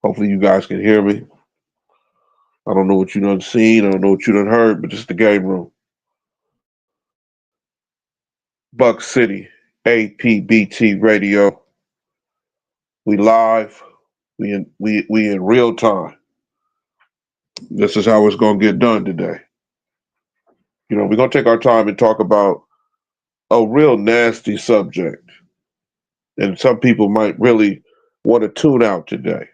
Hopefully you guys can hear me. I don't know what you done seen. I don't know what you done heard, but this is the game room. Buck City, APBT Radio. We live. We in real time. This is how it's gonna get done today. We're gonna take our time and talk about a real nasty subject. And some people might really want to tune out today.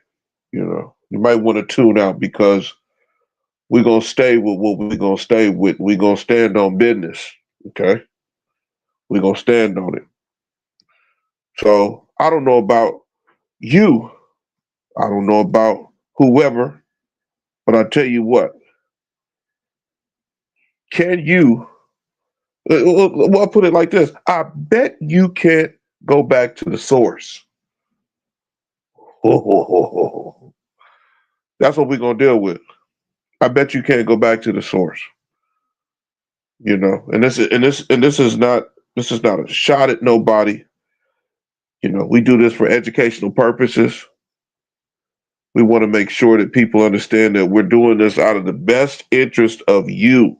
You might want to tune out because we're gonna stay with what we're gonna stay with. We're gonna stand on business. Okay? We're gonna stand on it. So I don't know about you. I don't know about whoever, but I tell you what, can you well, I'll put it like this. I bet you can't go back to the source. That's what we're gonna deal with. I bet you can't go back to the source. And this is not a shot at nobody. We do this for educational purposes. We want to make sure that people understand that we're doing this out of the best interest of you.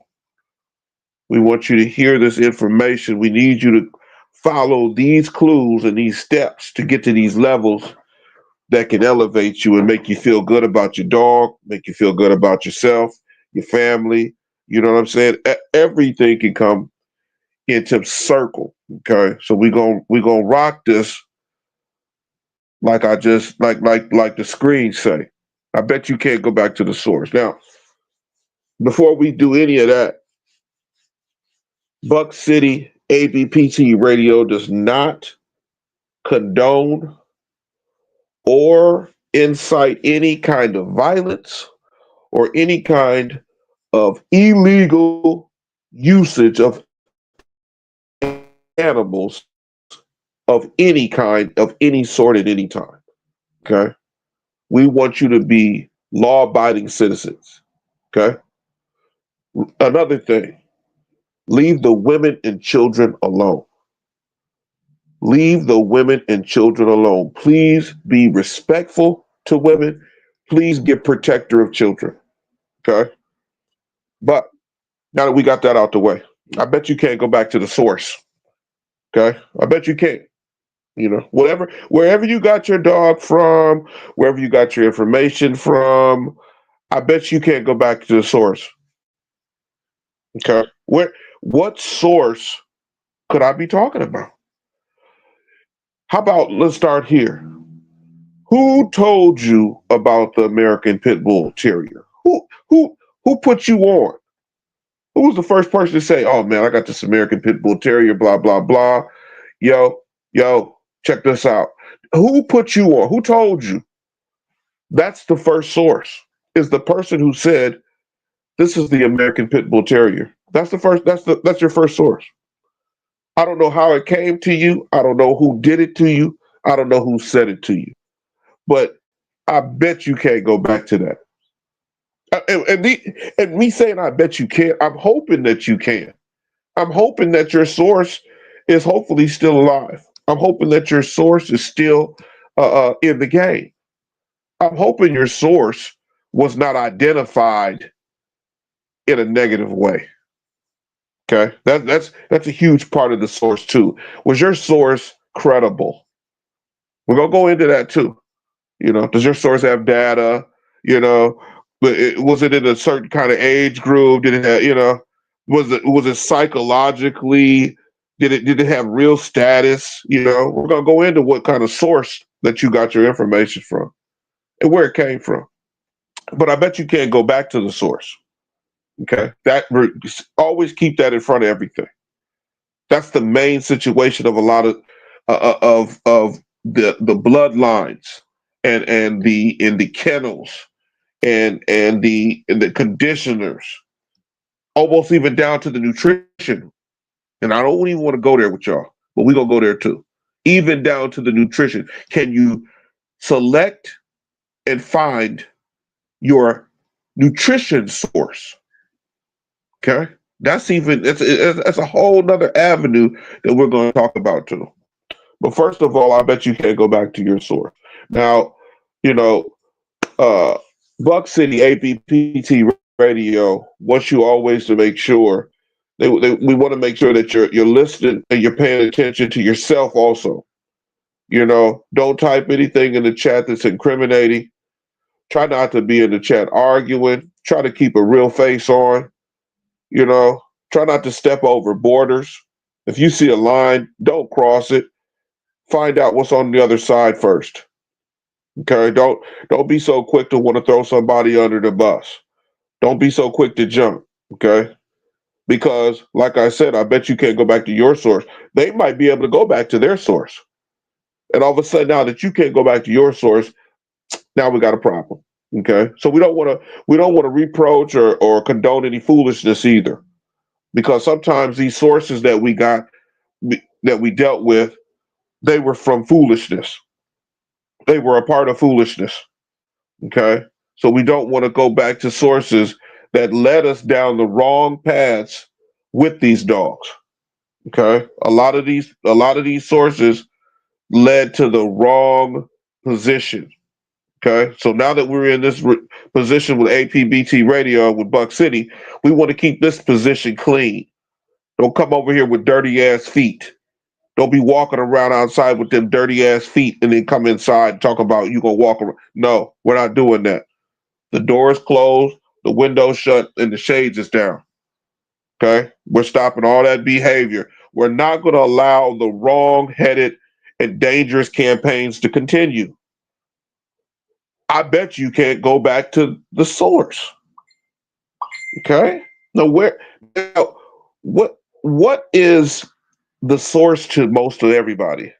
We want you to hear this information. We need you to follow these clues and these steps to get to these levels that can elevate you and make you feel good about your dog, make you feel good about yourself, your family. You know what I'm saying? Everything can come into circle. Okay, so we gonna rock this like I just like the screen say. I bet you can't go back to the source. Now, before we do any of that, Buck City APBT Radio does not condone or incite any kind of violence or any kind of illegal usage of animals of any kind, of any sort at any time. Okay? We want you to be law abiding citizens. Okay? Another thing, leave the women and children alone. Leave the women and children alone. Please be respectful to women. Please get protector of children. Okay? But now that we got that out the way, I bet you can't go back to the source. Okay? I bet you can't. Wherever you got your dog from, wherever you got your information from, I bet you can't go back to the source. Okay? What source could I be talking about? How about let's start here. Who told you about the American Pit Bull Terrier? Who put you on? Who was the first person to say, "Oh man, I got this American Pit Bull Terrier, blah blah blah. Yo, check this out." Who put you on? Who told you? That's the first source. Is the person who said, "This is the American Pit Bull Terrier." That's the first. That's your first source. I don't know how it came to you. I don't know who did it to you. I don't know who said it to you. But I bet you can't go back to that. And me saying I bet you can't, I'm hoping that you can. I'm hoping that your source is hopefully still alive. I'm hoping that your source is still in the game. I'm hoping your source was not identified in a negative way. Okay, that's a huge part of the source too. Was your source credible? We're gonna go into that too. Does your source have data? You know, was it in a certain kind of age group? Did it have, was it psychologically? Did it have real status? We're gonna go into what kind of source that you got your information from and where it came from. But I bet you can't go back to the source. Okay, always keep that in front of everything. That's the main situation of a lot of the bloodlines and the kennels and the conditioners, almost even down to the nutrition. And I don't even want to go there with y'all, but we're gonna go there too. Even down to the nutrition. Can you select and find your nutrition source? Okay. That's a whole nother avenue that we're going to talk about too. But first of all, I bet you can't go back to your source. Now, uh, Buck City APBT Radio wants you always to make sure we want to make sure that you're listening and you're paying attention to yourself also. You know, don't type anything in the chat that's incriminating. Try not to be in the chat arguing. Try to keep a real face on. You know, try not to step over borders. If you see a line, don't cross it. Find out what's on the other side first. Okay, don't be so quick to want to throw somebody under the bus. Don't be so quick to jump. Okay, because like I said, I bet you can't go back to your source. They might be able to go back to their source, and all of a sudden, now that you can't go back to your source, now we got a problem. Okay, so we don't want to reproach or condone any foolishness either, because sometimes these sources that we got that we dealt with, they were from foolishness. They were a part of foolishness. Okay. So we don't want to go back to sources that led us down the wrong paths with these dogs. Okay. A lot of these sources led to the wrong position. Okay. So now that we're in this position with APBT radio with Buck City, we want to keep this position clean. Don't come over here with dirty ass feet. Don't be walking around outside with them dirty ass feet and then come inside and talk about you gonna walk around. No, we're not doing that. The door is closed, the window's shut, and the shades is down. Okay? We're stopping all that behavior. We're not going to allow the wrong-headed and dangerous campaigns to continue. I bet you can't go back to the source. Okay? Now, what is the source to most of everybody?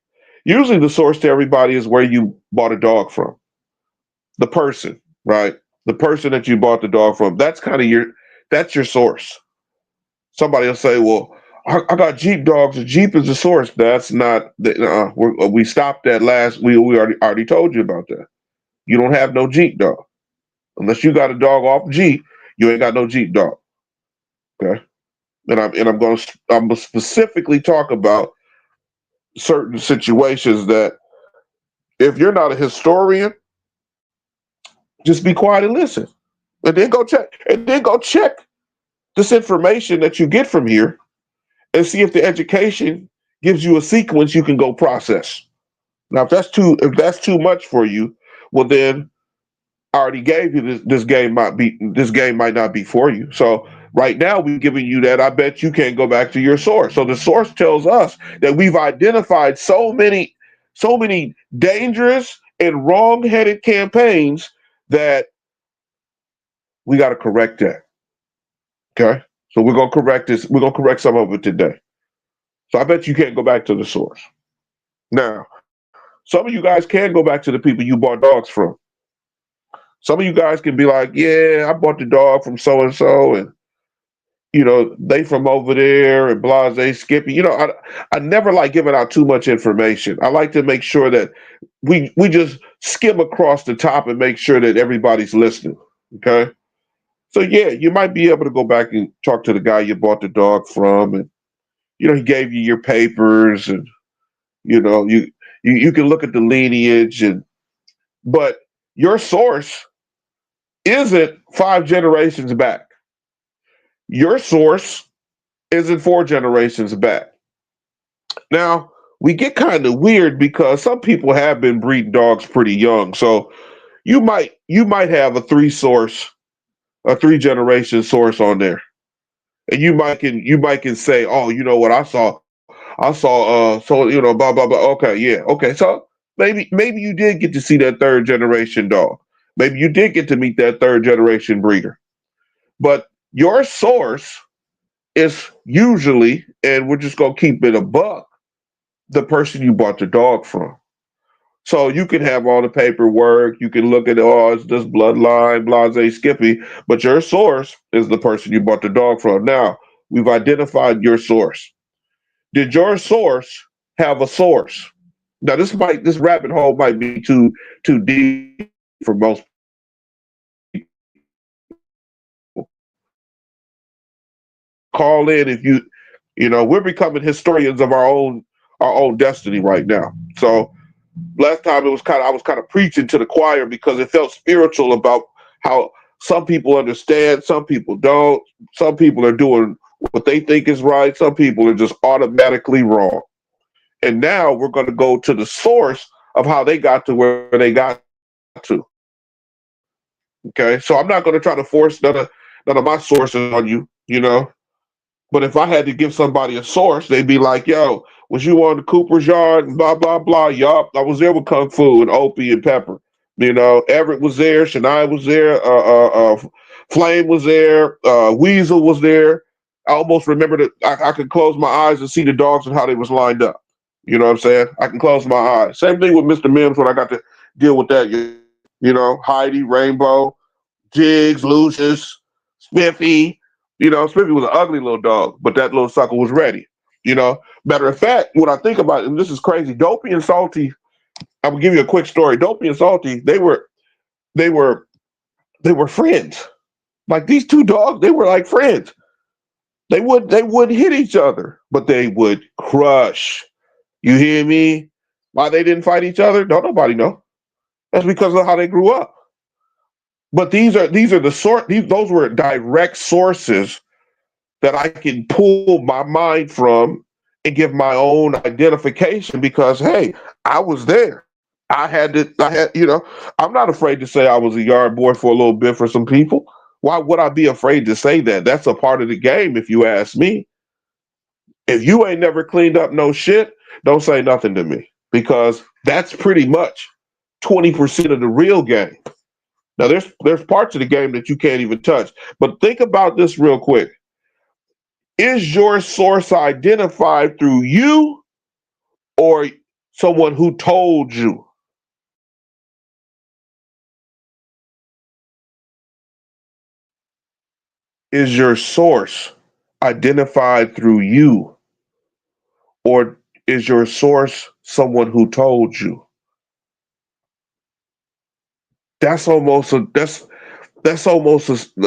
Usually the source to everybody is where you bought a dog from. The person, right? The person that you bought the dog from. That's your source. Somebody will say, "Well, I got Jeep dogs. A Jeep is the source." That's not. We stopped that last. We already told you about that. You don't have no Jeep dog unless you got a dog off Jeep. You ain't got no Jeep dog. Okay, I'm gonna specifically talk about certain situations that if you're not a historian, just be quiet and listen, and then go check this information that you get from here and see if the education gives you a sequence you can go process. Now, if that's too much for you, well then I already gave you this game might not be for you. So right now we're giving you that. I bet you can't go back to your source. So the source tells us that we've identified so many dangerous and wrong-headed campaigns that we got to correct that. Okay. So we're gonna correct this. We're gonna correct some of it today. So I bet you can't go back to the source. Now, some of you guys can go back to the people you bought dogs from. Some of you guys can be like, yeah, I bought the dog from so and so, and they from over there, and blase Skippy. I never like giving out too much information. I like to make sure that we just skim across the top and make sure that everybody's listening. Okay. So yeah, you might be able to go back and talk to the guy you bought the dog from, and he gave you your papers, and you can look at the lineage, but your source isn't 5 generations back. Your source isn't 4 generations back. Now, we get kind of weird because some people have been breeding dogs pretty young. So you might have a 3 generation source on there. And you might can say, "Oh, you know what? I saw so blah blah blah." Okay, yeah. Okay. So maybe you did get to see that 3rd generation dog. Maybe you did get to meet that 3rd generation breeder. But your source is usually, and we're just gonna keep it a buck, the person you bought the dog from. So you can have all the paperwork, you can look at it's just bloodline, blase Skippy, but your source is the person you bought the dog from. Now, we've identified your source. Did your source have a source? Now this rabbit hole might be too deep for most people. Call in if we're becoming historians of our own destiny right now. So Last time I was kind of preaching to the choir because it felt spiritual about how some people understand, some people don't, some people are doing what they think is right, some people are just automatically wrong. And now we're going to go to the source of how they got to where they got to. Okay, so I'm not going to try to force none of my sources on you, you know. But if I had to give somebody a source, they'd be like, "Yo, was you on the Cooper's yard and blah blah blah?" Yup, I was there with Kung Fu and Opie and Pepper. You know, Everett was there, Shania was there, Flame was there, Weasel was there. I almost remember that I could close my eyes and see the dogs and how they was lined up. You know what I'm saying? I can close my eyes. Same thing with Mr. Mims when I got to deal with that. You know, Heidi, Rainbow, Jigs, Lucius, Spiffy. You know, Spiffy was an ugly little dog, but that little sucker was ready. You know, matter of fact, when I think about it, and this is crazy, Dopey and Salty. I'm gonna give you a quick story. Dopey and Salty, they were friends. Like these two dogs, they were like friends. They would hit each other, but they would crush. You hear me? Why they didn't fight each other? Don't nobody know. That's because of how they grew up. But these are the those were direct sources that I can pull my mind from and give my own identification because hey, I was there. You know, I'm not afraid to say I was a yard boy for a little bit for some people. Why would I be afraid to say that? That's a part of the game, if you ask me. If you ain't never cleaned up no shit, don't say nothing to me because that's pretty much 20% of the real game. Now there's parts of the game that you can't even touch. But think about this real quick. Is your source identified through you or someone who told you? Is your source identified through you or is your source someone who told you? That's almost a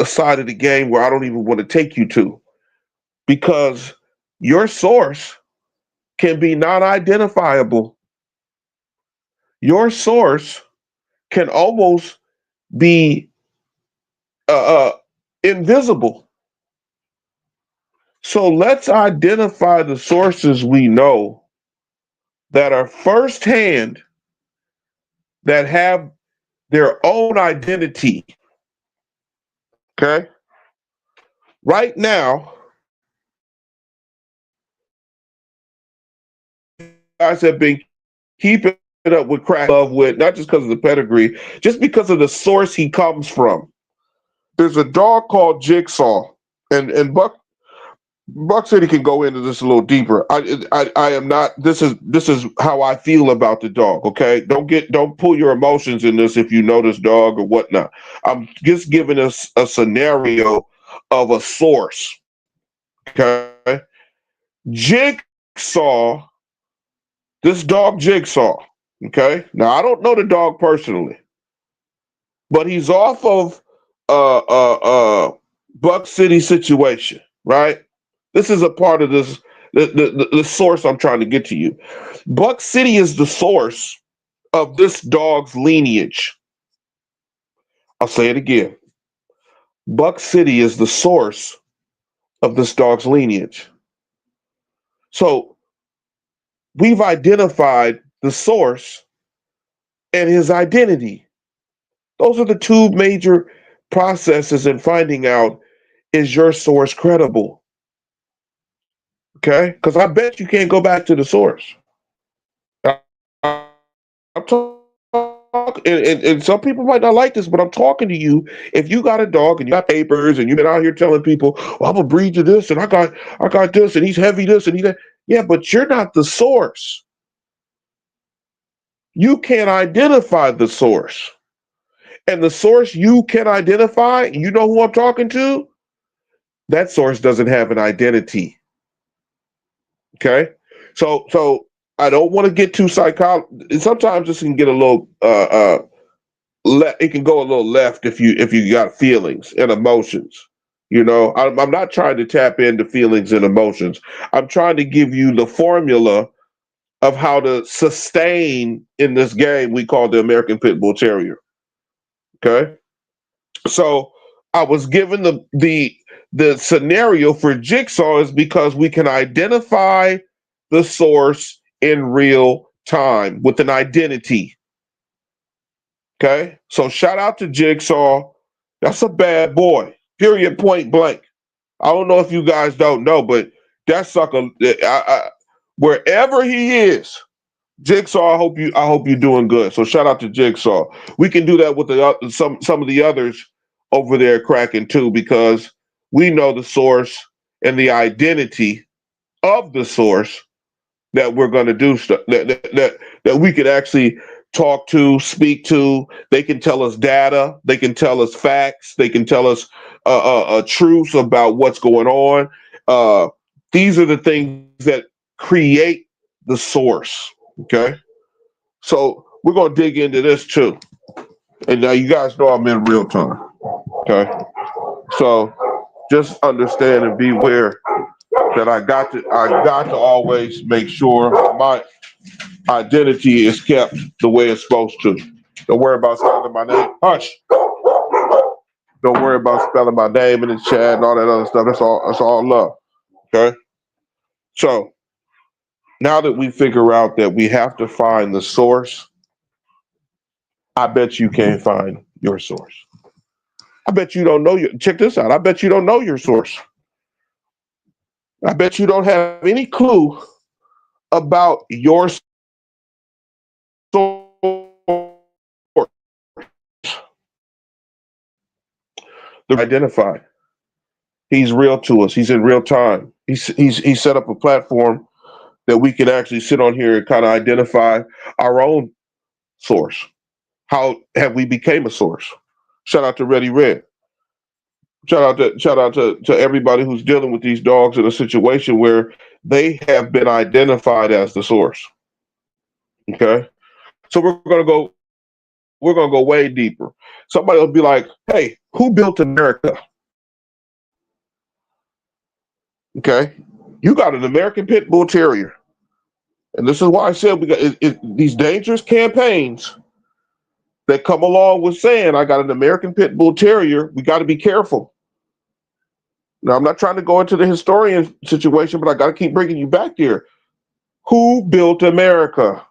side of the game where I don't even want to take you to because your source can be non-identifiable. Your source can almost be invisible. So let's identify the sources we know that are firsthand, that have their own identity. Okay. Right now, guys have been keeping up with Crack Love with not just because of the pedigree, just because of the source he comes from. There's a dog called Jigsaw, and Buck City can go into this a little deeper. I am not. This is how I feel about the dog. Okay, don't pull your emotions in this if you know this dog or whatnot. I'm just giving us a scenario of a source. Okay, Jigsaw, this dog Jigsaw. Okay, now I don't know the dog personally, but he's off of Buck City situation, right? This is a part of this the source I'm trying to get to you. Buck City is the source of this dog's lineage. I'll say it again. Buck City is the source of this dog's lineage. So we've identified the source and his identity. Those are the two major processes in finding out, is your source credible? Okay? Because I bet you can't go back to the source. I'm talking, and some people might not like this, but I'm talking to you. If you got a dog and you got papers and you've been out here telling people, well, I'm gonna breed you this, and I got this, and he's heavy this, and he's that. Yeah, but you're not the source. You can't identify the source. And the source you can identify, you know who I'm talking to? That source doesn't have an identity. Okay? So I don't want to get too psychological. Sometimes this can get a little it can go a little left if you got feelings and emotions. You know, I'm not trying to tap into feelings and emotions. I'm trying to give you the formula of how to sustain in this game we call the American Pit Bull Terrier. Okay, so I was given the scenario for Jigsaw is because we can identify the source in real time with an identity. Okay, so shout out to Jigsaw. That's a bad boy. Period. Point blank. I don't know if you guys don't know, but that sucker, wherever he is, Jigsaw. I hope you're doing good. So shout out to Jigsaw. We can do that with some of the others over there cracking too, because we know the source and the identity of the source that we're going to do stuff that we could actually talk to, speak to. They can tell us data. They can tell us facts. They can tell us truths about what's going on. These are the things that create the source. Okay, so we're going to dig into this too. And now you guys know I'm in real time. Okay, so just understand and beware that I got to always make sure my identity is kept the way it's supposed to. Don't worry about spelling my name. Hush. Don't worry about spelling my name in the chat and all that other stuff. That's all love. Okay. So now that we figure out that we have to find the source, I bet you can't find your source. I bet you don't know check this out. I bet you don't know your source. I bet you don't have any clue about your source. They're identified. He's real to us. He's in real time. He's set up a platform that we can actually sit on here and kind of identify our own source. How have we became a source? Shout out to Ready Red. Shout out to everybody who's dealing with these dogs in a situation where they have been identified as the source. Okay, so we're gonna go way deeper. Somebody will be like, "Hey, who built America?" Okay, you got an American Pit Bull Terrier, and this is why I said we got these dangerous campaigns that come along with saying I got an American Pit Bull Terrier. We got to be careful. Now, I'm not trying to go into the historian situation, but I got to keep bringing you back there. Who built America?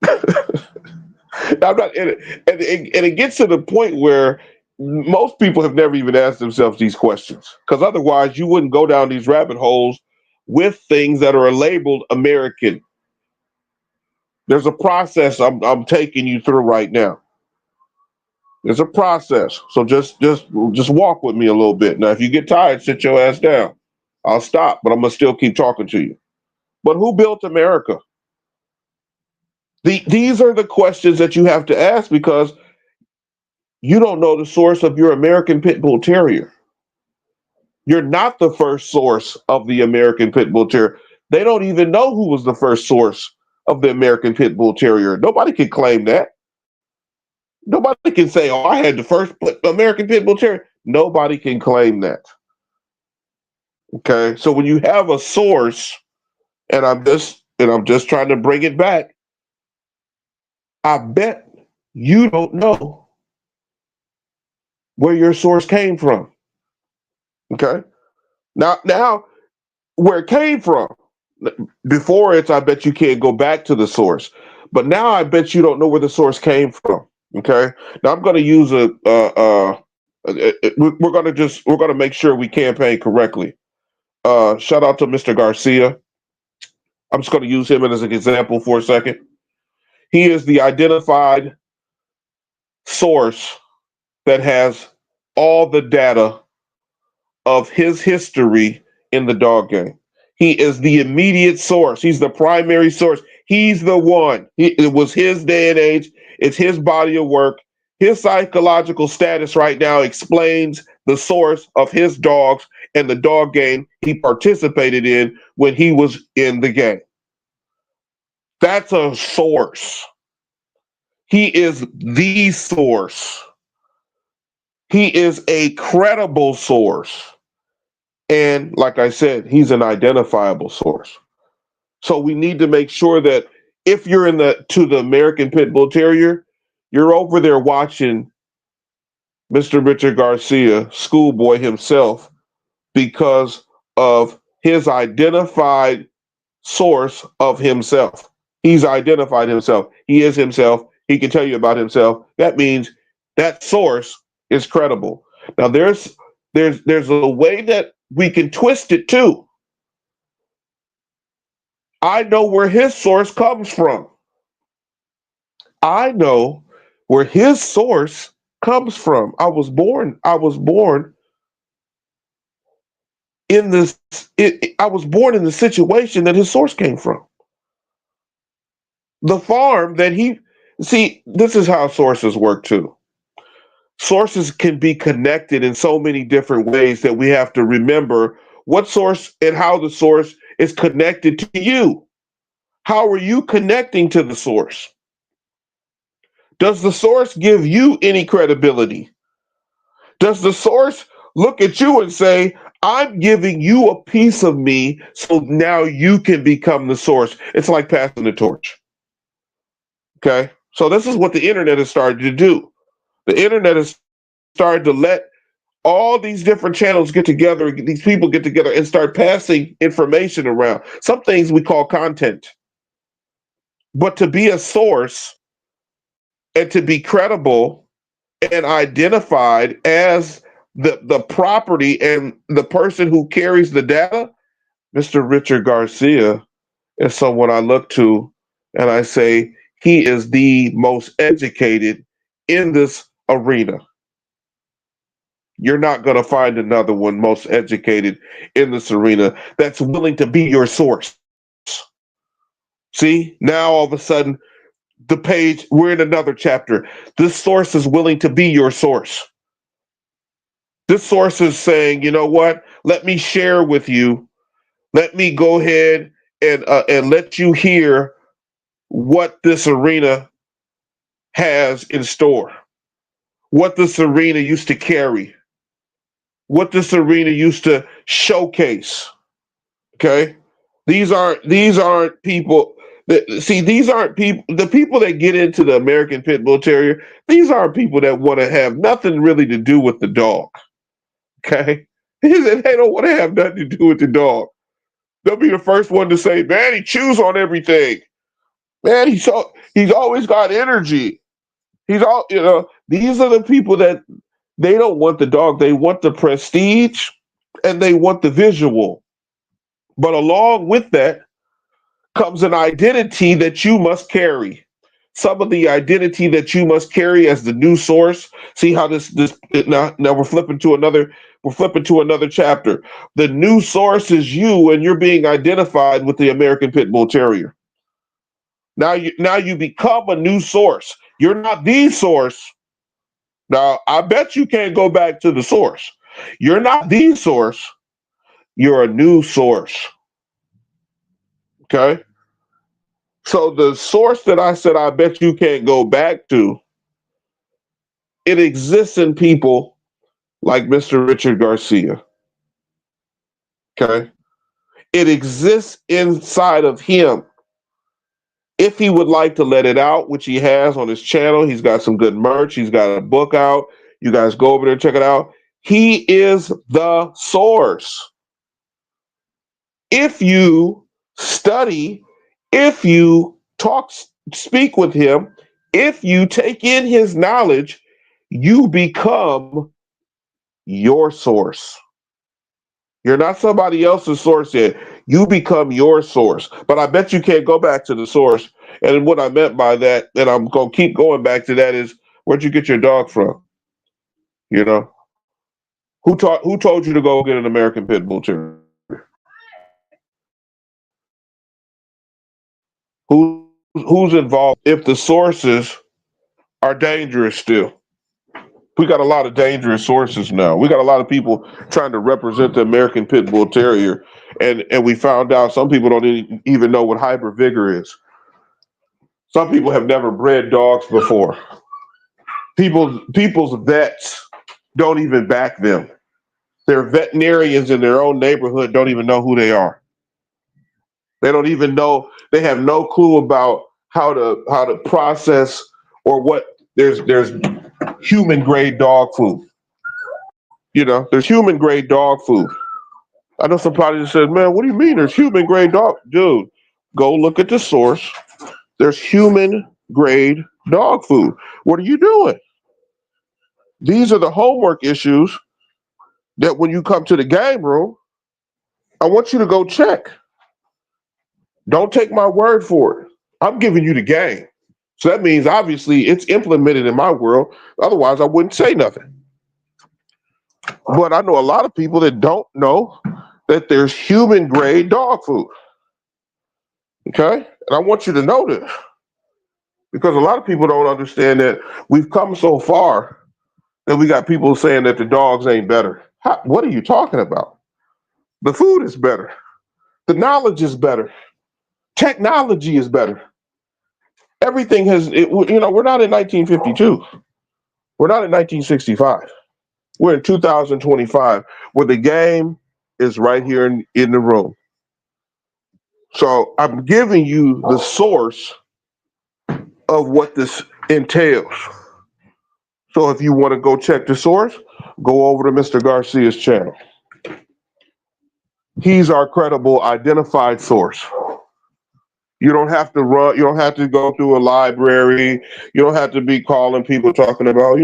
I'm not, and it gets to the point where most people have never even asked themselves these questions, because otherwise you wouldn't go down these rabbit holes with things that are labeled American. There's a process I'm taking you through right now. There's a process, so just walk with me a little bit. Now, if you get tired, sit your ass down. I'll stop, but I'm gonna still keep talking to you. But who built America? These are the questions that you have to ask, because you don't know the source of your American Pit Bull Terrier. You're not the first source of the American Pit Bull Terrier. They don't even know who was the first source of the American Pit Bull Terrier. Nobody can claim that. Nobody can say, "Oh, I had the first American Pit Bull Terrier." Nobody can claim that. Okay, so when you have a source, and I'm just trying to bring it back, I bet you don't know where your source came from. Okay, now where it came from. Before it's, I bet you can't go back to the source, but now I bet you don't know where the source came from. Okay, now I'm going to use we're going to make sure we campaign correctly. Shout out to Mr. Garcia. I'm just going to use him as an example for a second. He is the identified source that has all the data of his history in the dog game. He is the immediate source. He's the primary source. He's the one. It was his day and age. It's his body of work. His psychological status right now explains the source of his dogs and the dog game he participated in when he was in the game. That's a source. He is the source. He is a credible source. And like I said, he's an identifiable source. So we need to make sure that if you're in the American Pit Bull Terrier, you're over there watching Mr. Richard Garcia, schoolboy himself, because of his identified source of himself. He's identified himself. He is himself. He can tell you about himself. That means that source is credible. Now there's a way that we can twist it too. I know where his source comes from. I know where his source comes from. I was born in this I was born in the situation that his source came from. The farm that he see, this is how sources work too. Sources can be connected in so many different ways that we have to remember what source and how the source is connected to you. How are you connecting to the source? Does the source give you any credibility? Does the source look at you and say, I'm giving you a piece of me so now you can become the source? It's like passing the torch. Okay. So this is what the internet has started to do. The internet has started to let all these different channels get together, these people get together and start passing information around. Some things we call content. But to be a source and to be credible and identified as the property and the person who carries the data, Mr. Richard Garcia is someone I look to and I say he is the most educated in this arena. You're not going to find another one most educated in this arena that's willing to be your source. See, now all of a sudden, the page, we're in another chapter. This source is willing to be your source. This source is saying, you know what? Let me share with you. Let me go ahead and let you hear what this arena has in store, what this arena used to carry, what this arena used to showcase. Okay, these aren't people that see. These aren't people. The people that get into the American Pit Bull Terrier. These aren't people that want to have nothing really to do with the dog. Okay, they don't want to have nothing to do with the dog. They'll be the first one to say, "Man, he chews on everything. Man, he's always got energy. He's all you know." These are the people that they don't want the dog. They want the prestige and they want the visual. But along with that comes an identity that you must carry. Some of the identity that you must carry as the new source. See how this now we're flipping to another chapter. The new source is you, and you're being identified with the American Pit Bull Terrier. Now you become a new source. You're not the source. Now I bet you can't go back to the source. You're not the source. You're a new source. Okay. So the source that I said I bet you can't go back to, it exists in people like Mr. Richard Garcia. Okay. It exists inside of him. If he would like to let it out, which he has on his channel, he's got some good merch. He's got a book out. You guys go over there and check it out. He is the source. If you study, if you speak with him, if you take in his knowledge, you become your source. You're not somebody else's source yet. You become your source. But I bet you can't go back to the source. And what I meant by that, and I'm going to keep going back to that, is where'd you get your dog from? You know, who told you to go get an American Pit Bull Terrier? Who's involved? If the sources are dangerous still. We got a lot of dangerous sources now. We got a lot of people trying to represent the American Pit Bull Terrier, and we found out some people don't even know what hyper vigor is. Some people have never bred dogs before. People's vets don't even back them. Their veterinarians in their own neighborhood don't even know who they are. They don't even know. They have no clue about how to process or what. There's human grade dog food. There's human grade dog food. I know somebody just said, "Man, what do you mean there's human grade dog?" Dude, go look at the source. There's human grade dog food. What are you doing? These are the homework issues that when you come to the game room, I want you to go check. Don't take my word for it. I'm giving you the game. So that means obviously it's implemented in my world. Otherwise, I wouldn't say nothing. But I know a lot of people that don't know that there's human grade dog food. Okay? And I want you to know this because a lot of people don't understand that we've come so far that we got people saying that the dogs ain't better. What are you talking about? The food is better. The knowledge is better. Technology is better. Everything we're not in 1952. We're not in 1965. We're in 2025 where the game is right here in the room. So I'm giving you the source of what this entails. So if you want to go check the source, go over to Mr. Garcia's channel. He's our credible identified source. You don't have to run, you don't have to go through a library. You don't have to be calling people talking about,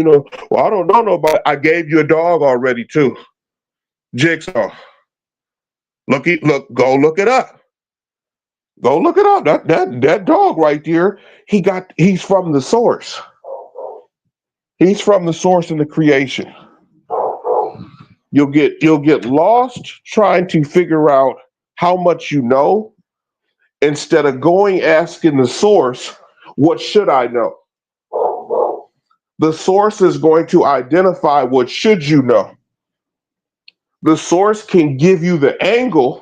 well, I don't know nobody. I gave you a dog already too. Jigsaw. Go look it up. Go look it up. That dog right there, he's from the source. He's from the source in the creation. You'll get lost trying to figure out how much you know instead of going asking the source, what should I know? The source is going to identify what should you know. The source can give you the angle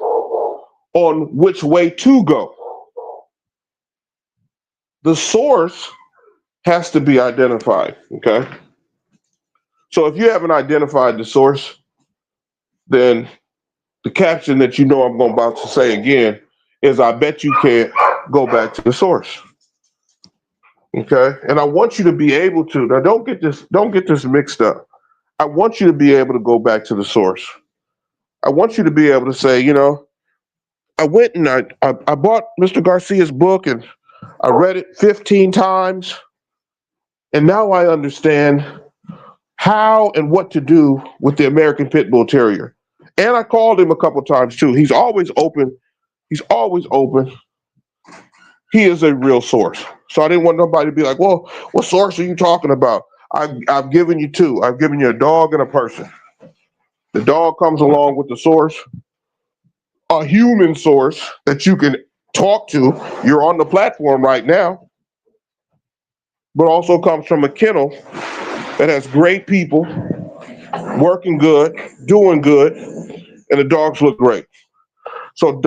on which way to go. The source has to be identified, okay? So if you haven't identified the source, then the caption that I'm about to say again is I bet you can't go back to the source. Okay? And I want you to be able to, now don't get this mixed up. I want you to be able to go back to the source. I want you to be able to say, I went and I bought Mr. Garcia's book and I read it 15 times. And now I understand how and what to do with the American Pit Bull Terrier. And I called him a couple times too. He's always open. He's always open. He is a real source. So I didn't want nobody to be like, well, what source are you talking about? I've given you two. I've given you a dog and a person. The dog comes along with the source, a human source that you can talk to. You're on the platform right now, but also comes from a kennel that has great people, working good, doing good, and the dogs look great. So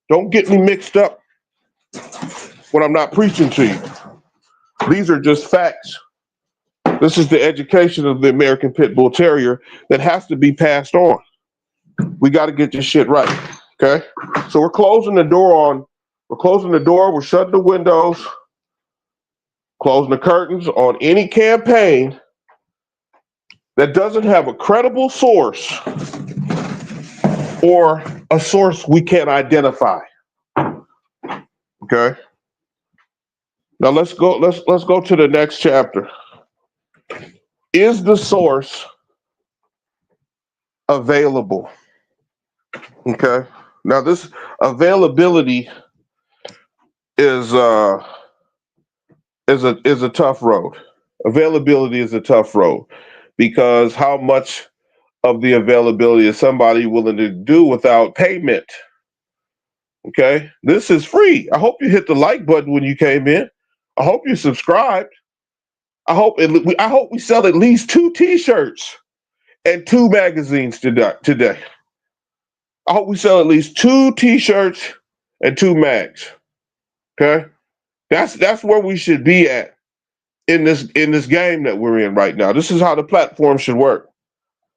don't get me mixed up when I'm not preaching to you. These are just facts. This is the education of the American Pit Bull Terrier that has to be passed on. We got to get this shit right. Okay? So we're closing the door, we're shutting the windows, closing the curtains on any campaign that doesn't have a credible source or a source we can't identify. Okay? Now let's go to the next chapter. Is the source available? Okay. Now this availability is a tough road. Availability is a tough road because how much of the availability is somebody willing to do without payment? Okay. This is free. I hope you hit the like button when you came in. I hope you subscribed. I hope we sell at least 2 t-shirts and 2 magazines today. I hope we sell at least 2 t-shirts and 2 mags. Okay? That's where we should be at in this game that we're in right now. This is how the platform should work.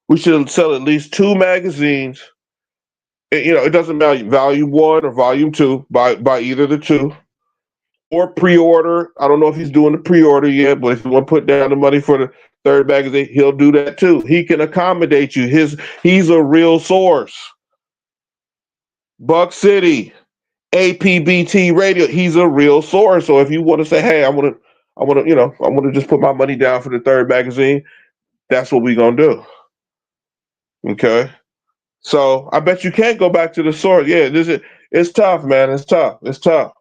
We should sell at least 2 magazines It doesn't matter, volume 1 or volume 2, buy either the two, or pre-order. I don't know if he's doing the pre-order yet, but if you want to put down the money for the third magazine, he'll do that too. He can accommodate you. He's a real source. Buck City, APBT Radio. He's a real source. So if you want to say, hey, I want to just put my money down for the third magazine, that's what we're gonna do. Okay. So I bet you can't go back to the source. Yeah, it's tough, man. It's tough. It's tough.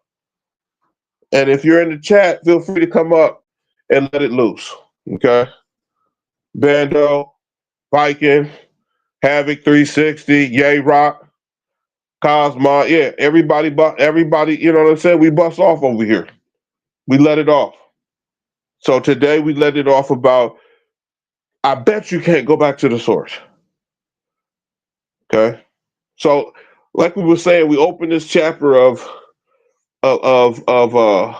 And if you're in the chat, feel free to come up and let it loose. Okay. Bando, Viking, Havoc 360, Yay Rock, Cosmo. Yeah, everybody, you know what I'm saying? We bust off over here. We let it off. So today we let it off about, I bet you can't go back to the source. Okay. So like we were saying, we opened this chapter of the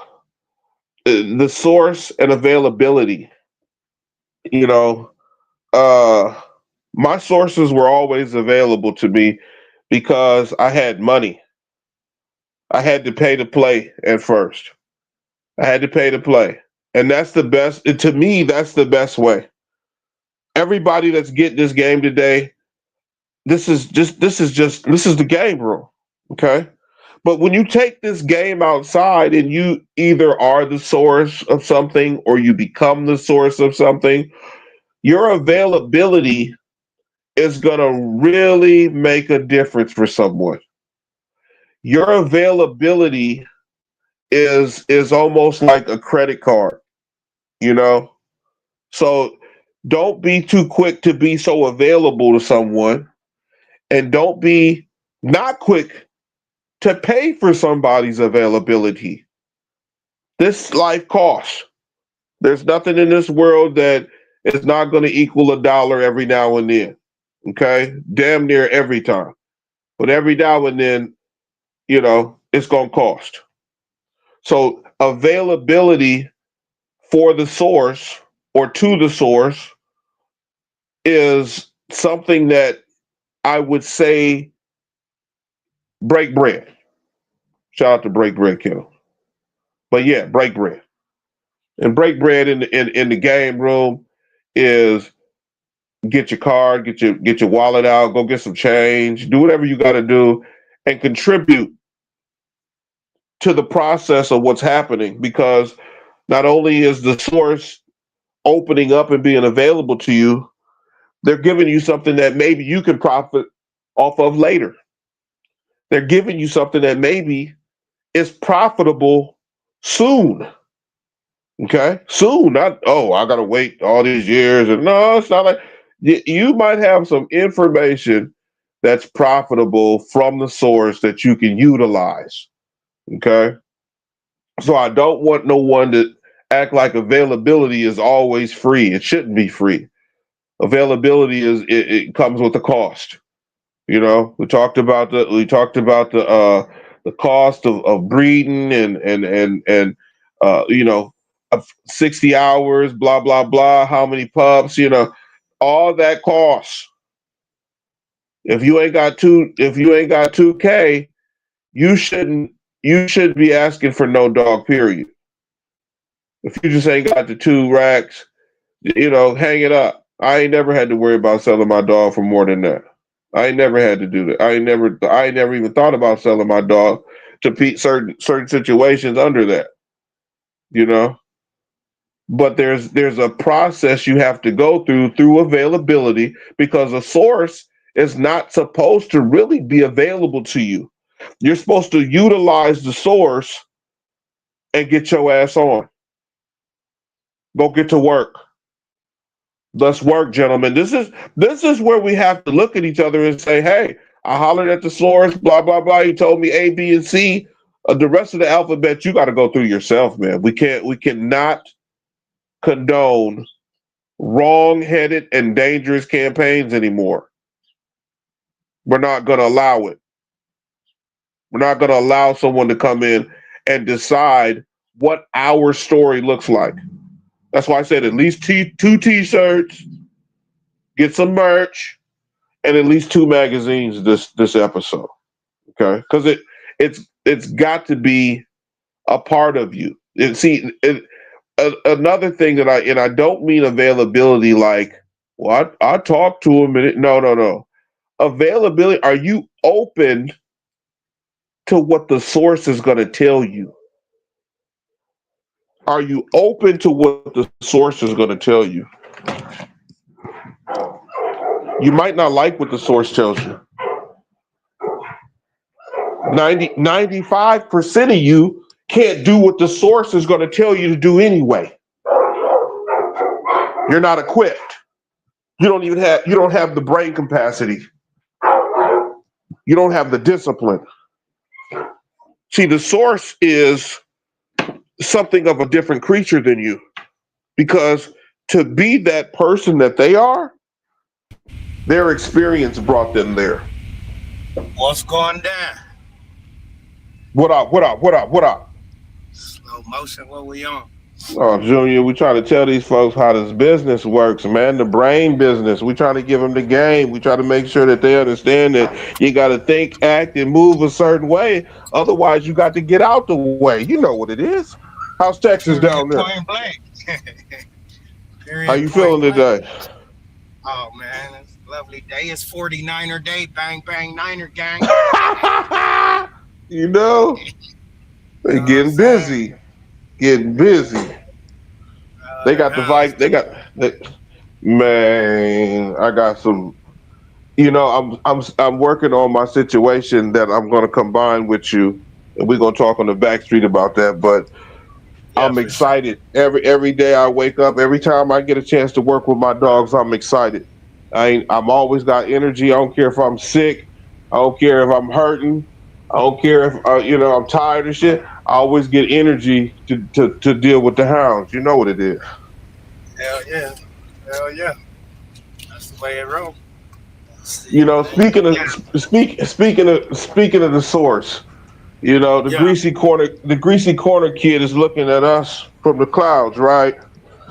source and availability. You know, my sources were always available to me because I had money. I had to pay to play at first. I had to pay to play. And that's the best, to me, that's the best way. Everybody that's getting this game today, this is the game rule. Okay. But when you take this game outside and you either are the source of something or you become the source of something, your availability is going to really make a difference for someone. Your availability is almost like a credit card, you know? So don't be too quick to be so available to someone, and don't be not quick to pay for somebody's availability. This life costs. There's nothing in this world that is not going to equal $1 every now and then. Okay? Damn near every time. But every now and then, it's going to cost. So availability for the source or to the source is something that I would say break bread. Shout out to Break Bread Kennel. But yeah, break bread. And break bread in the game room is get your card, get your wallet out, go get some change, do whatever you got to do, and contribute to the process of what's happening. Because not only is the source opening up and being available to you, they're giving you something that maybe you can profit off of later. They're giving you something that maybe is profitable soon. Okay, soon. Not I gotta wait all these years. And no, it's not like you might have some information that's profitable from the source that you can utilize. Okay, so I don't want no one to act like availability is always free. It shouldn't be free. Availability it comes with a cost. We talked about the cost of breeding and 60 hours, blah blah blah, how many pups, all that costs. If you ain't got 2K, you shouldn't be asking for no dog, period. If you just ain't got the 2 racks, hang it up. I ain't never had to worry about selling my dog for more than that. I ain't never had to do that. I ain't never even thought about selling my dog to certain situations under that. But there's a process you have to go through availability, because a source is not supposed to really be available to you. You're supposed to utilize the source and get your ass on. Go get to work. Let's work, gentlemen. This is where we have to look at each other and say, hey, I hollered at the source, blah, blah, blah. You told me A, B, and C. The rest of the alphabet, you got to go through yourself, man. We cannot condone wrong-headed and dangerous campaigns anymore. We're not going to allow it. We're not going to allow someone to come in and decide what our story looks like. That's why I said at least 2 T-shirts, get some merch, and at least 2 magazines this episode. Okay, because it's got to be a part of you. And see, another thing that I don't mean availability like, well, I talk to him and no. Availability, are you open to what the source is going to tell you? Are you open to what the source is going to tell you? You might not like what the source tells you. 95% of you can't do what the source is going to tell you to do anyway. You're not equipped. You don't have the brain capacity. You don't have the discipline. See, the source is something of a different creature than you, because to be that person that they are, their experience brought them there. What's going down? What up? Slow motion, what we on? Oh, Junior, we try to tell these folks how this business works, man. The brain business. We try to give them the game. We try to make sure that they understand that you got to think, act, and move a certain way. Otherwise, you got to get out the way. You know what it is. How's Texas down there? Point blank. How you feeling today? Oh, man, it's a lovely day. It's 49er day. Bang, bang, Niner gang. You know, they're getting busy. Getting busy. They got the vibe. Man, I got some. You know, I'm working on my situation that I'm going to combine with you, and we're going to talk on the back street about that. But yeah, I'm excited. Sure. Every day I wake up, every time I get a chance to work with my dogs, I'm excited. I'm always got energy. I don't care if I'm sick. I don't care if I'm hurting. I don't care if I'm tired of shit. I always get energy to deal with the hounds. You know what it is. Hell yeah. That's the way it rolls. You know, speaking of the source, you know, the greasy corner kid is looking at us from the clouds, right?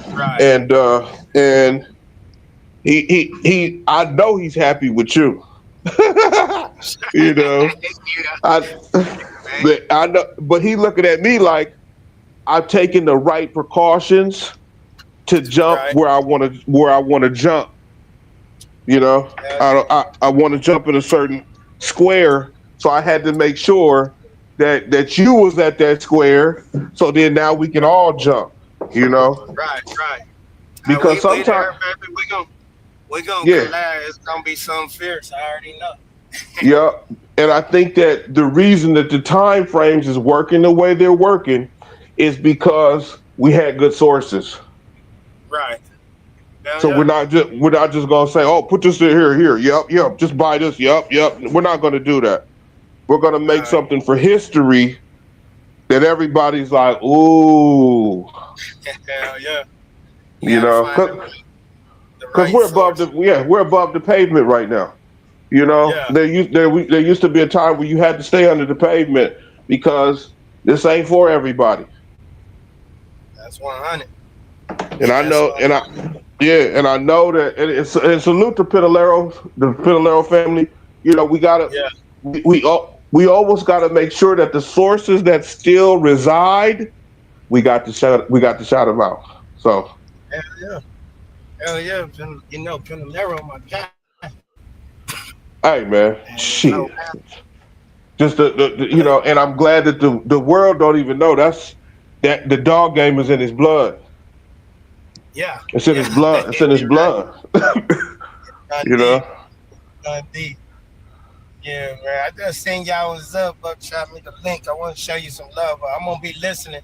Right. And he I know he's happy with you. You know, I know, but he looking at me like I've taken the right precautions to jump where I want to jump. You know, I want to jump in a certain square, so I had to make sure that you was at that square. So then now we can all jump. You know, right. Because sometimes we're gonna collide. It's gonna be something fierce. I already know. Yeah, and I think that the reason that the time frames is working the way they're working is because we had good sources. Right. So we're not just gonna say, oh, put this in here. Yep, just buy this. Yep. We're not gonna do that. We're gonna make something for history that everybody's like, ooh. Hell yeah. You know, because we're above the pavement right now. You know, there used to be a time where you had to stay under the pavement because this ain't for everybody. That's 100. And I know, and I know that. And salute to the Pinalero family. You know, we gotta, we almost gotta make sure that the sources that still reside, we got to shout them out. So. Hell yeah. You know, Pinalero, my guy. Hey man, shit. Just the and I'm glad that the world don't even know that the dog game is in his blood. Yeah, it's in his blood. It's in his blood. You know. Indeed. Yeah, man. I just seen y'all was up. Shot me the link. I want to show you some love. I'm gonna be listening.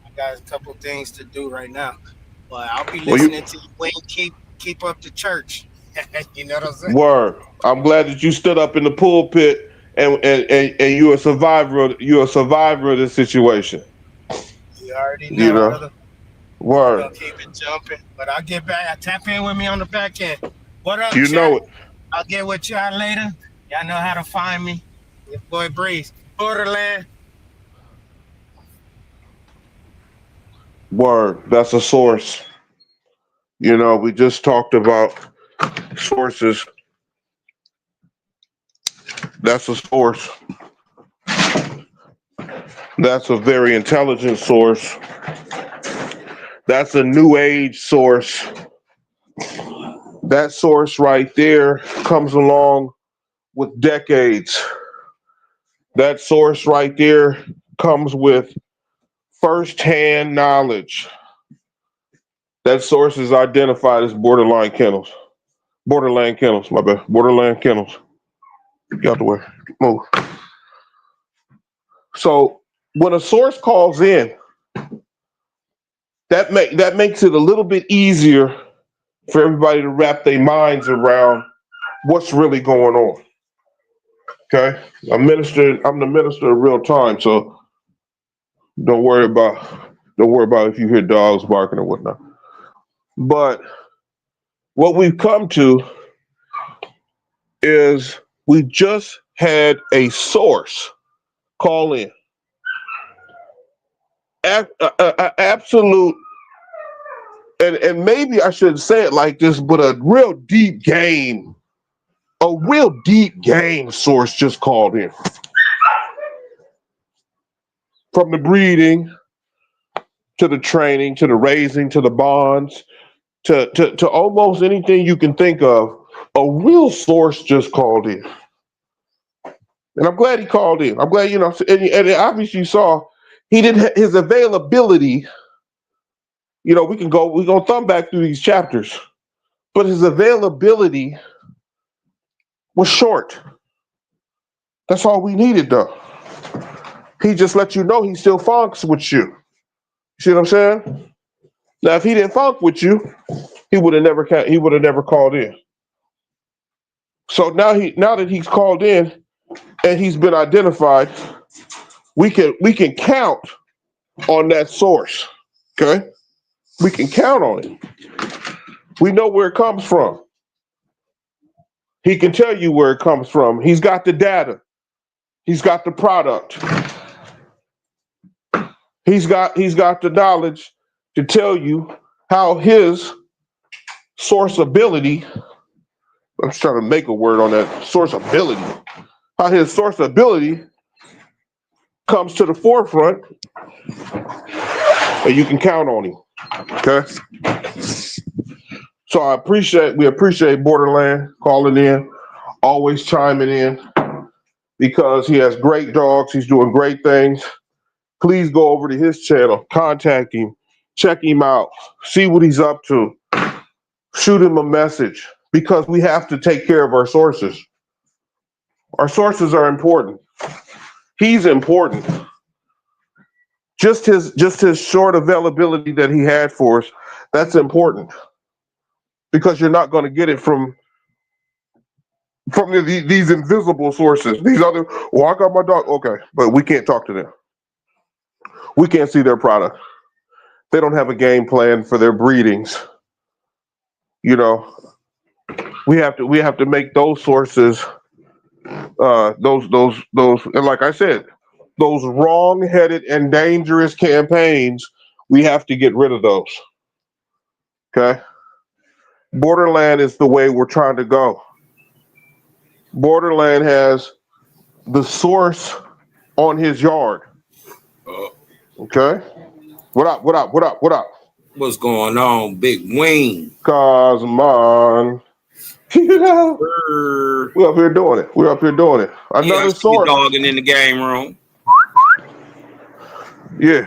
I got a couple things to do right now, but I'll be listening to you. Wayne, keep up the church. You know what I'm saying? Word. I'm glad that you stood up in the pulpit and you're a survivor. You're a survivor of this situation. You already know. Brother. Word. I'm gonna keep it jumping, but I'll get back. Tap in with me on the back end. What up, you chat? Know it. I'll get with y'all later. Y'all know how to find me. Your boy Breeze. Borderland. Word. That's a source. You know, we just talked about sources. That's a source. That's a very intelligent source. That's a new age source. That source right there comes along with decades. That source right there comes with first-hand knowledge. That source is identified as borderline kennels. Borderland kennels, my bad. Borderland kennels. Get out the way. Move. So when a source calls in, that makes it a little bit easier for everybody to wrap their minds around what's really going on. Okay? I'm the minister of real time, so don't worry about if you hear dogs barking or whatnot. But what we've come to is we just had a source call in. Absolute, and maybe I shouldn't say it like this, but a real deep game source just called in. From the breeding to the training to the raising to the bonds to almost anything you can think of, a real source just called in. And I'm glad he called in. I'm glad, and obviously you saw he didn't his availability. We're gonna thumb back through these chapters, but his availability was short. That's all we needed, though. He just let you know he still funks with you. See what I'm saying? Now, if he didn't funk with you, he would have never called in. So now that he's called in and he's been identified, we can count on that source. Okay? We can count on it. We know where it comes from. He can tell you where it comes from. He's got the data. He's got the product. He's got the knowledge to tell you how his source ability, I'm just trying to make a word on that, source ability, how his source ability comes to the forefront, and you can count on him. Okay? So we appreciate Borderland calling in, always chiming in, because he has great dogs. He's doing great things. Please go over to his channel, contact him, check him out, see what he's up to, shoot him a message, because we have to take care of our sources. Our sources are important. He's important. Just his short availability that he had for us, that's important. Because you're not going to get it from these invisible sources. These other, I got my dog. Okay, but we can't talk to them. We can't see their product. They don't have a game plan for their breedings. We have to make those sources, those, and like I said, those wrong-headed and dangerous campaigns. We have to get rid of those. Okay. Borderland is the way we're trying to go. Borderland has the source on his yard. Okay? What up? What's going on, Big Ween? Cosmon. We're up here doing it. Another source. Dogging in the game room. Yeah.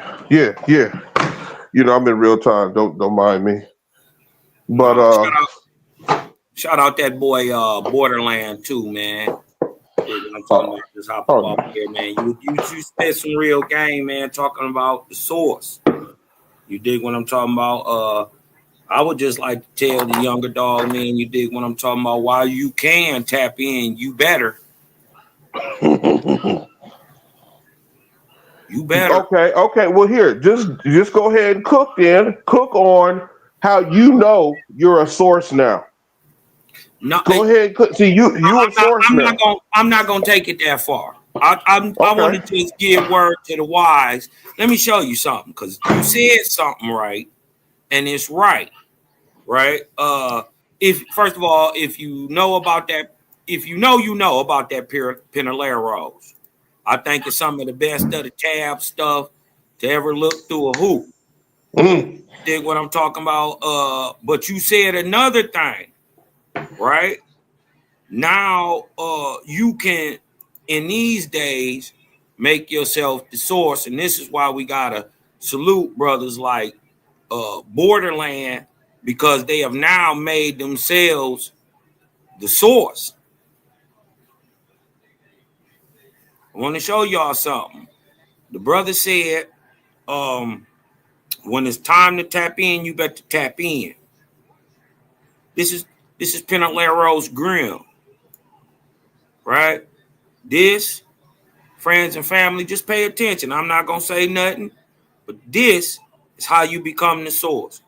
I'm in real time. Don't mind me. But shout out that boy Borderland too, man. I'm talking about just hop up here, man. You spit some real game, man, talking about the source. You dig what I'm talking about? I would just like to tell the younger dog, man, you dig what I'm talking about? While you can tap in, you better. You better. Okay. Well, here, just go ahead and cook on how you know you're a source now. No, go ahead. See, you a source now. I'm not gonna take it that far. I want to just give word to the wise. Let me show you something, because you said something right, and it's right. If first of all, if you know about that, if you know about that Pinaleros. I think it's some of the best of the tab stuff to ever look through a hoop. Dig what I'm talking about? But you said another thing, right? Now you can, in these days, make yourself the source, and this is why we gotta salute brothers like Borderland, because they have now made themselves the source. I want to show y'all something. The brother said, when it's time to tap in, you better tap in. This is Pinalero's Grill, right? This, friends and family, just pay attention. I'm not gonna say nothing, but this is how you become the source.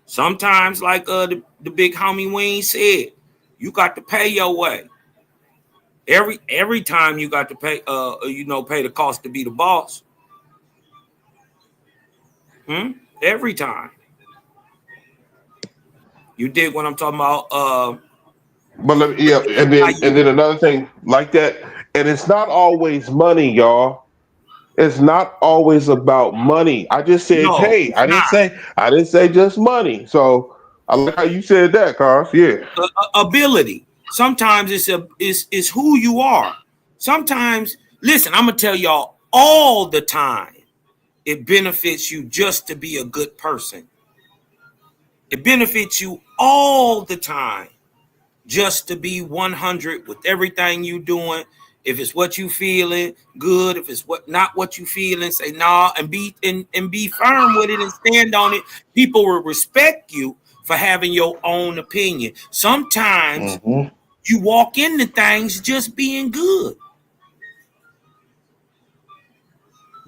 Sometimes, like the big homie Ween said, you got to pay your way. Every time you got to pay, pay the cost to be the boss. Every time. You dig what I'm talking about? But and then another thing like that, and it's not always money, y'all. It's not always about money. I just said pay. I didn't say just money. So I like how you said that, Carl. Yeah. Ability. Sometimes it's who you are. Sometimes, listen, I'm gonna tell y'all all the time, it benefits you just to be a good person. It benefits you all the time just to be 100 with everything you doing. If it's what you feeling, good. If it's not what you feeling, say nah, and be firm with it and stand on it. People will respect you for having your own opinion. Sometimes you walk into things just being good.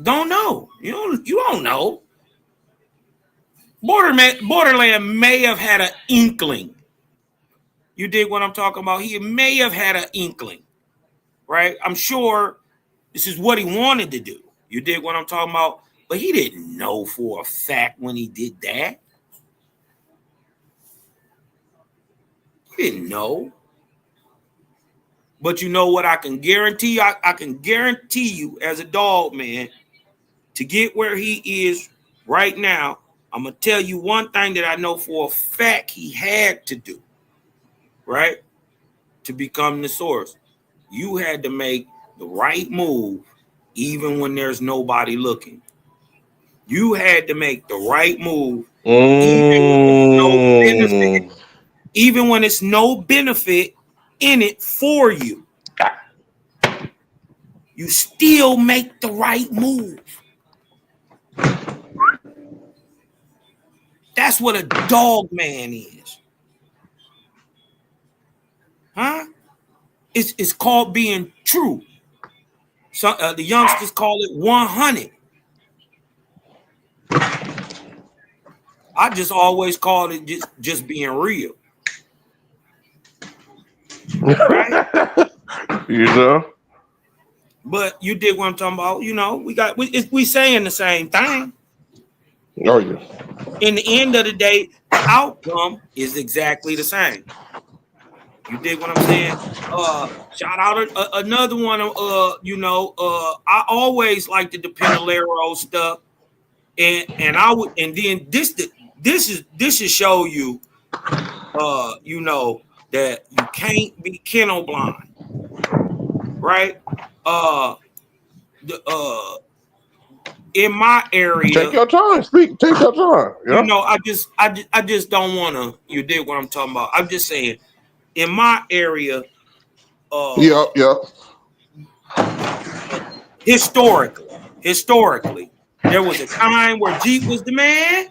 Don't know. You don't know. Borderland may have had an inkling. You dig what I'm talking about? He may have had an inkling, right? I'm sure this is what he wanted to do. You dig what I'm talking about? But he didn't know for a fact when he did that. He didn't know. But you know what I can guarantee? I can guarantee you as a dog man, to get where he is right now, I'm going to tell you one thing that I know for a fact he had to do, right? To become the source. You had to make the right move even when there's nobody looking. You had to make the right move even when it's no benefit in it for you. You still make the right move. That's what a dog man is. Huh? It's called being true. So, the youngsters call it 100. I just always called it just being real. Right? You know? But you dig what I'm talking about. We saying the same thing. Oh, yeah. In the end of the day, the outcome is exactly the same. You dig what I'm saying? Shout out another one. I always liked the Pinalero stuff, and I would, and then this should show you, that you can't be kennel blind, right? In my area, take your time. Speak. Take your time. Yeah. I just don't want to. You dig what I'm talking about? I'm just saying, in my area, historically, there was a time where Jeep was the man,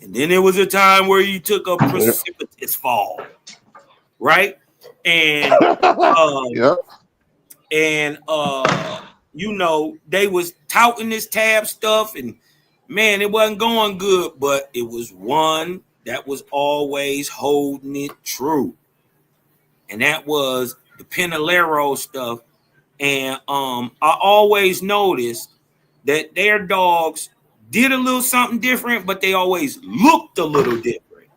and then there was a time where you took a precipitous fall, right? And they was touting this tab stuff, and man, it wasn't going good, but it was one that was always holding it true, and that was the Pinalero stuff. And I always noticed that their dogs did a little something different, but they always looked a little different.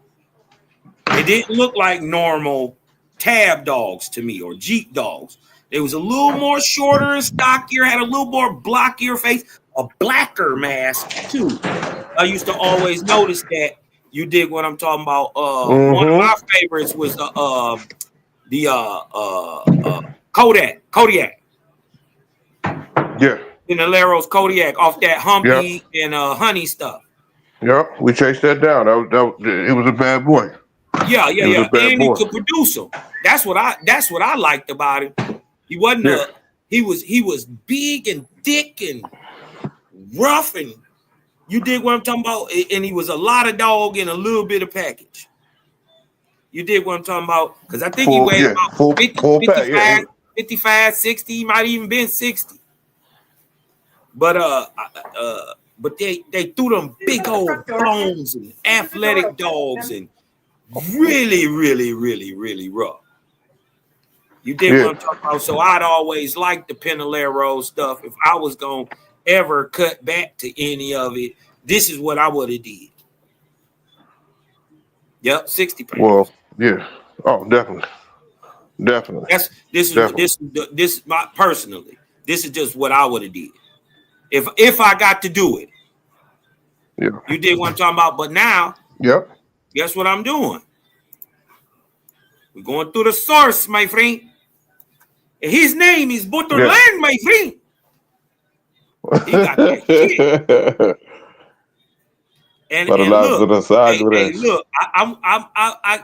They didn't look like normal tab dogs to me, or Jeep dogs. They was a little more shorter and stockier, had a little more blockier face, a blacker mask too. I used to always notice that. You dig what I'm talking about? One of my favorites was the Kodiak. Yeah. Pinalero's Kodiak off that Humpy and Honey stuff. Yep, we chased that down. It was a bad boy. Yeah. And he could produce them. That's what I liked about him. He wasn't he was big and thick and rough, and you dig what I'm talking about? And he was a lot of dog in a little bit of package. You dig what I'm talking about? Because I think he weighed about 55, 60. He might even been 60. But they threw them big old bones and athletic dogs and really, really, really, really rough. You dig what I'm talking about? So I'd always liked the Pinalero stuff. If I was going to ever cut back to any of it, this is what I would have did. Yep, 60 pounds. Well, yeah. Oh, definitely. This is my personally. This is just what I would have did. If I got to do it. Yeah. You did what I'm talking about, but now, guess what I'm doing? We're going through the source, my friend. His name is Bloodline, my friend. He got that shit. And look,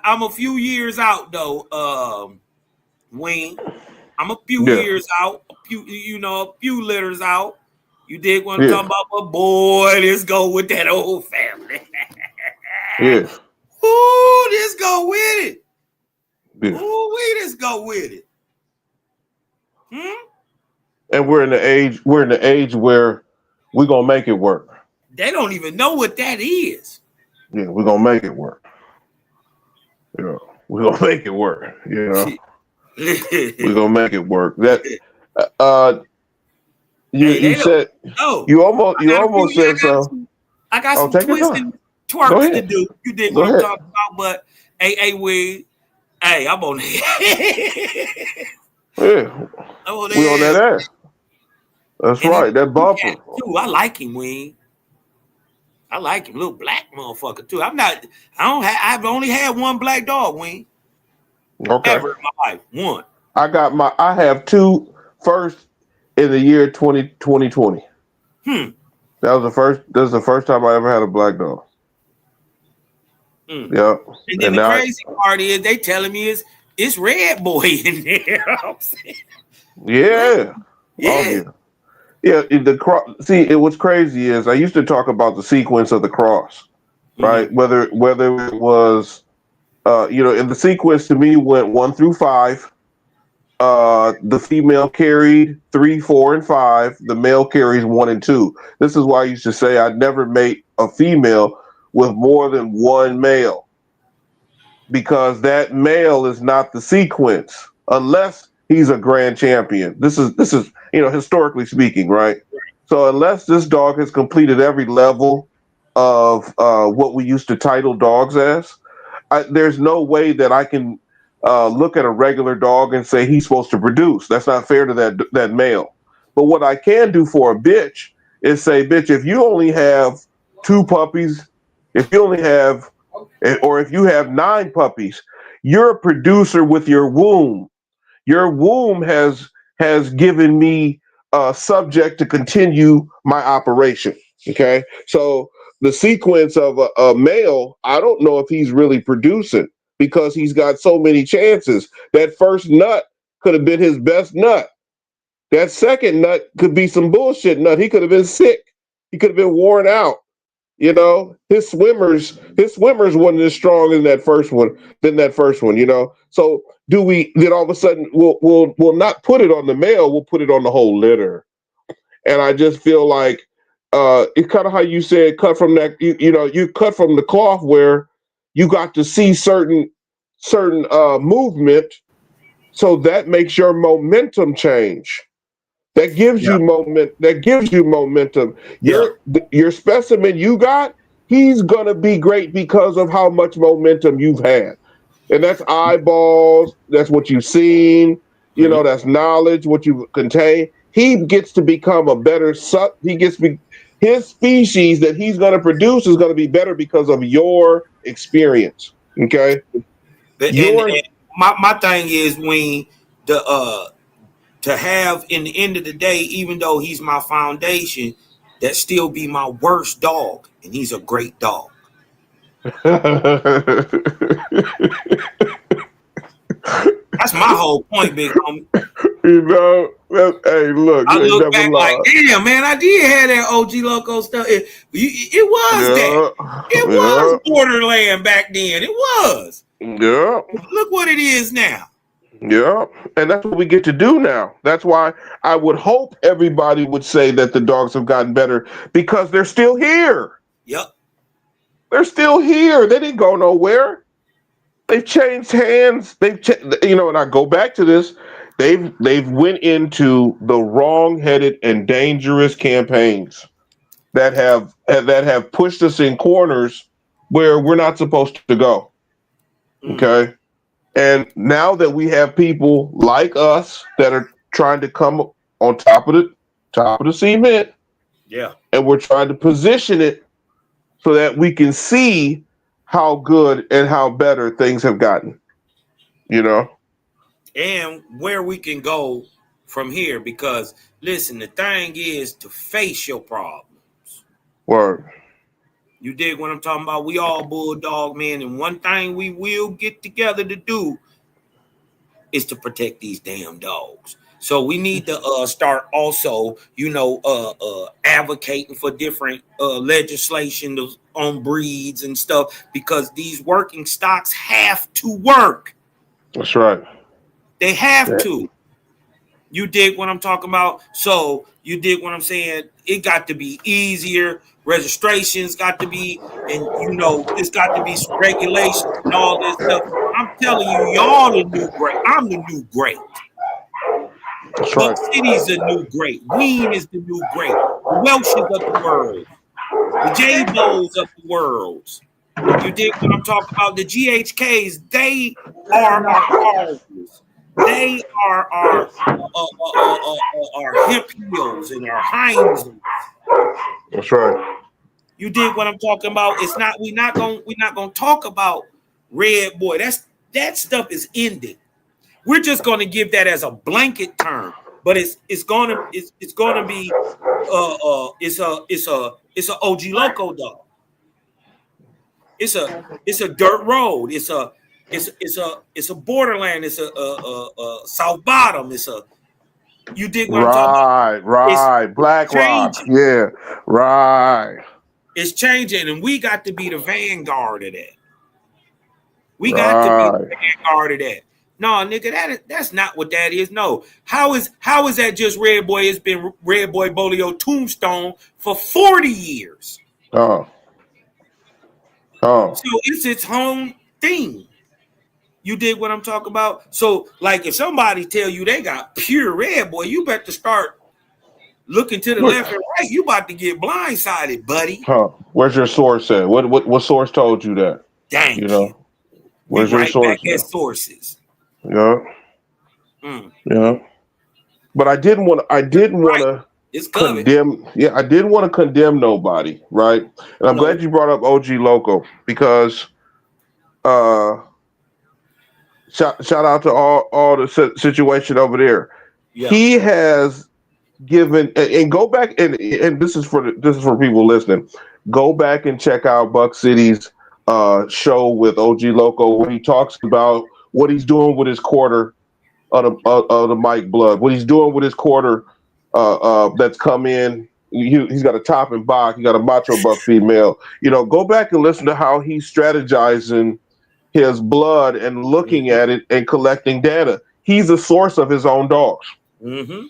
I'm a few years out though, Ween. I'm a few years out, a few litters out. You dig what I'm talking about? But boy, let's go with that old family. Yeah. Ooh, let's go with it. Yeah. Ooh, let's go with it. And we're in the age where we're gonna make it work. They don't even know what that is. Yeah, we're gonna make it work. Yeah, we're gonna make it work. You know, we're gonna make it work. That you said you almost said so. I got some twisting twerks to do. You did what I'm talking about, but hey, Ween, hey, I'm on that. Yeah, we on that ass. That's right. That bumper. I like him, Ween. I like him, little black motherfucker too. I've only had one black dog, Ween. Okay. Ever in my life, one. I have two first in the year 2020. That was the first time I ever had a black dog. Yeah. And then the crazy part is they telling me it's Red Boy in there. You know what I'm saying? Yeah. Yeah. What's crazy is I used to talk about the sequence of the cross, right? Whether it was, and the sequence to me went 1 through 5. The female carried 3, 4, and 5. The male carries 1 and 2. This is why I used to say I'd never mate a female with more than one male, because that male is not the sequence unless he's a grand champion. This is historically speaking, right? So unless this dog has completed every level of what we used to title dogs as, there's no way that I can look at a regular dog and say he's supposed to produce. That's not fair to that male. But what I can do for a bitch is say, bitch, if you only have 2 puppies, if you have 9 puppies, you're a producer with your womb. Your womb has given me a subject to continue my operation. Okay, so the sequence of a male, I don't know if he's really producing because he's got so many chances. That first nut could have been his best nut. That second nut could be some bullshit nut. He could have been sick. He could have been worn out. You know, his swimmers wasn't as strong as that first one. You know, so then all of a sudden we'll not put it on the male. We'll put it on the whole litter. And I just feel like it's kind of how you said cut from that. You cut from the cloth where you got to see certain movement, so that makes your momentum change. That gives you momentum. Your specimen you got, he's gonna be great because of how much momentum you've had. And that's eyeballs. That's what you've seen. You know, that's knowledge, what you contain. He gets to become a better his species that he's going to produce is going to be better because of your experience. Okay. And my thing is, when to have in the end of the day, even though he's my foundation, that still be my worst dog, and he's a great dog. That's my whole point, big homie. You know, hey, look, I you ain't look never back like, lied. damn, man, I did have that OG Loco stuff. It was that. It was Borderland back then. It was. Yeah. Look what it is now. Yeah. And that's what we get to do now. That's why I would hope everybody would say that the dogs have gotten better because they're still here. Yep. They're still here. They didn't go nowhere. They've changed hands. And I go back to this. They've went into the wrong-headed and dangerous campaigns that have pushed us in corners where we're not supposed to go. Okay. And now that we have people like us that are trying to come on top of the cement, yeah, and we're trying to position it so that we can see how good and how better things have gotten, and where we can go from here. Because listen, the thing is to face your problems. Word. You dig what I'm talking about? We all bulldog, man, and one thing we will get together to do is to protect these damn dogs. So we need to start also, advocating for different legislation on breeds and stuff, because these working stocks have to work. That's right. They have to. You dig what I'm talking about? So you dig what I'm saying? It got to be easier. Registrations got to be, and it's got to be some regulations and all this stuff. I'm telling you, y'all the new great. I'm the new great. That's Both right. cities are new great. Ween is the new great. The Welshes of the world. The J-Bowls of the world. You dig what I'm talking about? The GHKs, they are our causes. They are our hip heels and our hinds. That's right. You dig what I'm talking about? It's not we're not gonna talk about Red Boy. That stuff is ended. We're just gonna give that as a blanket term, but it's gonna be it's a OG Loco dog. It's a dirt road. It's a borderland. It's a South Bottom. You dig what I'm talking about? Right. Black Rock. Yeah. Right. It's changing, and we got to be the vanguard of that. We got to be the vanguard of that. No, nigga, that's not what that is. No. How is that just Red Boy? It's been Red Boy Bolio Tombstone for 40 years. Oh. So it's its own thing. You dig what I'm talking about? So, like, if somebody tell you they got pure Red Boy, you better start looking to the left and right. You about to get blindsided, buddy. Where's your source at? What source told you that? Thank you. Where's your source? Back at sources. Yeah. Yeah. But I didn't want to condemn. Yeah, I didn't want to condemn nobody, right? And I'm glad you brought up OG Loco, because shout out to all the situation over there. Yeah. He has given, and go back and this is for people listening. Go back and check out Buck City's show with OG Loco, where he talks about what he's doing with his quarter of the Mike Blood, what he's doing with his quarter that's come in. He's got a top and box. He got a macho buck female. Go back and listen to how he's strategizing his blood and looking at it and collecting data. He's a source of his own dogs. Mm-hmm.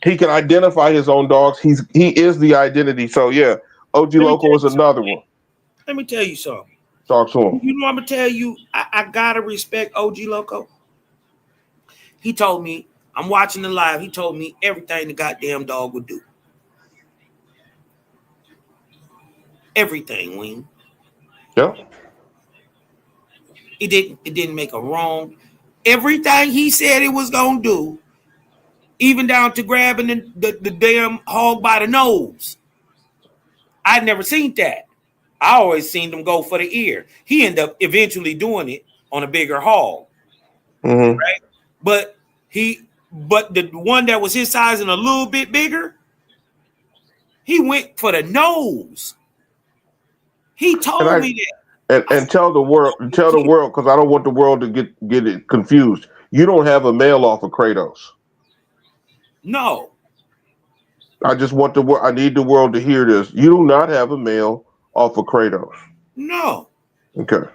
He can identify his own dogs. He is the identity. So yeah, OG Loco is another one. Let me tell you something. Talk to him. I'm gonna tell you, I gotta respect OG Loco. He told me, I'm watching the live, he told me everything the goddamn dog would do. Everything, Ween. Yeah. It didn't make a wrong. Everything he said it was gonna do, even down to grabbing the damn hog by the nose. I'd never seen that. I always seen them go for the ear. He ended up eventually doing it on a bigger hog, right? But the one that was his size and a little bit bigger, he went for the nose. He told me that. And tell the world, because I don't want the world to get it confused. You don't have a male off of Kratos. No. I just want I need the world to hear this. You do not have a male off of Kratos. No. Okay.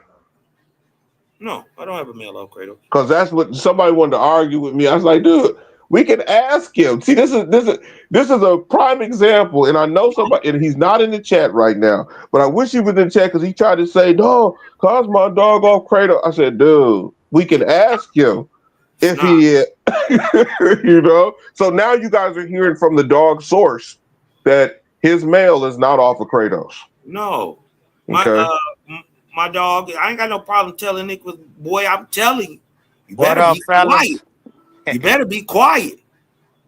No, I don't have a male off Kratos. Because that's what somebody wanted to argue with me. I was like, dude, we can ask him. See, this is a prime example, and I know somebody, and he's not in the chat right now, but I wish he was in the chat because he tried to say, no, cause my dog off Kratos. I said, dude, we can ask him if he is, you know. So now you guys are hearing from the dog source that his male is not off of Kratos. No, Okay. My dog, I ain't got no problem telling Nick, boy, I'm telling you, What up, fellas? Quiet. You better be quiet.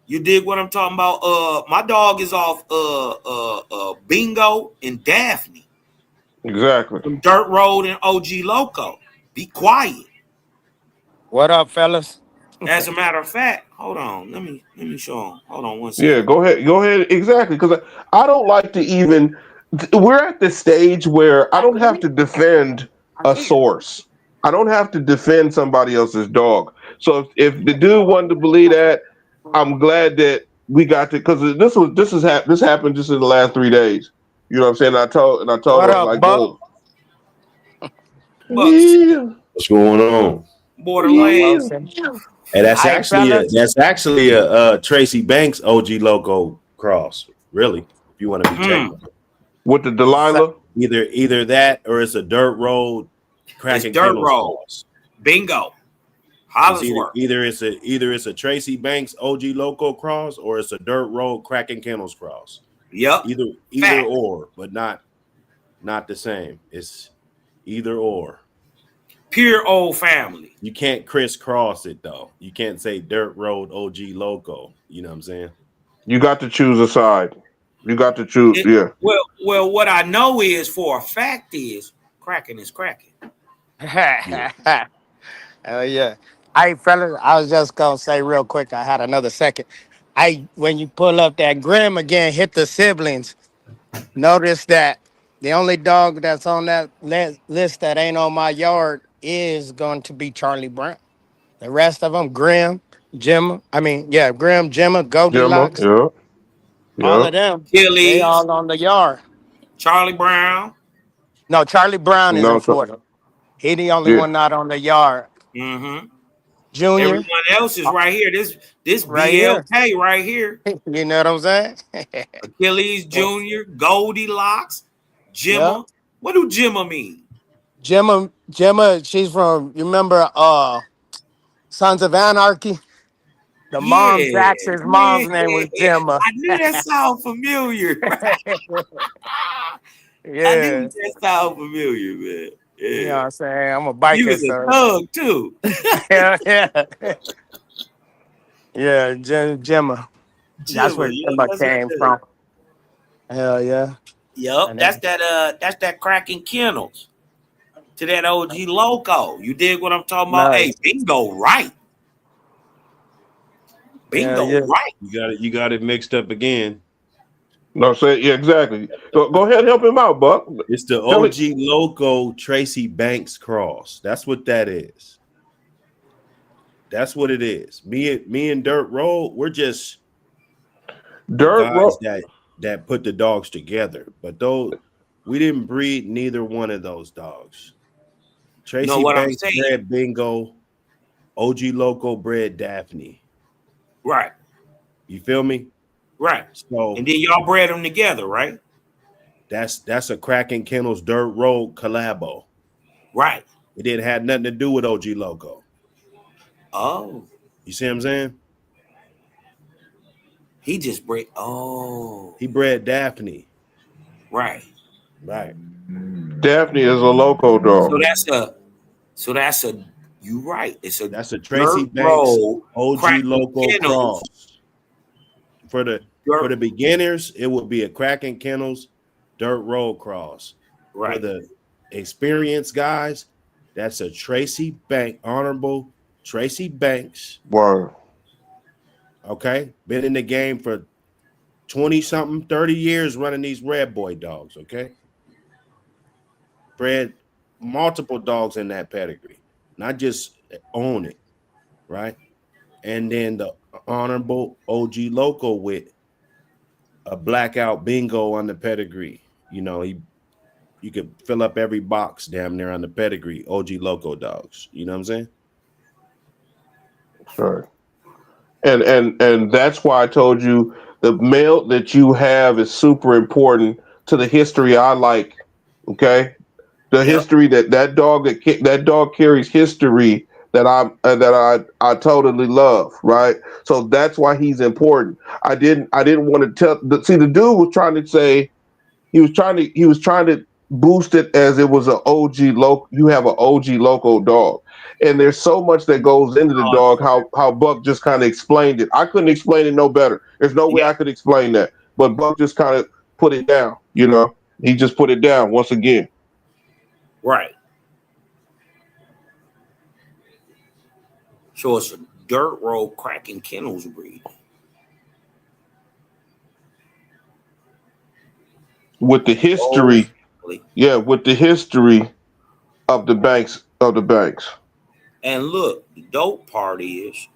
You dig what I'm talking about? My dog is off Bingo and Daphne. Exactly. From Dirt Road and OG Loco. Be quiet. What up, fellas? As a matter of fact, hold on. Let me show him. Hold on one second. Yeah, go ahead. Exactly, because I don't like to even. We're at the stage where I don't have to defend a source. I don't have to defend somebody else's dog. So if the dude wanted to believe that, I'm glad that we got to, because this happened just in the last 3 days. You know what I'm saying? I told What her, up, like, Buck? yeah. What's going on? Borderlands. Hey, that's Hi, actually a Tracy Banks OG logo cross. Really, if you want to be technical. With the Delilah? Either that or it's a dirt road cracking Dirt kennels road. cross. Bingo. Either it's a Tracy Banks OG loco cross or it's a dirt road cracking kennels cross. Yep. Either or, but not the same. It's either or. Pure old family. You can't crisscross it though. You can't say dirt road OG loco. You know what I'm saying? You got to choose a side. You got to choose. Yeah. Well, what I know is for a fact is cracking is cracking. Hell yeah. Hey, fellas, I was just going to say real quick, I had another second. When you pull up that Grim again, hit the siblings, notice that the only dog that's on that list that ain't on my yard is going to be Charlie Brown. The rest of them, Grim, Gemma, Goldilocks, Gemma, all yeah. of them, Achilles, they all on the yard. Charlie Brown. No, Charlie Brown is in Florida. He the only one not on the yard. Mm-hmm. Junior. Everyone else is right here. This Right BLK right here. You know what I'm saying? Achilles Junior, Goldilocks, Gemma. Yeah. What do Gemma mean? Gemma, she's from, you remember Sons of Anarchy? The mom's Jackson's mom's name was Gemma. I knew that sound familiar. Yeah. I knew that sound familiar, man. Yeah. You know what I'm saying? I'm a biker. You was a thug too. Yeah, Gemma. That's where Gemma came from. Hell yeah. Yup. That's that cracking kennels to that OG loco. You dig what I'm talking about? Nice. Hey, bingo right. Bingo right. You got it mixed up again. No, say yeah, exactly. So go ahead and help him out, Buck. It's the OG Loco Tracy Banks cross. That's what that is. That's what it is. Me and Dirt Road, we're just Dirt Road that put the dogs together. But those we didn't breed neither one of those dogs. Tracy Banks bred Bingo, OG Loco bred Daphne. Right. You feel me? Right. So and then y'all bred them together, right? That's a Cracking Kennels Dirt Road collabo. Right. It didn't have nothing to do with OG Loco. Oh. You see what I'm saying? He just bred. Oh. He bred Daphne. Right. Right. Daphne is a loco dog. So So that's you right. That's a Tracy Banks OG local cross. For the beginners, it would be a Kraken Kennels dirt road cross. Right. For the experienced guys, that's a Honorable Tracy Banks. Word. Okay, been in the game for 20-something, 30 years running these red boy dogs. Okay, bred multiple dogs in that pedigree, not just own it, right? And then the Honorable OG Loco with a blackout bingo on the pedigree. You know, you could fill up every box damn near on the pedigree. OG Loco dogs. You know what I'm saying? Sure. And that's why I told you the male that you have is super important to the history I like. Okay, the history that dog carries history that I totally love. Right, so that's why he's important. I didn't want to tell. The dude was trying to say he was trying to boost it as it was an OG local. You have an OG local dog, and there's so much that goes into the dog. How Buck just kind of explained it. I couldn't explain it no better. There's no way I could explain that. But Buck just kind of put it down. You know, he just put it down once again. Right. So it's a dirt road Kraken Kennels breed. With the history, with the history of the banks. And look, the dope part is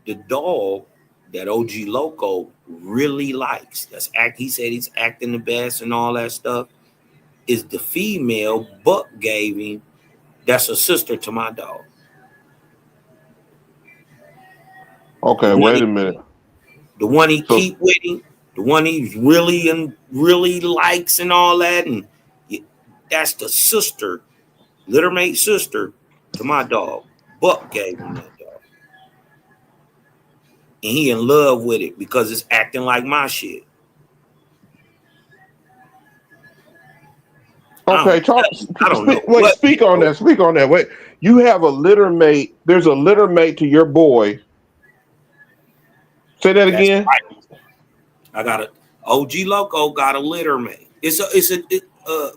the dog that OG Loco really likes. He said he's acting the best and all that stuff. Is the female Buck gave him. That's a sister to my dog. Okay, wait a minute. The one he keep with him, the one he's really likes and all that, and that's the sister, littermate sister to my dog. Buck gave him that dog. And he in love with it because it's acting like my shit. Okay, speak on that. Speak on that. Wait, you have a litter mate. There's a litter mate to your boy. Say that again. Right. I got a OG Loco got a litter mate.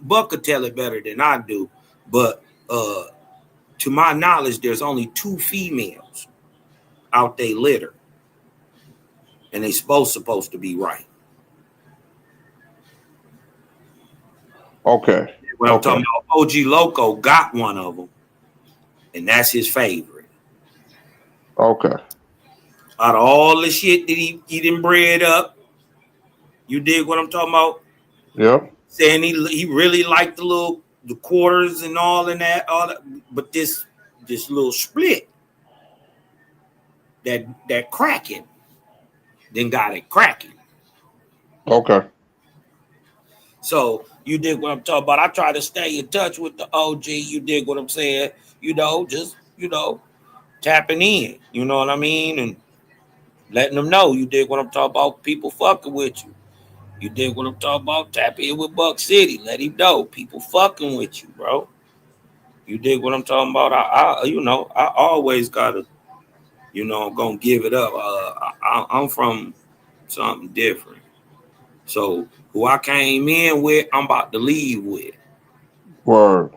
Buck could tell it better than I do, but to my knowledge, there's only 2 females out they litter, and they supposed to be right. Okay. When I'm talking about OG Loco got one of them, and that's his favorite. Okay. Out of all the shit that he done bred up, you dig what I'm talking about? Yep. Saying he really liked the quarters and all that, but this little split that cracking, then got it cracking. Okay. So you dig what I'm talking about? I try to stay in touch with the OG. You dig what I'm saying? Just tapping in. You know what I mean? And letting them know. You dig what I'm talking about? People fucking with you. You dig what I'm talking about? Tap in with Buck City. Let him know. People fucking with you, bro. You dig what I'm talking about? I always gotta, I'm gonna give it up. I'm from something different. So who I came in with, I'm about to leave with. Word.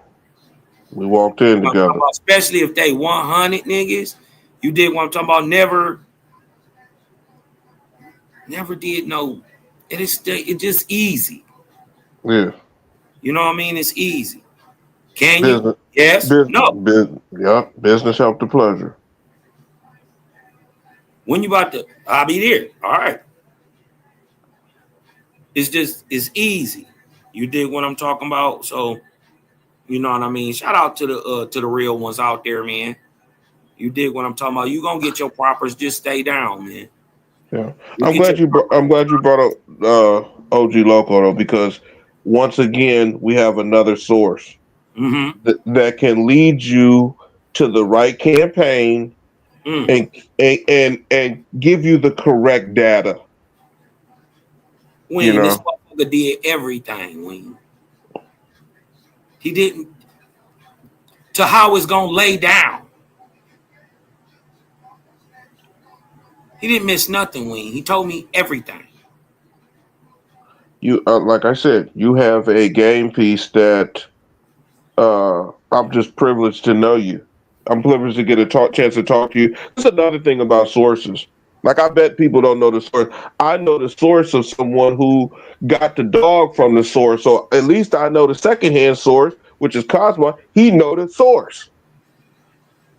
We walked in together. Especially if they 100 niggas. You did what I'm talking about. Never did no. It's just easy. Yeah. You know what I mean? It's easy. Can you? Yes. No. Yeah. Business help the pleasure. When you about to? I'll be there. All right. It's easy. You dig what I'm talking about? So, you know what I mean? Shout out to the real ones out there, man. You dig what I'm talking about? You gonna get your propers, just stay down, man. Yeah. I'm glad you brought up OG Loco though, because once again we have another source that can lead you to the right campaign and give you the correct data. Ween, this motherfucker did everything, Ween. He didn't. to how it's gonna lay down. He didn't miss nothing, Ween. He told me everything. You like I said, you have a game piece that I'm just privileged to know you. I'm privileged to get a chance to talk to you. That's another thing about sources. Like, I bet people don't know the source. I know the source of someone who got the dog from the source. So at least I know the secondhand source, which is Cosmo. He know the source.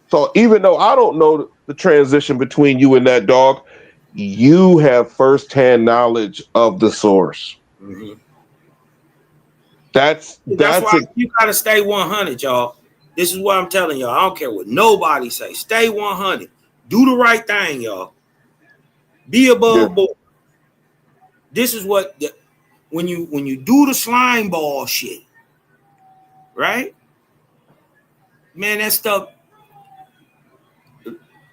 So even though I don't know the transition between you and that dog, you have firsthand knowledge of the source. Mm-hmm. That's why you gotta stay 100, y'all. This is what I'm telling y'all. I don't care what nobody say. Stay 100. Do the right thing, y'all. Be above board. This is what when you do the slime ball shit, right? Man, that stuff.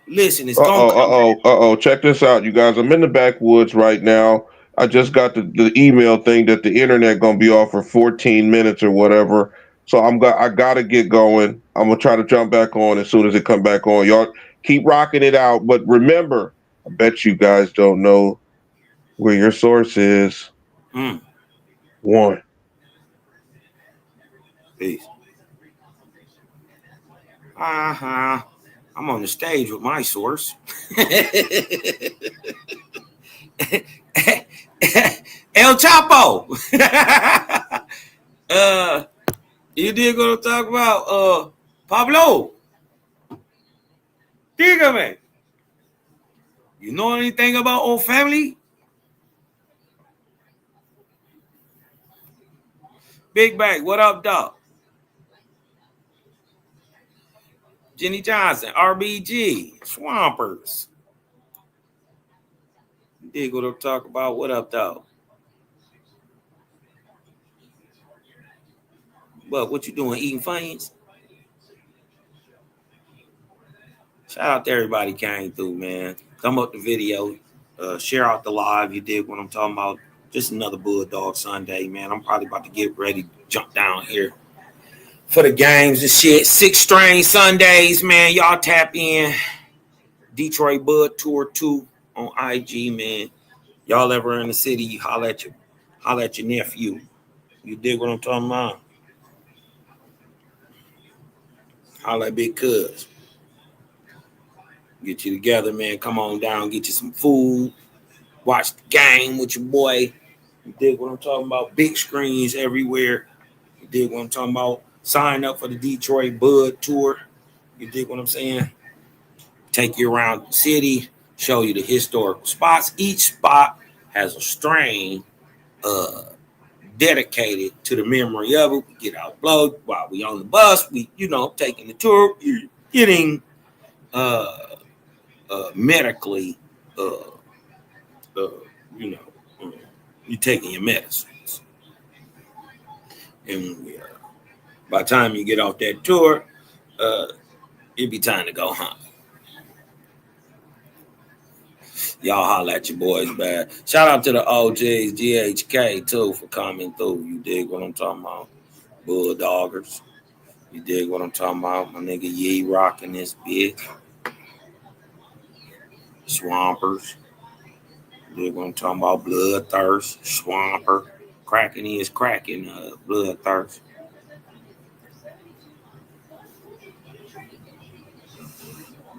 Listen, it's gonna come. Check this out, you guys. I'm in the backwoods right now. I just got the email thing that the internet gonna be off for 14 minutes or whatever. So I gotta get going. I'm gonna try to jump back on as soon as it come back on. Y'all keep rocking it out. But remember, I bet you guys don't know where your source is. One. Peace. I'm on the stage with my source. El Chapo. You did gonna talk about Pablo. Dígame. You know anything about old family? Big Bang, what up, dog? Jenny Johnson, RBG, Swampers. You did go to talk about what up, dog? What you doing? Eating Funyuns? Shout out to everybody came through, man. Come up the video, share out the live. You dig what I'm talking about? Just another Bulldog Sunday, man. I'm probably about to get ready to jump down here for the games and shit. 6 Strain Sundays, man. Y'all tap in. Detroit Bud Tour 2 on IG, man. Y'all ever in the city, you holler at your nephew. You dig what I'm talking about? Holler at Big Cuz. Get you together, man. Come on down, get you some food. Watch the game with your boy. You dig what I'm talking about? Big screens everywhere. You dig what I'm talking about? Sign up for the Detroit Bud Tour. You dig what I'm saying? Take you around the city, show you the historical spots. Each spot has a strain dedicated to the memory of it. We get out blood while we on the bus. We, taking the tour. You're getting medically, you're taking your medicines. And by the time you get off that tour, it'd be time to go home. Y'all holler at your boys, man. Shout out to the OGs, GHK, too, for coming through. You dig what I'm talking about? Bulldoggers. You dig what I'm talking about? My nigga Yee rocking this bitch. Swampers. You dig what I'm talking about? Bloodthirst. Swamper. Cracking is cracking. Bloodthirst.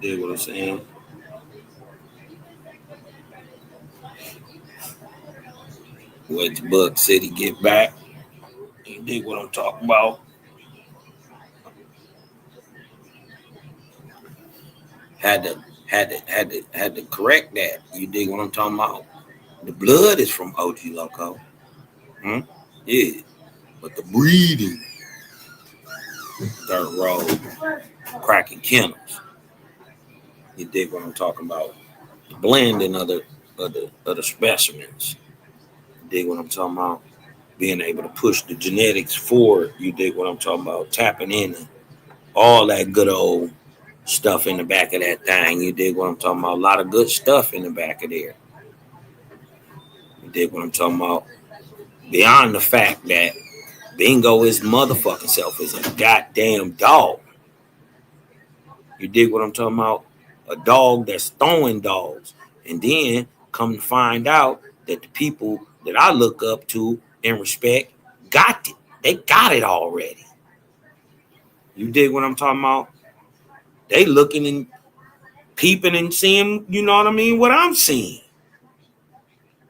Dig what I'm saying? Wait till Buck City get back. You dig what I'm talking about? Had to correct that. You dig what I'm talking about? The blood is from OG Loco. Yeah. But the breeding, Dirt Road, cracking kennels. You dig what I'm talking about? The blending of the specimens. You dig what I'm talking about? Being able to push the genetics forward. You dig what I'm talking about? Tapping in all that good old stuff in the back of that thing. You dig what I'm talking about? A lot of good stuff in the back of there. You dig what I'm talking about? Beyond the fact that Bingo his motherfucking self is a goddamn dog. You dig what I'm talking about? A dog that's throwing dogs. And then come to find out that the people that I look up to and respect got it. They got it already. You dig what I'm talking about? They looking and peeping and seeing, you know what I mean, what I'm seeing.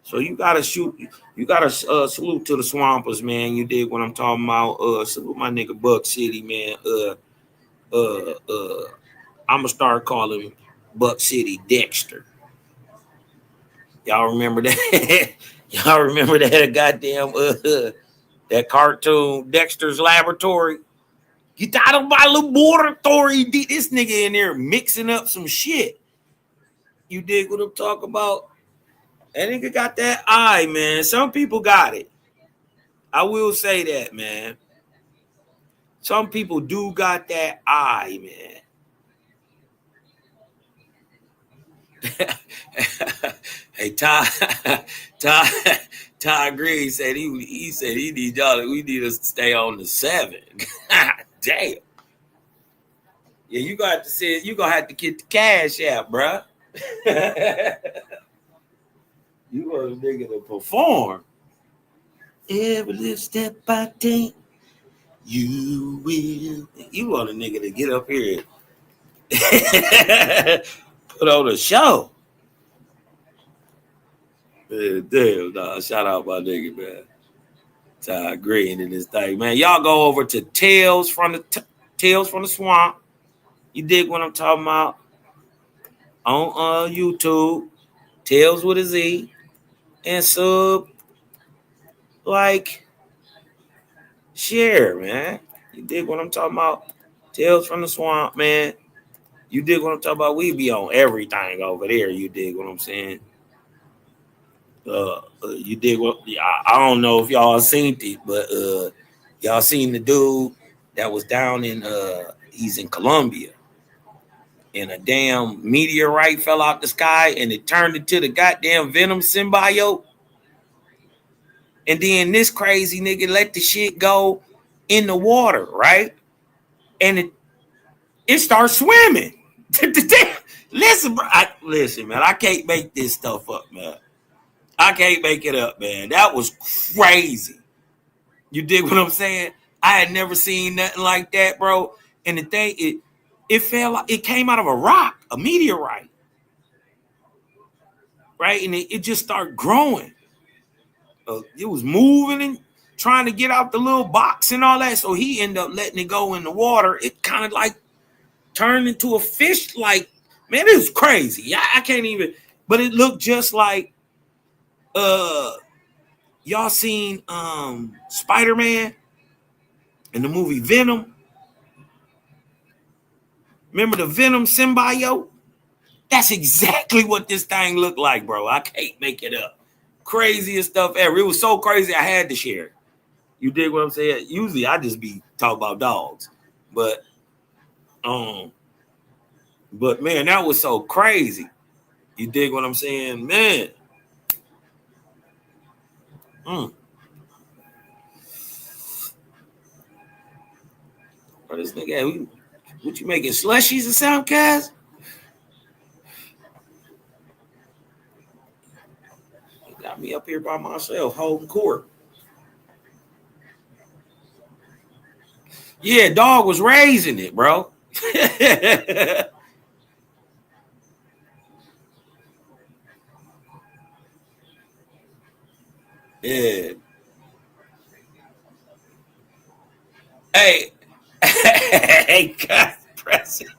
So you gotta salute to the Swampers, man. You dig what I'm talking about? Salute my nigga Buck City, man. I'ma start calling him Buck City Dexter. Y'all remember that? Y'all remember that goddamn that cartoon Dexter's Laboratory? Get out of my laboratory. This nigga in there mixing up some shit. You dig what I'm talking about? That nigga got that eye, man. Some people got it. I will say that, man. Some people do got that eye, man. Hey, Todd Green said he said he need y'all. We need us to stay on the 7. Damn. Yeah, you got to say you gonna have to get the cash out, bruh. You want a nigga to perform. Every little step I take, you will. You want a nigga to get up here and put on a show. Man, damn, nah, shout out my nigga, man. Todd Green and this thing, man. Y'all go over to Tales from the Swamp. You dig what I'm talking about? On YouTube, Tales with a Z, and sub, like, share, man. You dig what I'm talking about? Tales from the Swamp, man. You dig what I'm talking about? We be on everything over there. You dig what I'm saying? You dig what? I don't know if y'all seen it, but y'all seen the dude that was down in he's in Colombia, and a damn meteorite fell out the sky and it turned into the goddamn Venom symbiote. And then this crazy nigga let the shit go in the water, right? And it starts swimming. Listen, bro. Listen, man. I can't make this stuff up, man. I can't make it up, man. That was crazy. You dig what I'm saying? I had never seen nothing like that, bro. And the thing, it came out of a rock, a meteorite, right? And it just started growing. It was moving and trying to get out the little box and all that. So he ended up letting it go in the water. It kind of like turned into a fish. Like, man, it was crazy. I can't even. But it looked just like y'all seen Spider-Man in the movie Venom? Remember the Venom symbiote? That's exactly what this thing looked like, bro. I can't make it up. Craziest stuff ever. It was so crazy I had to share it. You dig what I'm saying? Usually I just be talking about dogs. But man, that was so crazy. You dig what I'm saying? Man. Bro, this nigga, what you making slushies or something, cuz? Got me up here by myself holding court. Yeah, dog was raising it, bro. Yeah. Hey, hey, God, President.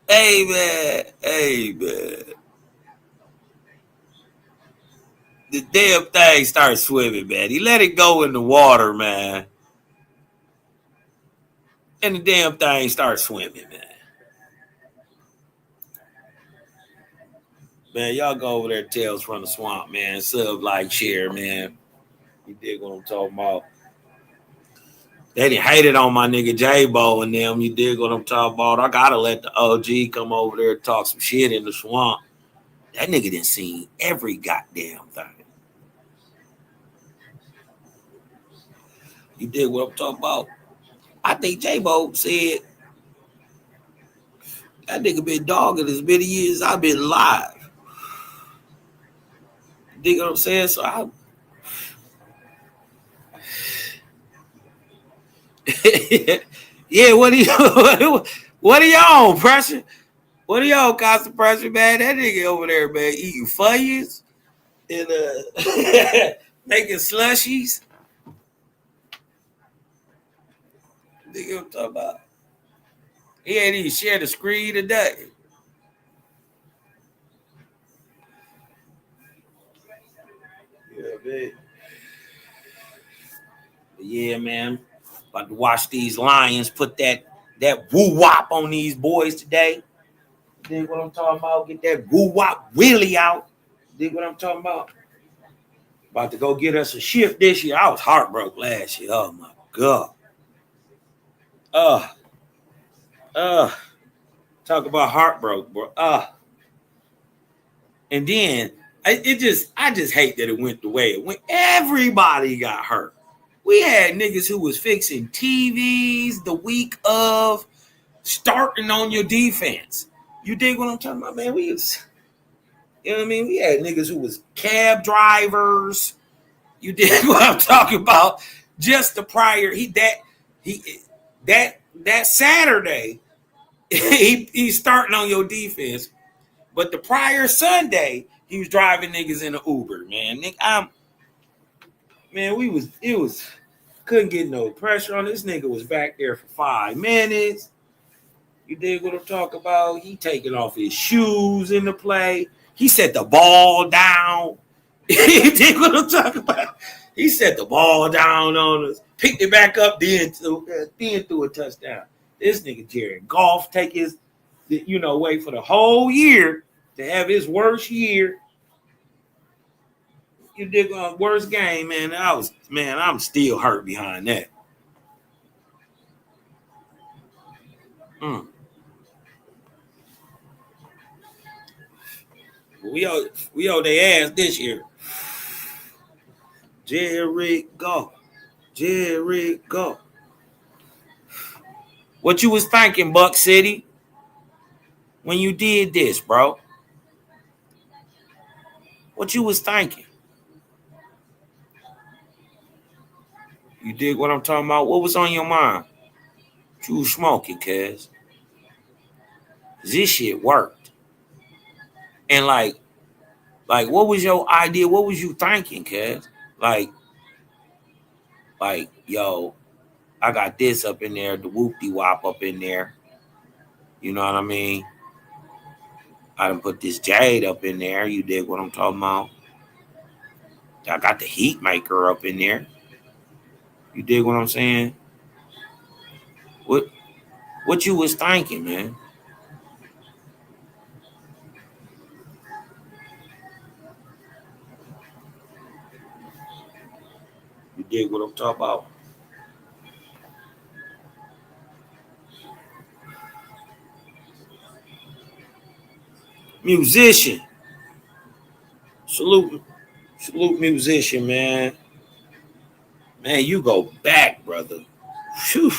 Hey, man. The damn thing started swimming, man. He let it go in the water, man. And the damn thing started swimming, man. Man, y'all go over there, Tales from the Swamp, man. Sub, like, share, man. You dig what I'm talking about? They done hated on my nigga J-Bo and them. You dig what I'm talking about? I gotta let the OG come over there and talk some shit in the swamp. That nigga done seen every goddamn thing. You dig what I'm talking about? I think J-Bo said That nigga been dogging as many years I've been alive. You dig what I'm saying? So I yeah, what are y'all on, pressure? What are y'all constant pressure, man? That nigga over there, man, eating Funyuns and making slushies. Nigga, what I'm talking about? He ain't even shared the screen today. Yeah, man. Yeah, man. About to watch these Lions put that woo wop on these boys today. Dig what I'm talking about? Get that woo wop Willie out. Dig what I'm talking about? About to go get us a shift this year. I was heartbroken last year. Oh my God. Talk about heartbroken, bro. And then I just hate that it went the way it went. Everybody got hurt. We had niggas who was fixing TVs the week of starting on your defense. You dig what I'm talking about, man? You know what I mean? We had niggas who was cab drivers. You dig what I'm talking about? Just the prior, that Saturday, he's starting on your defense. But the prior Sunday, he was driving niggas in an Uber, man. Couldn't get no pressure on this nigga. Was back there for 5 minutes. You dig what I'm talking about? He taking off his shoes in the play. He set the ball down. You dig what I'm talking about? He set the ball down on us, picked it back up, then threw a touchdown. This nigga Jared Goff take his, wait for the whole year to have his worst year. You dig worst game, man. I'm still hurt behind that. We owe their ass this year. Jared Goff. What you was thinking, Buck City, when you did this, bro? What you was thinking? You dig what I'm talking about? What was on your mind? What you was smoking, cuz? This shit worked. And like, what was your idea? What was you thinking, cuz? Like, yo, I got this up in there, the whoop-de-wop up in there. You know what I mean? I done put this jade up in there. You dig what I'm talking about? I got the heat maker up in there. You dig what I'm saying? What you was thinking, man? You dig what I'm talking about? Musician. Salute musician, man. Man, you go back, brother. Whew.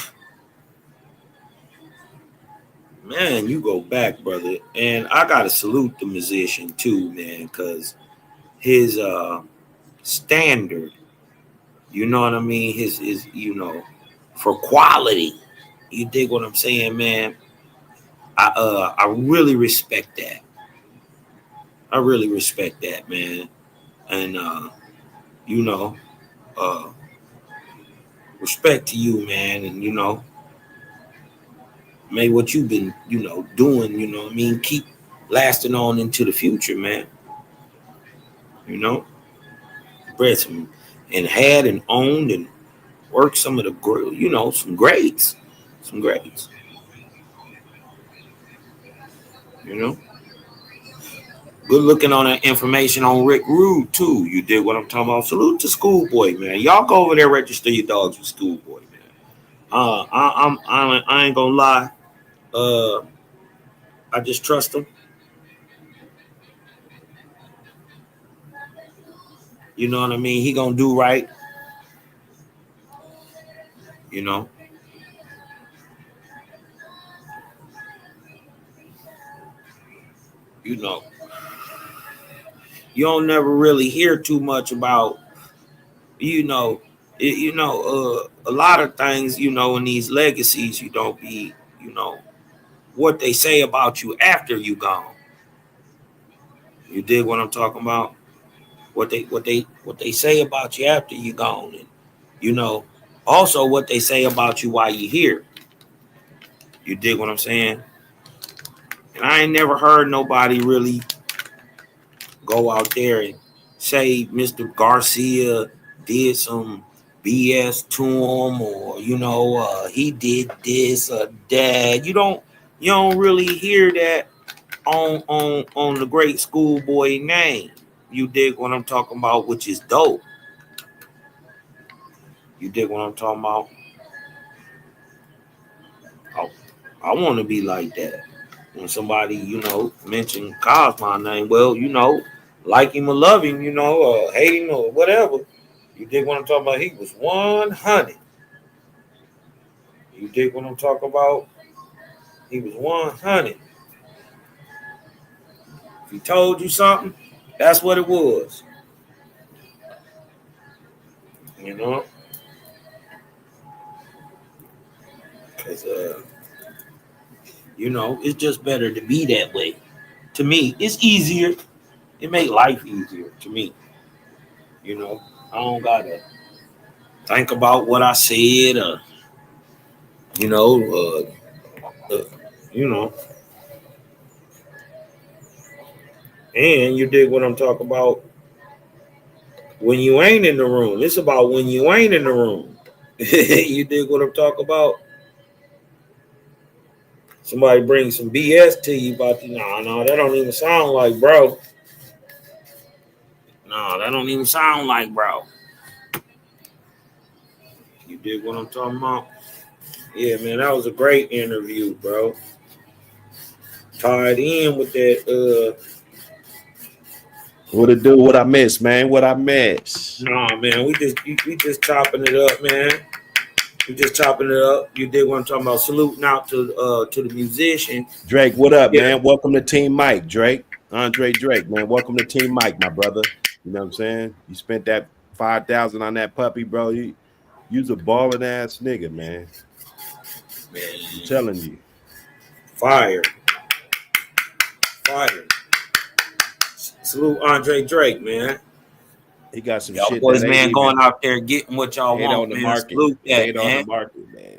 Man, you go back, brother. And I gotta salute the musician too, man, because his standard, you know what I mean? His for quality. You dig what I'm saying, man? I really respect that. I really respect that, man. And respect to you, man. And may what you've been, doing, what I mean, keep lasting on into the future, man. Bred some and had and owned and worked some of the some grades. Some grades. Good looking on that information on Rick Rude too. You did what I'm talking about. Salute to Schoolboy, man. Y'all go over there, register your dogs with Schoolboy, man. I ain't gonna lie. I just trust him. You know what I mean? He gonna do right. you know, you don't never really hear too much about, you know, a lot of things, you know, in these legacies, you don't be, you know, what they say about you after you gone. You dig what I'm talking about? What they say about you after you gone, and you know, also what they say about you while you here. You dig what I'm saying? And I ain't never heard nobody really go out there and say Mr. Garcia did some BS to him, or you know, he did this or that. You don't really hear that on the great schoolboy name. You dig what I'm talking about, which is dope. You dig what I'm talking about? I want to be like that. When somebody, you know, calls my name, well, you know, like him or love him, you know, or hate him or whatever. You dig what I'm talking about? He was 100. You dig what I'm talking about? He was 100. If he told you something, that's what it was. You know? Because, you know, it's just better to be that way. To me, it's easier. It make life easier to me. You know, I don't got to think about what I said or, you know, you know. And you dig what I'm talking about? When you ain't in the room. It's about when you ain't in the room. You dig what I'm talking about? Somebody brings some BS to you about no, that don't even sound like bro. No, that don't even sound like bro. You dig what I'm talking about? Yeah, man, that was a great interview, bro. Tied in with that. What it do? What I miss, man? What I miss? Nah, man, we just chopping it up, man. We just chopping it up. You dig what I'm talking about? Saluting out to the musician. Drake, what up, man? Welcome to Team Mike, Drake. Andre Drake, man. Welcome to Team Mike, my brother. You know what I'm saying? You spent that 5,000 on that puppy, bro. You's a balling ass nigga, man. I'm telling you. Fire. Salute Andre Drake, man. He got some y'all shit boys, that man, ain't going out there getting what y'all want, on the man. market. Salute that, man. On the market, man.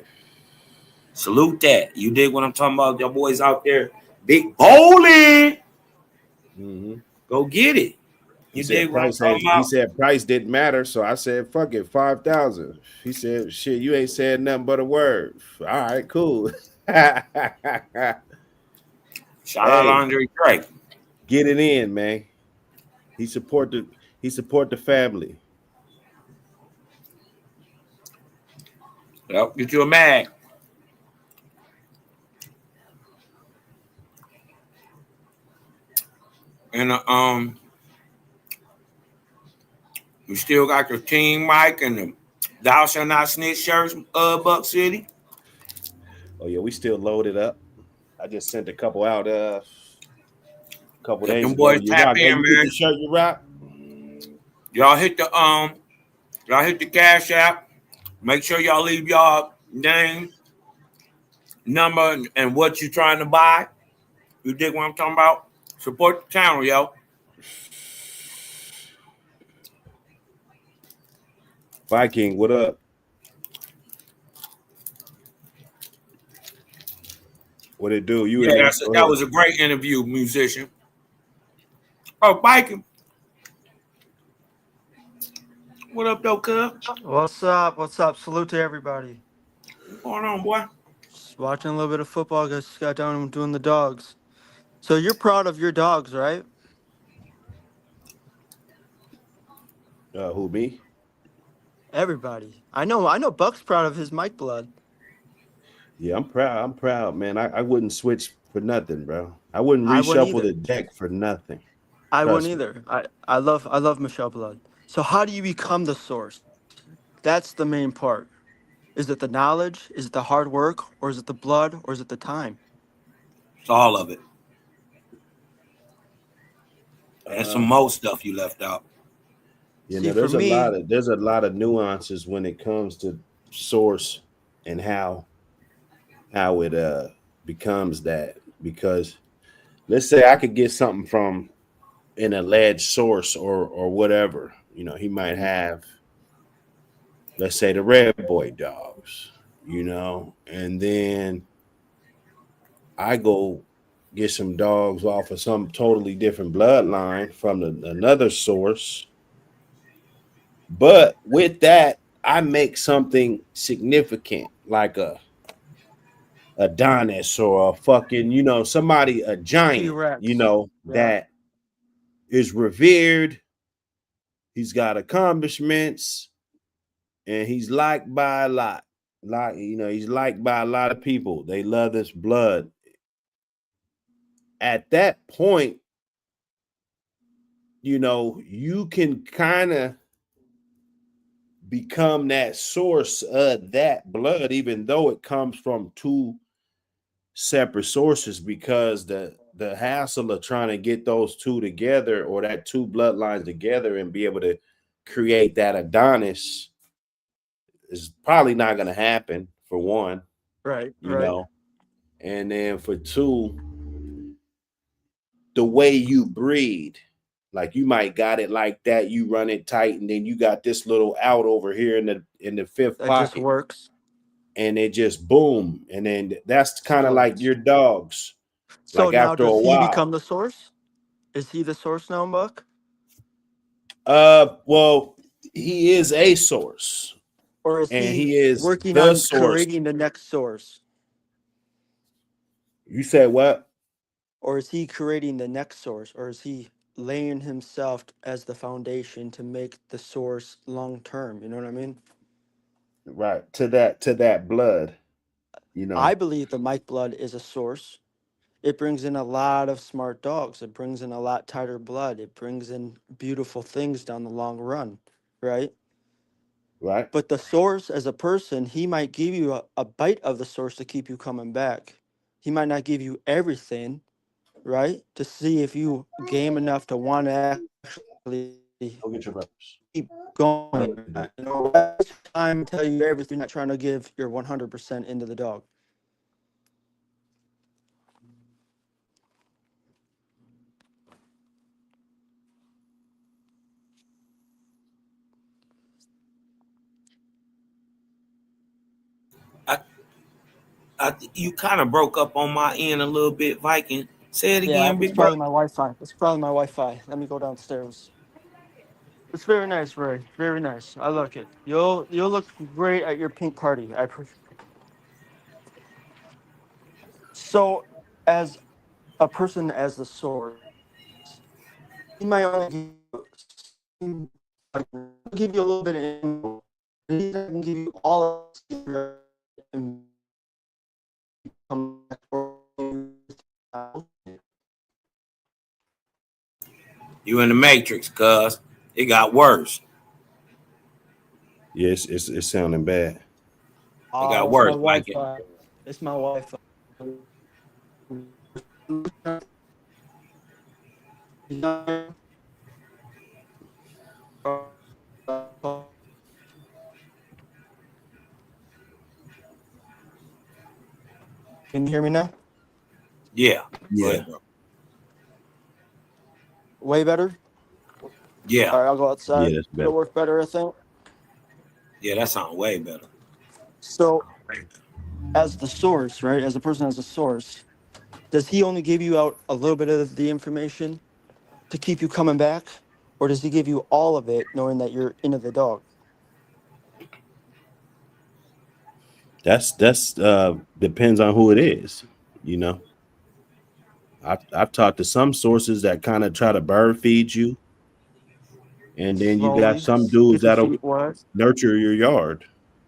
Salute that. You dig what I'm talking about? Y'all boys out there, big bowling. Mm-hmm. Go get it. You dig what I'm talking about? He said price didn't matter, so I said, fuck it, 5,000. He said, shit, you ain't said nothing but a word. All right, cool. Shout out Andre Drake. Get it in, man. He support the family. Yep, get you a mag. And we still got the Team Mike and the Thou Shall Not Snitch shirts, Buck City. Oh yeah, we still loaded up. I just sent a couple out a couple days them ago. boys You tap rock, in, hey, man. you get the shirt, you rock. Y'all hit the Cash App. Make sure y'all leave y'all name, number, and what you're trying to buy. You dig what I'm talking about? Support the channel, yo. Viking, what up? What it do? You in there? That was a great interview, musician. Oh, Viking. What up, though, cuz? What's up? What's up? Salute to everybody. What's going on, boy? Just watching a little bit of football. Just got done doing the dogs. So you're proud of your dogs, right? Who, me? Everybody. I know Buck's proud of his Mike blood. Yeah, I'm proud, man. I wouldn't switch for nothing, bro. I wouldn't reshuffle the deck for nothing. I wouldn't either. I love Michelle Blood. So how do you become the source? That's the main part. Is it the knowledge? Is it the hard work? Or is it the blood? Or is it the time? It's all of it. That's some more stuff you left out. You know, there's a lot of nuances when it comes to source and how it becomes that, because let's say I could get something from an alleged source or whatever. You know, he might have, let's say, the Red Boy dogs, you know, and then I go get some dogs off of some totally different bloodline from another source. But with that, I make something significant, like a Adonis or a fucking, you know, somebody, a giant, you T-Rex. know, Yeah. that is revered. He's got accomplishments, and he's liked by a lot. Like, you know, he's liked by a lot of people. They love this blood. At that point, you know, you can kind of become that source of that blood, even though it comes from two separate sources, because the hassle of trying to get those two together, or that two bloodlines together, and be able to create that Adonis is probably not going to happen, for one, Right. you know, and then for two, the way you breed, like you might got it like that, you run it tight, and then you got this little out over here in the fifth that pocket, just works, and it just boom, and then that's kind of like explodes. your dogs. So Like now, after a does he while, become the source? Is he the source now, Buck? well, he is a source, Or is and he he is working the on source. creating the next source? You said what? Or is he creating the next source? Or is he laying himself as the foundation to make the source long term? You know what I mean? Right, to that blood, you I know. believe the Mike blood is a source. It brings in a lot of smart dogs. It brings in a lot tighter blood. It brings in beautiful things down the long run, right? Right. But the source, as a person, he might give you a bite of the source to keep you coming back. He might not give you everything, right? To see if you game enough to want to actually Go get your brothers. keep going. You know, waste your time, tell you everything, not trying to give your 100% into the dog. You kind of broke up on my end a little bit, Viking. Say it Yeah, again, it's big probably brother. my Wi-Fi. It's probably my Wi-Fi. Let me go downstairs. It's very nice, Ray. Very nice. I like it. You'll look great at your pink party. I appreciate. So, as a person as the source, he might only give you a little bit of info. He doesn't give you all of the and come back for you. You in the Matrix, cuz it got worse. Yes, it's sounding bad. It got It's my worse, Viking. Wi-Fi. It's my Wi-Fi. Can you hear me now? Yeah. Go Yeah. ahead, bro. Way better? Yeah. All right, I'll go outside. Yeah, that's better. It'll work better, I think. Yeah, that sounds way better. So, as the source, right? As a person as a source, does he only give you out a little bit of the information to keep you coming back? Or does he give you all of it knowing that you're into the dog? That's depends on who it is, you know. I've talked to some sources that kind of try to bird feed you, and then you got Slowly some dudes get your that'll feet wet. nurture your yard,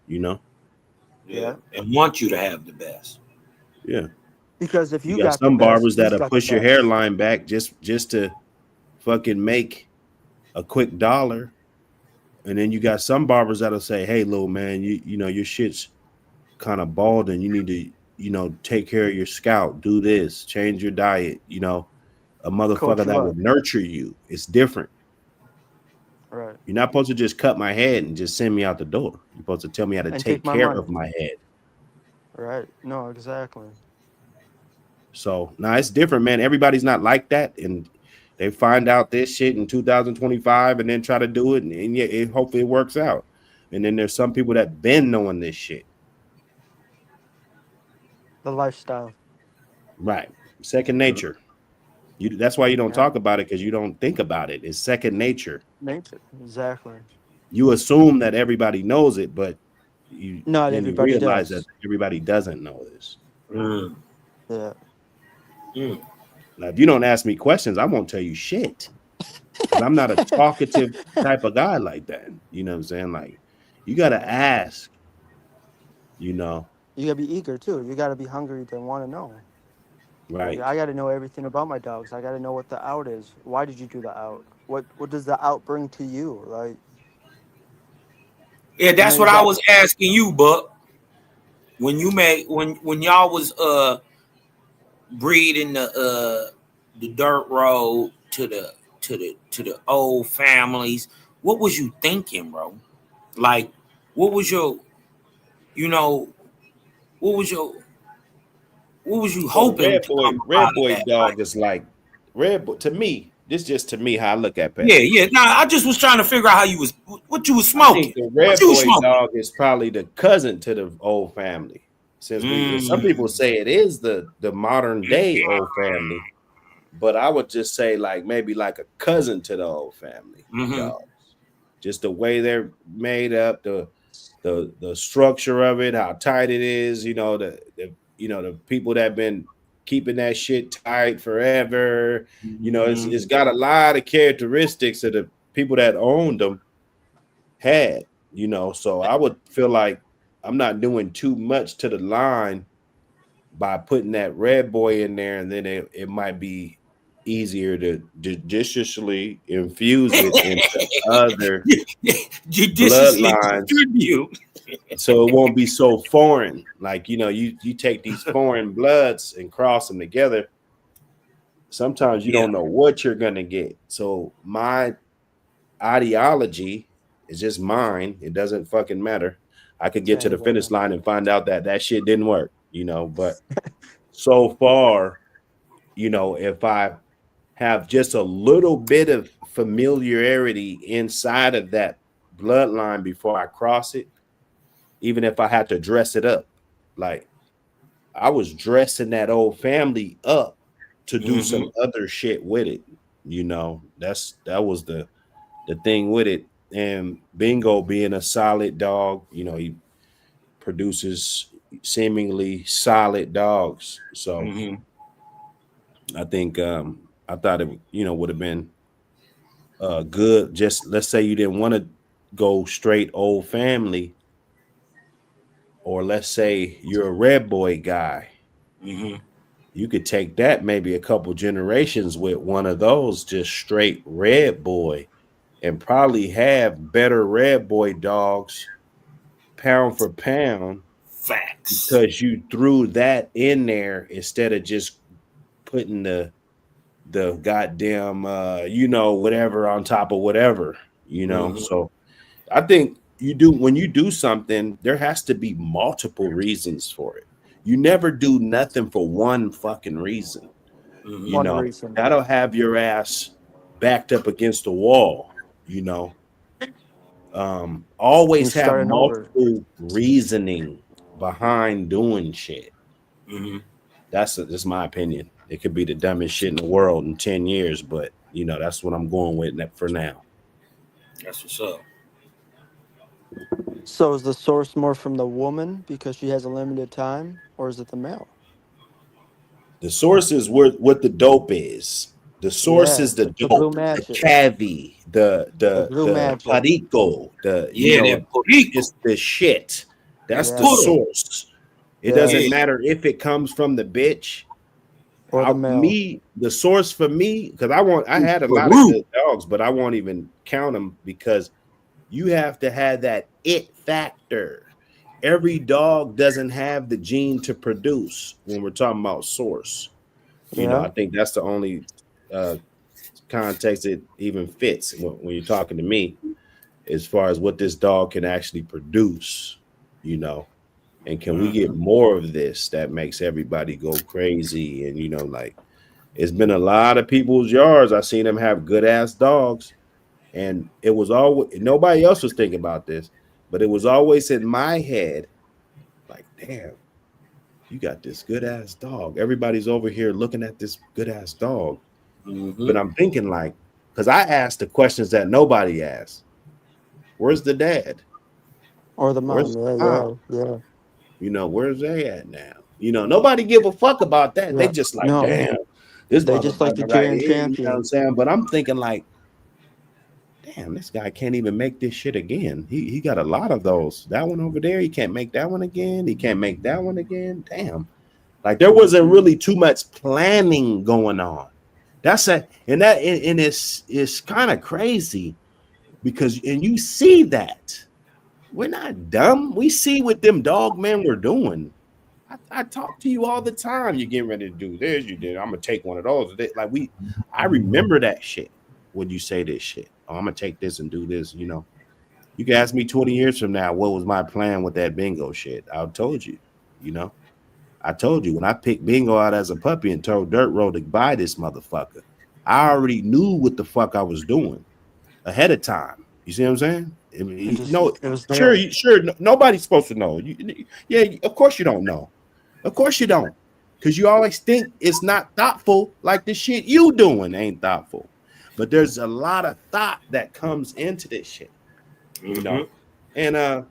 you know. Yeah. Yeah. And want you to have the best. Yeah. Because if You you got got the some best, barbers he's that'll got the push your best. hairline back just to fucking make a quick dollar. And then you got some barbers that'll say, "Hey, little man, you know your shit's kind of bald, and you need to take care of your scalp. Do this, change your diet. You know, a motherfucker that would nurture you. It's different. Right. You're not supposed to just cut my head and just send me out the door. You're supposed to tell me how to take care of my head. Right. No, exactly. So now it's different, man. Everybody's not like that, and they find out this shit in 2025 and then try to do it, and yeah, hopefully it works out. And then there's some people that been knowing this shit. The lifestyle. Right. Second nature. That's why you don't talk about it, because you don't think about it. It's second nature. Nature. Exactly. You assume that everybody knows it, but not everybody realize does. that everybody doesn't know this. Yeah. Now, if you don't ask me questions, I won't tell you shit. I'm not a talkative type of guy like that. You know what I'm saying? Like, you got to ask, you know. You got to be eager, too. You got to be hungry to want to know. Right. Like, I got to know everything about my dogs. I got to know what the out is. Why did you do the out? What does the out bring to you? Like, yeah, that's what I was asking you, Buck. When you when y'all was breeding the dirt road to the old families, what was you thinking, bro? Like, what was you hoping? Red boy dog is like red boy to me. This just to me how I look at pets. Yeah. Nah, I just was trying to figure out what you was smoking. I think the red boy dog is probably the cousin to the old family. Since some people say it is the modern day old family, but I would just say like maybe like a cousin to the old family dogs. Just the way they're made up, the structure of it, how tight it is. You know the people that been keeping that shit tight forever. You know, it's got a lot of characteristics that the people that owned them had. You know, so I would feel like I'm not doing too much to the line by putting that red boy in there, and then it might be easier to judiciously infuse it into other bloodlines, so it won't be so foreign. Like, you know, you take these foreign bloods and cross them together. Sometimes you don't know what you're gonna get. So my ideology is just mine. It doesn't fucking matter. I could get to the finish line and find out that shit didn't work, you know. But so far, you know, if I have just a little bit of familiarity inside of that bloodline before I cross it, even if I had to dress it up, like I was dressing that old family up to do some other shit with it, you know. That was the thing with it. And Bingo being a solid dog, you know, he produces seemingly solid dogs. So I think I thought it, you know, would have been good. Just let's say you didn't want to go straight old family, or let's say you're a red boy guy. You could take that maybe a couple generations with one of those, just straight red boy, and probably have better red boy dogs pound for pound. Facts. Because you threw that in there instead of just putting the goddamn you know, whatever on top of whatever, you know. So I think when you do something, there has to be multiple reasons for it. You never do nothing for one fucking reason. You know, that'll have your ass backed up against the wall, you know. Always have multiple reasoning behind doing shit. That's my opinion. It could be the dumbest shit in the world in 10 years, but you know, that's what I'm going with for now. That's what's up. So is the source more from the woman because she has a limited time, or is it the male? The source is what the dope is. The source is the dope, the cavi, the perico, it's the shit. That's the source. It doesn't matter if it comes from the bitch or the male. The source for me, because I had a lot of good dogs, but I won't even count them because you have to have that it factor. Every dog doesn't have the gene to produce when we're talking about source. You know, I think that's the only context it even fits when you're talking to me, as far as what this dog can actually produce, you know, and can we get more of this that makes everybody go crazy? And, you know, like it's been a lot of people's yards. I seen them have good ass dogs, and it was always nobody else was thinking about this, but it was always in my head, like, damn, you got this good ass dog. Everybody's over here looking at this good ass dog. But I'm thinking, like, because I asked the questions that nobody asked. Where's the dad? Or the mom? Where's the mom? Yeah. You know, where's they at now? You know, nobody give a fuck about that. They Yeah. just like, No, damn, this they just like to motherfucker cheer right and here. You know what I'm champion. saying? But I'm thinking, like, damn, this guy can't even make this shit again. He got a lot of those. That one over there, he can't make that one again. He can't make that one again. Damn. Like there wasn't really too much planning going on. That's a and that and it's kind of crazy because and you see that. We're not dumb. We see what them dog men were doing. I talk to you all the time. You're getting ready to do this. You did. I'm gonna take one of those. Like I remember that shit when you say this shit. Oh, I'm gonna take this and do this. You know, you can ask me 20 years from now what was my plan with that bingo shit. I told you. You know, I told you when I picked bingo out as a puppy and told Dirt Road to buy this motherfucker. I already knew what the fuck I was doing ahead of time. You see what I'm saying? I mean, It you know, was sure, there. nobody's supposed to know. Yeah, of course you don't know. Of course you don't, because you always think it's not thoughtful, like the shit you doing ain't thoughtful. But there's a lot of thought that comes into this shit, you know. And I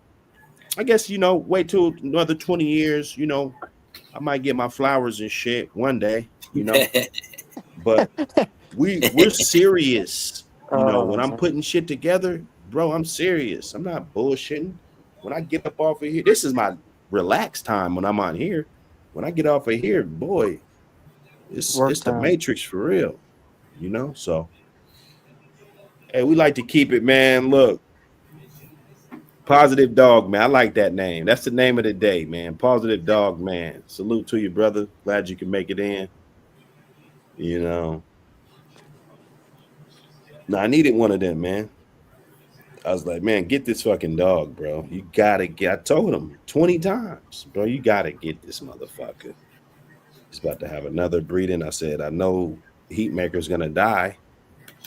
guess wait till another 20 years, I might get my flowers and shit one day, But we're serious. When I'm putting shit together, bro, I'm serious. I'm not bullshitting. When I get up off of here, this is my relaxed time when I'm on here. When I get off of here, boy, it's Work the time. Matrix for real. So hey, we like to keep it, man. Look, Positive Dog, man. I like that name. That's the name of the day, man. Positive Dog, man. Salute to you, brother. Glad you can make it in. No, I needed one of them, man. I was like, man, get this fucking dog, bro. You gotta get. I told him 20 times, bro. You gotta get this motherfucker. He's about to have another breeding. I said, I know Heatmaker's gonna die.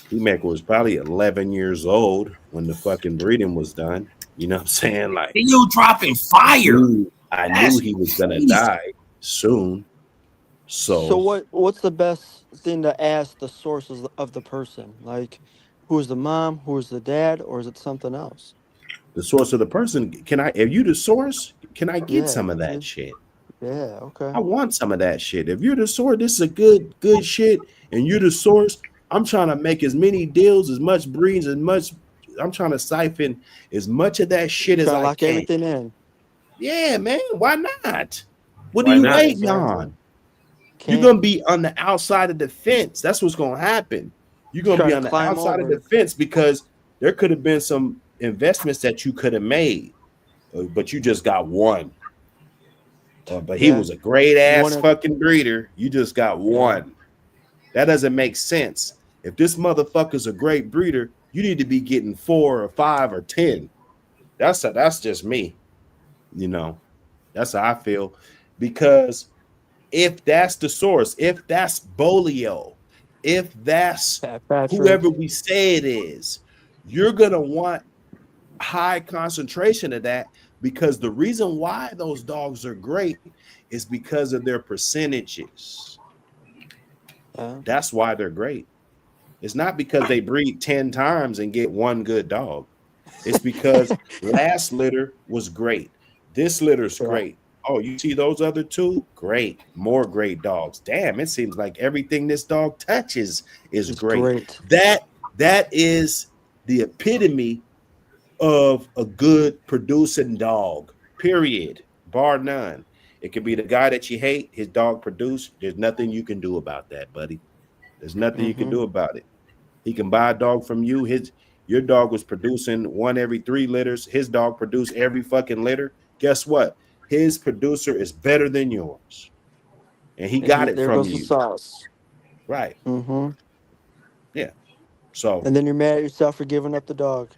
Heatmaker was probably 11 years old when the fucking breeding was done. You know what I'm saying? Like, you dropping fire. I knew he was gonna die soon. So what's the best thing to ask the sources of the person? Like, who's the mom? Who's the dad? Or is it something else? the source of the person, if you the source, can I get Yeah. some of that shit? Yeah. Okay. I want some of that shit. If you're the source, this is a good shit, and you're the source. I'm trying to make as many deals, as much breeds, as much. I'm trying to siphon as much of that shit as Try to I lock can. everything in. Yeah, man. Why not? What are you waiting on? You're gonna be on the outside of the fence. That's what's gonna happen. You're gonna be on the outside of the fence because there could have been some investments that you could have made, but you just got one. But he was a great ass fucking breeder. You just got one. That doesn't make sense. If this motherfucker's a great breeder, you need to be getting 4 or 5 or 10. That's just me. That's how I feel. Because if that's the source, if that's Bolio, if that's whoever we say it is, you're gonna want high concentration of that, because the reason why those dogs are great is because of their percentages. That's why they're great. It's not because they breed 10 times and get one good dog. It's because last litter was great. This litter's great. Oh, you see those other two? Great. More great dogs. Damn, it seems like everything this dog touches is great. That is the epitome of a good producing dog, period, bar none. It could be the guy that you hate, his dog produced. There's nothing you can do about that, buddy. There's nothing you can do about it. He can buy a dog from you. Your dog was producing 1 every 3 litters. His dog produced every fucking litter. Guess what? His producer is better than yours. And he got it from you. There goes the sauce. Right. Yeah. So. And then you're mad at yourself for giving up the dog.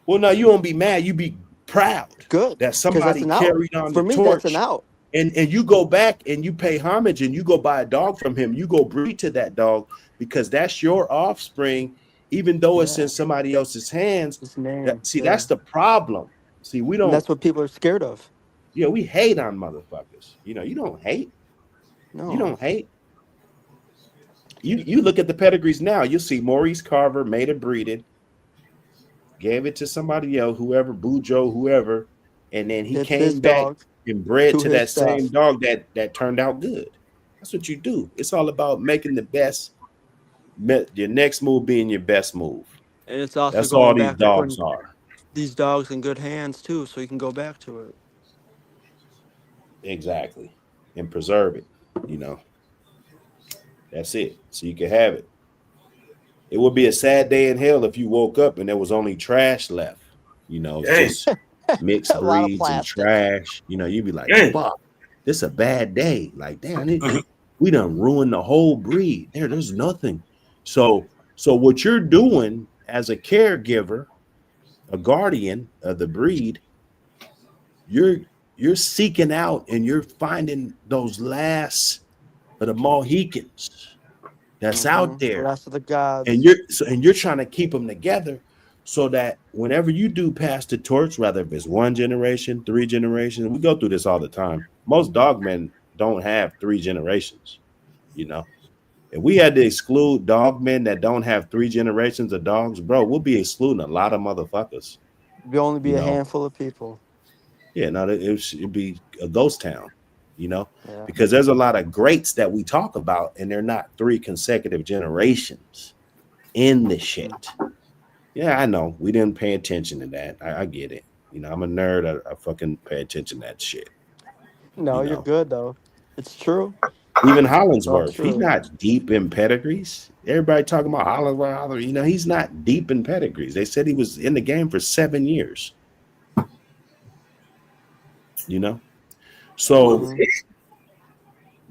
Well, no, you won't be mad. You be proud. Good. That Because that's somebody an out. carried on For the me, that's an torch. out. And you go back and you pay homage and you go buy a dog from him. You go breed to that dog because that's your offspring, even though it's in somebody else's hands. His name. That's the problem. See, we don't. And that's what people are scared of. Yeah, we hate on motherfuckers. You know, you don't hate. No. You don't hate. You look at the pedigrees now. You'll see Maurice Carver made it breeded, gave it to somebody else, whoever, Bujo, whoever, and then he came back and bred to that same dog that turned out good. That's what you do. It's all about making the best, your next move being your best move. And it's also that's going all back these dogs are. These dogs in good hands too, so you can go back to it. Exactly. And preserve it, you know. That's it. So you can have it. It would be a sad day in hell if you woke up and there was only trash left, you know, just mixed breeds and trash. You know, you'd be like, fuck, this is a bad day. Like, damn, we done ruined the whole breed. There's nothing. So what you're doing as a caregiver, a guardian of the breed, you're seeking out and you're finding those last of the Mohicans that's out there, the last of the gods, and you're trying to keep them together so that whenever you do pass the torch, whether if it's 1 generation, 3 generations, we go through this all the time. Most dogmen don't have 3 generations, you know. If we had to exclude dogmen that don't have 3 generations of dogs, bro, we'll be excluding a lot of motherfuckers. It'd only be a handful of people. Yeah, no, it'd be a ghost town, you know, because there's a lot of greats that we talk about, and they're not 3 consecutive generations in the shit. Yeah, I know. We didn't pay attention to that. I get it. You know, I'm a nerd. I fucking pay attention to that shit. No, you're good, though. It's true. Even Hollingsworth, he's not deep in pedigrees. Everybody talking about Hollingsworth, you know, he's not deep in pedigrees. They said he was in the game for 7 years. You know? So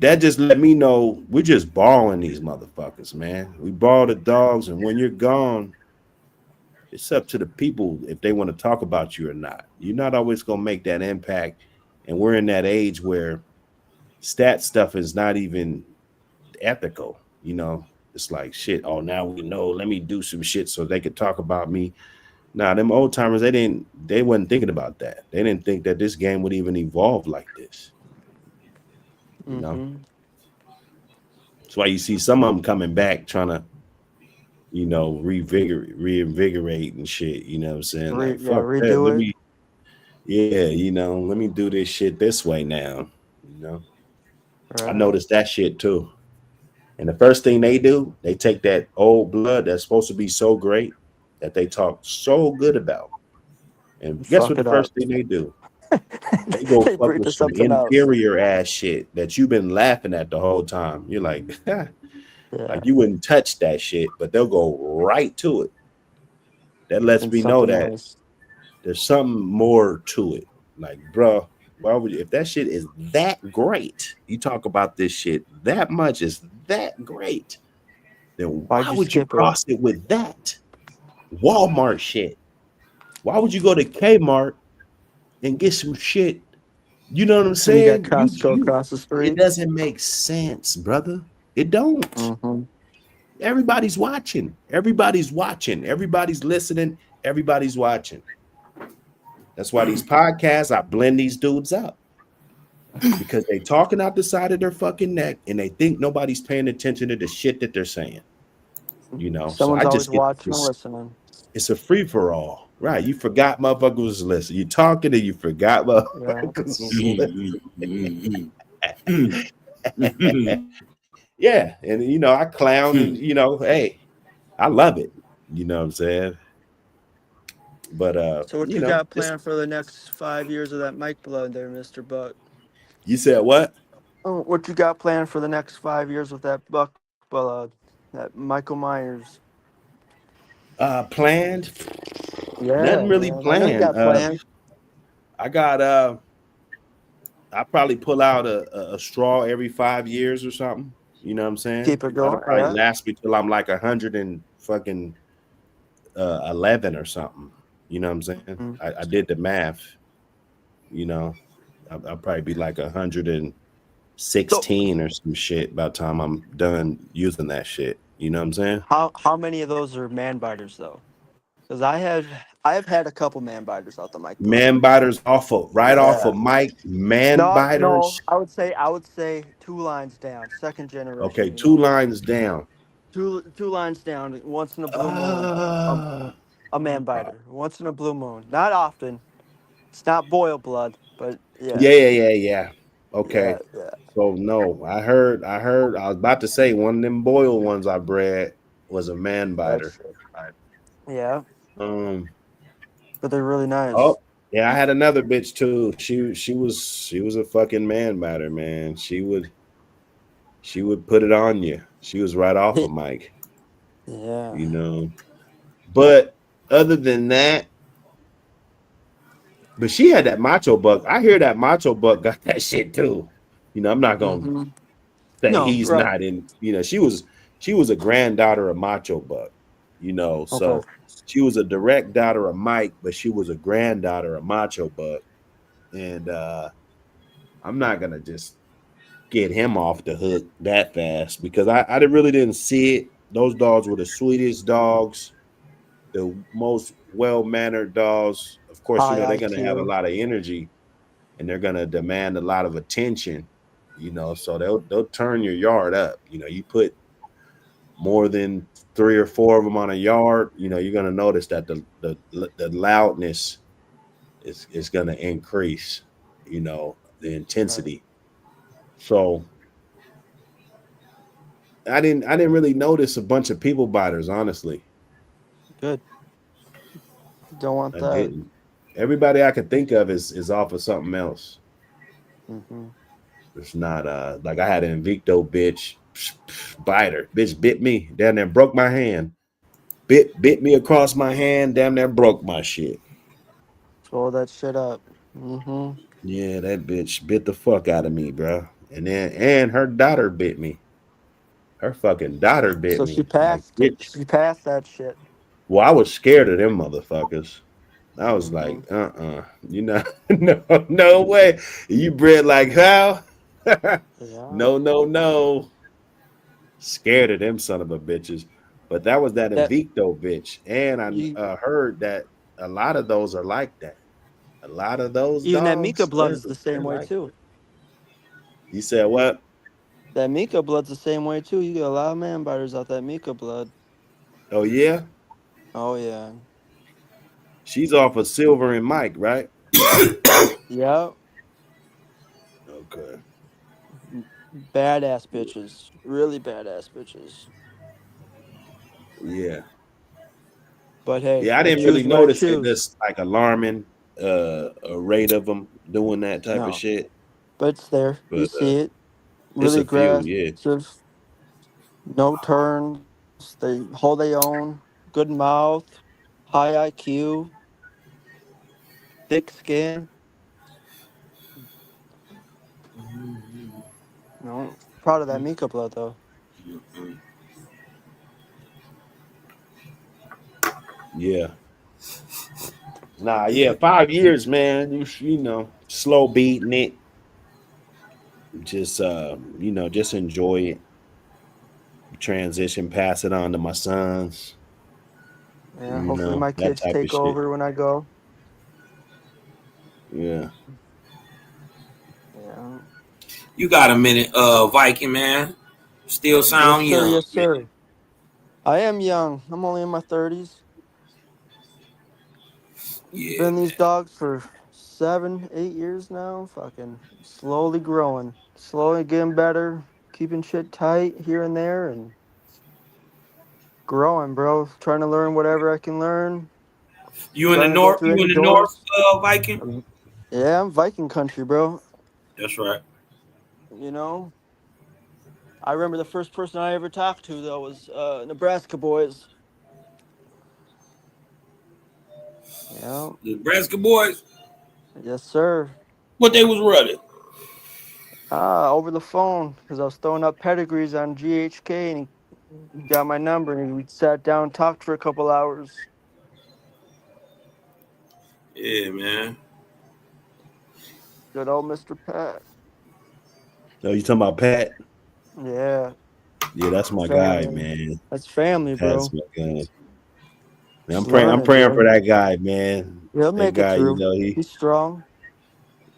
that just let me know we're just borrowing these motherfuckers, man. We borrow the dogs, and when you're gone, it's up to the people if they want to talk about you or not. You're not always going to make that impact, and we're in that age where stat stuff is not even ethical. You know, it's like, shit, oh, now we know, let me do some shit so they could talk about me. Nah, them old timers, they wasn't thinking about that. They didn't think that this game would even evolve like this. You know? That's why you see some of them coming back trying to, you know, reinvigorate and shit. You know what I'm saying? Like, fuck that. You know, let me do this shit this way now. You know? Right. I noticed that shit too. And the first thing they do, they take that old blood that's supposed to be so great that they talk so good about. And guess what the first thing they do? They go fuck with some inferior ass shit that you've been laughing at the whole time. You're like, like you wouldn't touch that shit, but they'll go right to it. That lets me know that there's something more to it. Like, bro, why would you, if that shit is that great, you talk about this shit that much is that great, then why would you cross it with that Walmart shit? Why would you go to Kmart and get some shit? You know what I'm saying? You got Costco across the street. It doesn't make sense, brother. It don't. Everybody's watching. Everybody's watching. Everybody's listening. Everybody's watching. That's why these podcasts, I blend these dudes up. Because they talking out the side of their fucking neck and they think nobody's paying attention to the shit that they're saying. You know, someone's always watching and listening. It's a free for all, right? You forgot motherfuckers was listening. You talking and you forgot motherfuckers was listening. Yeah, and you know, I clown and you know, hey, I love it. You know what I'm saying? But so what you got planned for the next 5 years of that Mike blood there, Mr. Buck? You said what? Oh, what you got planned for the next 5 years with that Buck blood, that Michael Myers? Planned? Yeah, nothing really planned. I got I probably pull out a straw every 5 years or something. You know what I'm saying? Keep it going. That'll probably last me till I'm like 100 and fucking 11 or something. You know what I'm saying? Mm-hmm. I did the math. You know, I'll probably be like 116 or some shit by the time I'm done using that shit. You know what I'm saying? How many of those are man biters though? Because I've had a couple man biters out the mic before. Man biters off of mic. Man biters. No, I would say 2 lines down, second generation. Okay, 2 lines down. Two lines down. Once in a blue moon, a man biter. Once in a blue moon. Not often. It's not boil blood, but yeah. Yeah. Okay. Yeah. So no, I heard. I was about to say one of them boiled ones I bred was a man biter. Yeah. Um. But they're really nice. Oh yeah, I had another bitch too. She was a fucking man biter, man. She would put it on you. She was right off of mic. Yeah. You know. But other than that, but she had that macho buck. I hear that macho buck got that shit too. You know, I'm not gonna say he's not in. You know, she was a granddaughter of Macho Buck. You know, so she was a direct daughter of Mike, but she was a granddaughter of Macho Buck. And I'm not gonna just get him off the hook that fast because I really didn't see it. Those dogs were the sweetest dogs, the most well-mannered dogs. Of course, you know, they're gonna have a lot of energy and they're gonna demand a lot of attention, you know, so they'll turn your yard up. You know, you put more than 3 or 4 of them on a yard, you know, you're gonna notice that the loudness is gonna increase, you know, the intensity. So I didn't really notice a bunch of people biters, honestly. Good. Don't want I that. didn't. Everybody I could think of is off of something else. It's not like I had an Invicto bitch biter. Bitch bit me down there, broke my hand. Bit me across my hand, damn near broke my shit. Roll that shit up. Yeah, that bitch bit the fuck out of me, bro. And her daughter bit me. Her fucking daughter bit me. So she passed like, it. She passed that shit. Well, I was scared of them motherfuckers. I was like, you know, no way. You bred like how? No. Scared of them son of a bitches. But that was that Invicto bitch. And I heard that a lot of those are like that. A lot of those even dogs. That Mika blood is the same way like too. You said what? That Mika blood's the same way too. You get a lot of man biters out that Mika blood. Oh yeah? Oh yeah. She's off of Silver and Mike, right? Yeah. Okay. Badass bitches. Really badass bitches. Yeah. But hey, yeah, I didn't really notice it just like alarming a rate of them doing that type of shit. But it's there. But You see it. it's Really a few, aggressive. No turns. They hold their own. Good mouth. High IQ. Thick skin. No, proud of that Mika blood though. Yeah. Nah, yeah, 5 years, man. You know, slow beating it. Just you know, just enjoy it. Transition, pass it on to my sons. Yeah, You hopefully know, my that kids type of take shit. over when I go. Yeah. Yeah. You got a minute, Viking man. Still sound young. Yes, sir. I am young. I'm only in my 30s. Yeah, Been these dogs for 7, 8 years now. Fucking slowly growing, slowly getting better, keeping shit tight here and there, and growing, bro. Trying to learn whatever I can learn. You in the Trying to go north? through You any in the doors. north, Viking? Yeah, I'm Viking country, bro. That's right. You know, I remember the first person I ever talked to though was Nebraska boys. Yeah. The Nebraska boys. Yes, sir. What they was running? Over the phone, because I was throwing up pedigrees on GHK, and he got my number, and we sat down and talked for a couple hours. Yeah, man. Good old Mr. Pat. No, you talking about Pat? Yeah. Yeah, that's my guy, Family. man. That's family, Pat's bro. my guy. Man, Just I'm learning, praying bro. for that guy, man. He'll That make it guy, through. He's strong.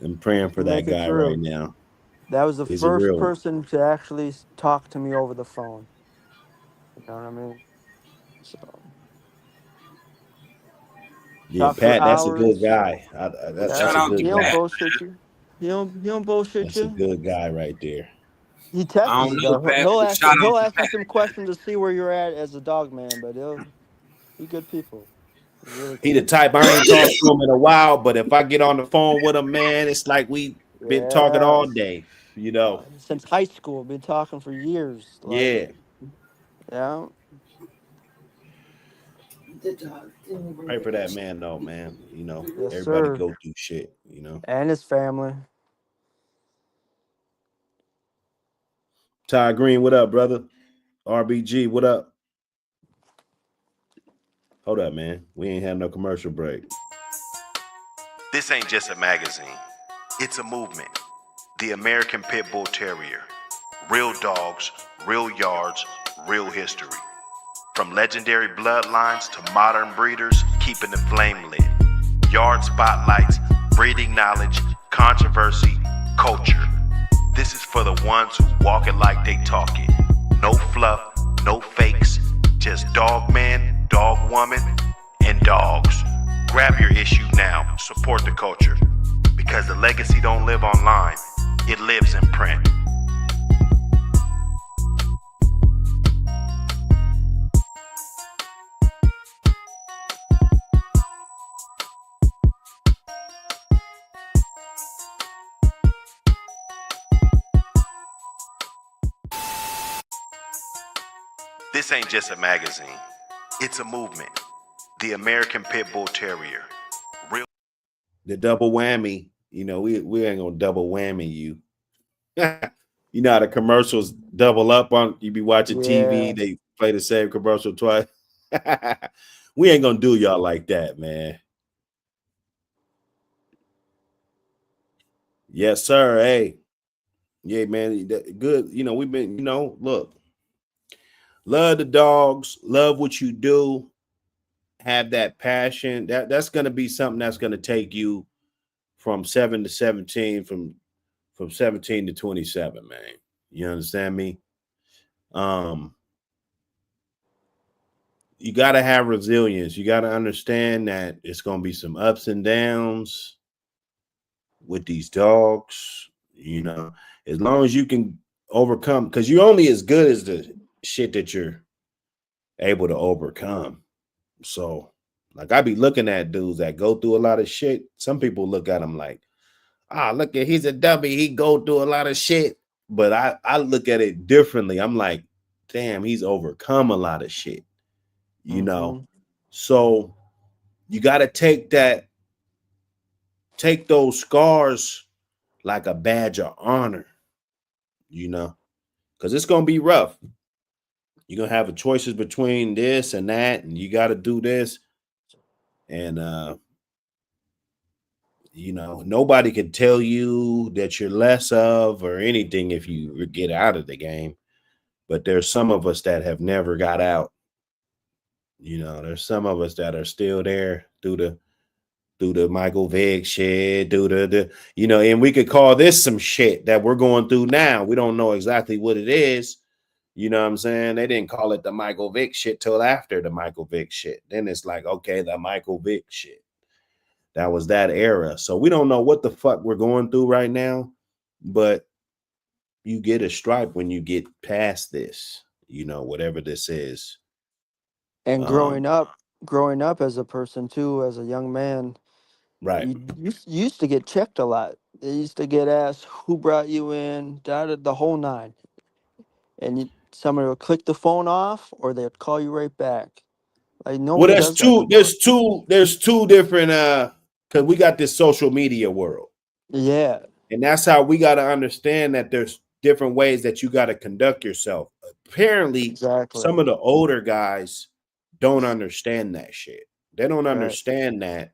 I'm praying for He'll that make it guy right through. now. That was the He's a first real one. person to actually talk to me over the phone. You know what I mean? So Yeah, talk for Pat, that's a good hours. guy. Yeah, Shout That's a out good to he don't Pat. guy. bullshit you. He don't bullshit That's a you. good guy right there. He I tests don't you know though. Pat, He'll but ask shout out he'll to ask you Pat. some questions to see where you're at as a dog man, but he'll be good people. He's really He the cool. type I ain't talked to him in a while, but if I get on the phone with him, man, it's like we been talking all Yes. day. You know. Since high school, been talking for years. Like, Yeah. yeah. Pray for that man, though, man. You know, Yes, everybody sir. go through shit. You know. And his family. Ty Green, what up, brother? RBG, what up? Hold up, man. We ain't had no commercial break. This ain't just a magazine. It's a movement. The American Pit Bull Terrier. Real dogs, real yards, real history. From legendary bloodlines to modern breeders, keeping the flame lit. Yard spotlights, breeding knowledge, controversy, culture. This is for the ones who walk it like they talk it. No fluff, no fakes, just dog man, dog woman, and dogs. Grab your issue now, support the culture. Because the legacy don't live online, it lives in print. This ain't just a magazine. It's a movement. The American Pit Bull Terrier. Real. The double whammy. You know, we ain't gonna double whammy you. You know how the commercials double up on you be watching Yeah. TV, they play the same commercial twice. We ain't gonna do y'all like that, man. Yes, sir. Hey, yeah, man. Good. You know, we've been, you know, look, love the dogs, love what you do, have that passion. That's gonna be something that's gonna take you from 7 to 17, from 17 to 27, man. You understand me? You got to have resilience. You got to understand that it's going to be some ups and downs with these dogs. You know, as long as you can overcome, because you're only as good as the shit that you're able to overcome. So, like, I be looking at dudes that go through a lot of shit. Some people look at them like, look at, he's a dummy. He go through a lot of shit. But I look at it differently. I'm like, damn, he's overcome a lot of shit. You know, so you got to take those scars like a badge of honor, you know, because it's going to be rough. You're going to have choices between this and that, and you got to do this. And, you know, nobody can tell you that you're less of or anything if you get out of the game. But there's some of us that have never got out. You know, there's some of us that are still there through the Michael Vick shit, through the you know, and we could call this some shit that we're going through now. We don't know exactly what it is. You know what I'm saying? They didn't call it the Michael Vick shit till after the Michael Vick shit. Then it's like, okay, the Michael Vick shit. That was that era. So we don't know what the fuck we're going through right now, but you get a stripe when you get past this, you know, whatever this is. And growing up as a person too, as a young man, Right. you used to get checked a lot. They used to get asked who brought you in, the whole nine, and somebody would click the phone off, or they'd call you right back. Like Well, nobody does that no more. there's two different because we got this social media world. Yeah, And that's how we got to understand that there's different ways that you got to conduct yourself. Apparently, some of the older guys don't understand that shit. They don't understand that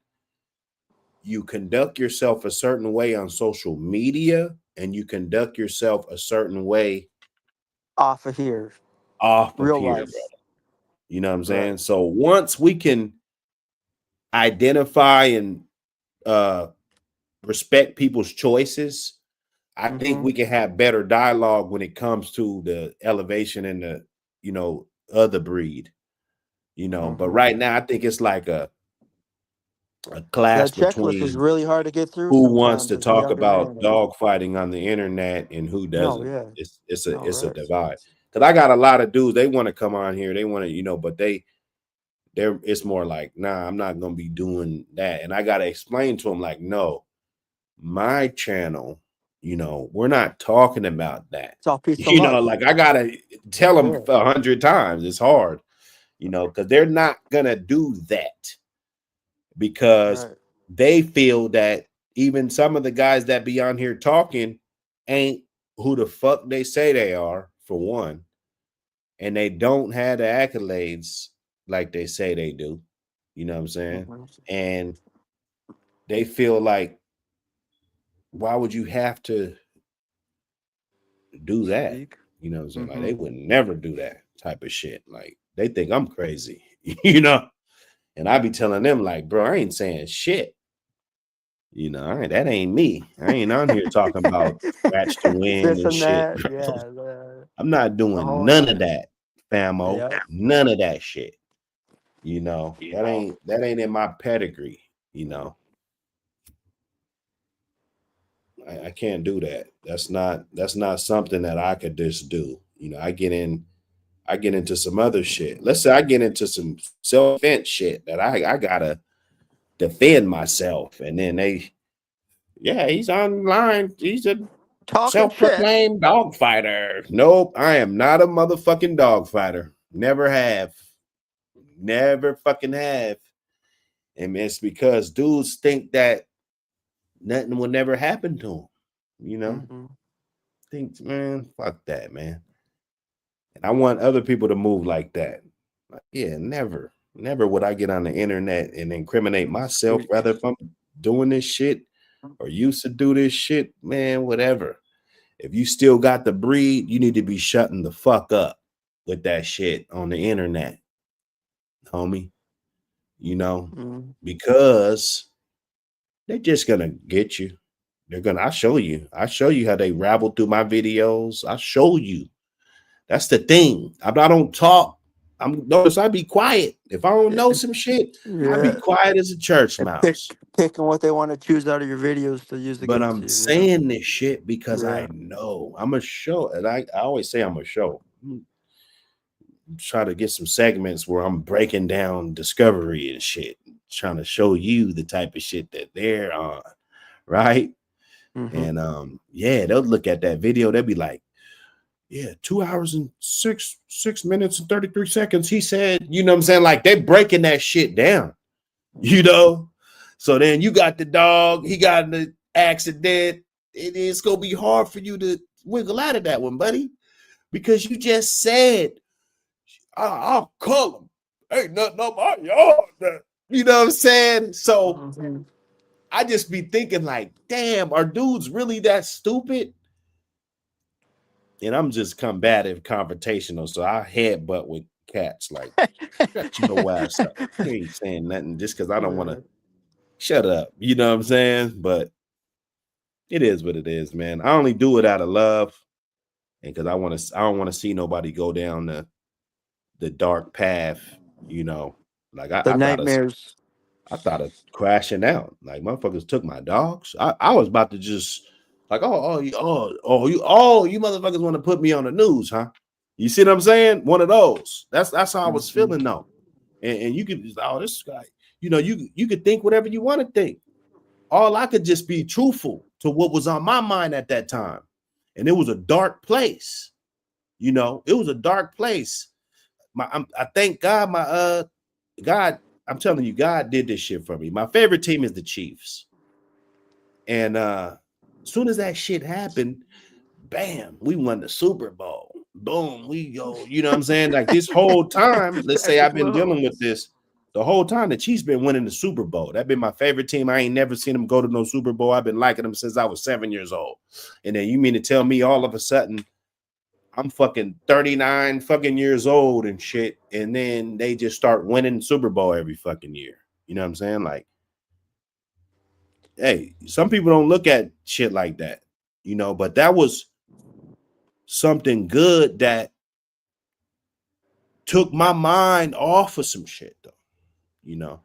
you conduct yourself a certain way on social media and you conduct yourself a certain way off of here, brother. You know what I'm saying? So once we can identify and respect people's choices, I think we can have better dialogue when it comes to the elevation and the, you know, other breed, you know. But right now, I think it's like a clash checklist is between really hard to get through. who wants to As a talk younger about man. dog fighting on the internet and who doesn't. Yeah. It's a divide. Because I got a lot of dudes, they want to come on here, they want to, you know, but they're it's more like, nah, I'm not gonna be doing that. And I gotta explain to them, like, no, my channel, you know, we're not talking about that. It's all peace You know, like I gotta tell them 100 times. It's hard, you know, because they're not gonna do that because they feel that even some of the guys that be on here talking ain't who the fuck they say they are, for one, and they don't have the accolades like they say they do. You know what I'm saying? And they feel like, why would you have to do that? You know what I'm saying? Like, they would never do that type of shit. Like, they think I'm crazy, you know? And I be telling them, like, bro, I ain't saying shit. You know, that ain't me. I ain't on here talking about scratch to win and shit. I'm not doing none of that, famo. None of that shit. You know, that ain't in my pedigree, you know. I can't do that. That's not something that I could just do. You know, I get into some other shit. Let's say I get into some self-defense shit that I gotta defend myself, and then he's online. He's a self-proclaimed dog fighter. Nope, I am not a motherfucking dog fighter. Never have. Never fucking have. And it's because dudes think that nothing will never happen to them. You know? Think, man, fuck that, man. And I want other people to move like that. Like, yeah, never would I get on the internet and incriminate myself, rather if I'm doing this shit or used to do this shit, man, whatever. If you still got the breed, you need to be shutting the fuck up with that shit on the internet, homie. You know, because they're just gonna get you. I'll show you how they rabble through my videos. I'll show you. That's the thing. I don't talk. Notice I be quiet. If I don't know some shit, I be quiet as a church mouse. Picking what they want to choose out of your videos to use against you. But I'm saying this shit because I know I'm a show, and I always say I'm a show. Try to get some segments where I'm breaking down discovery and shit, trying to show you the type of shit that they're on, right? And they'll look at that video, they'll be like, 2 hours and 6 minutes and 33 seconds. He said, you know what I'm saying? Like, they're breaking that shit down, you know? So then you got the dog, he got in the accident. It's gonna be hard for you to wiggle out of that one, buddy, because you just said, I'll call him. Ain't nothing on my yard. You know what I'm saying? So I just be thinking, like, damn, are dudes really that stupid? And I'm just combative, confrontational. So I headbutt with cats, like, shut your ass up. You ain't saying nothing just because I don't want to shut up. You know what I'm saying? But it is what it is, man. I only do it out of love. And because I don't want to see nobody go down the dark path, you know. Like I nightmares. I thought of crashing out. Like, motherfuckers took my dogs. I was about to just like, you motherfuckers want to put me on the news, huh? You see what I'm saying? One of those. That's how I was feeling though. And you could just, this guy, you know, you could think whatever you want to think. All I could just be truthful to what was on my mind at that time. And it was a dark place. You know, it was a dark place. I thank God, God, I'm telling you, God did this shit for me. My favorite team is the Chiefs. And As soon as that shit happened, bam, we won the Super Bowl. Boom, we go. You know what I'm saying? Like this whole time, let's say I've been dealing with this. The whole time the Chiefs been winning the Super Bowl. That been my favorite team. I ain't never seen them go to no Super Bowl. I've been liking them since I was 7 years old. And then you mean to tell me all of a sudden I'm fucking 39 fucking years old and shit, and then they just start winning Super Bowl every fucking year. You know what I'm saying? Like, hey, some people don't look at shit like that, you know, but that was something good that took my mind off of some shit, though, you know.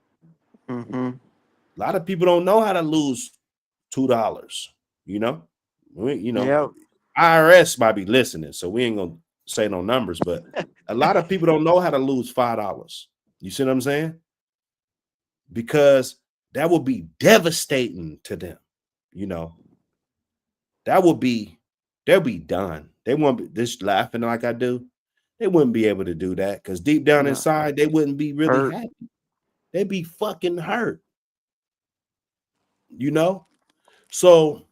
Mm-hmm. A lot of people don't know how to lose $2, you know. IRS might be listening, so we ain't gonna say no numbers, but a lot of people don't know how to lose $5. You see what I'm saying? Because that would be devastating to them, you know. They'll be done. They won't be just laughing like I do. They wouldn't be able to do that because deep down inside, they wouldn't be really happy. They'd be fucking hurt, you know. So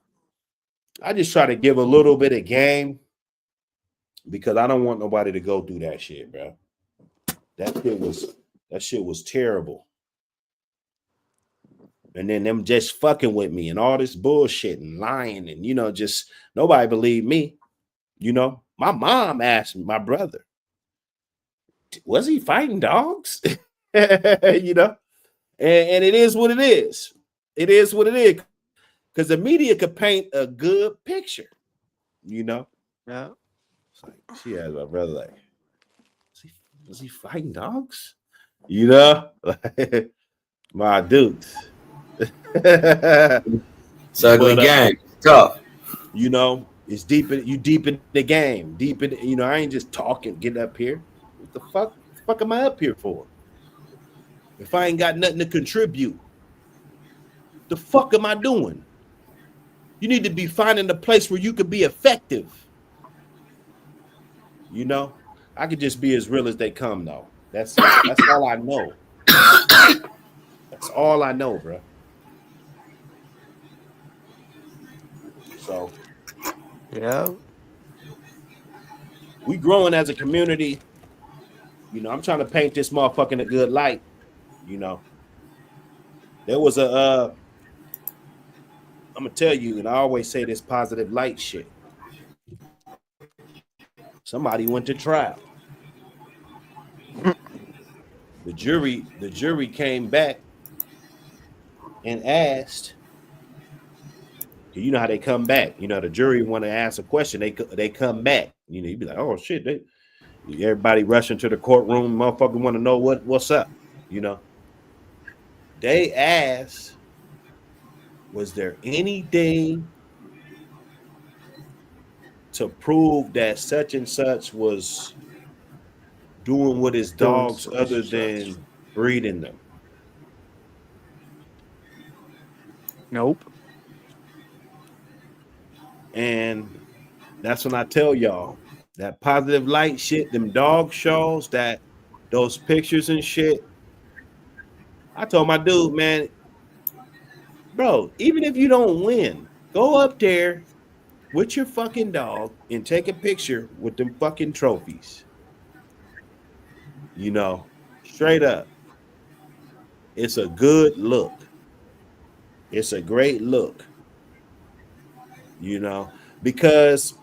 I just try to give a little bit of game because I don't want nobody to go through that shit, bro. That shit was terrible. And then them just fucking with me and all this bullshit and lying and, you know, just nobody believed me. You know, my mom asked my brother, was he fighting dogs? You know, and it is what it is. It is what it is. Because the media could paint a good picture, you know? Yeah. It's like, she asked my brother, like, was he fighting dogs? You know? My dudes. It's ugly game. Tough. You know, it's deep in the game. Deep in, you know, I ain't just talking, getting up here. What the fuck am I up here for? If I ain't got nothing to contribute, the fuck am I doing? You need to be finding a place where you could be effective. You know, I could just be as real as they come, though. That's all I know. That's all I know, bro. So, yeah, we growing as a community. You know, I'm trying to paint this motherfucker in a good light. You know, there was I'm gonna tell you, and I always say this positive light shit. Somebody went to trial. The jury came back and asked, you know how they come back. You know, the jury want to ask a question, they come back. You know, you'd be like, oh shit, everybody rushing to the courtroom, motherfucker want to know what's up. You know, they asked, was there anything to prove that such and such was doing with his dogs other than breeding them? Nope. And that's when I tell y'all that positive light shit, them dog shows, that those pictures and shit. I told my dude, man, bro, even if you don't win, go up there with your fucking dog and take a picture with them fucking trophies. You know, straight up. It's a good look. It's a great look. You know, because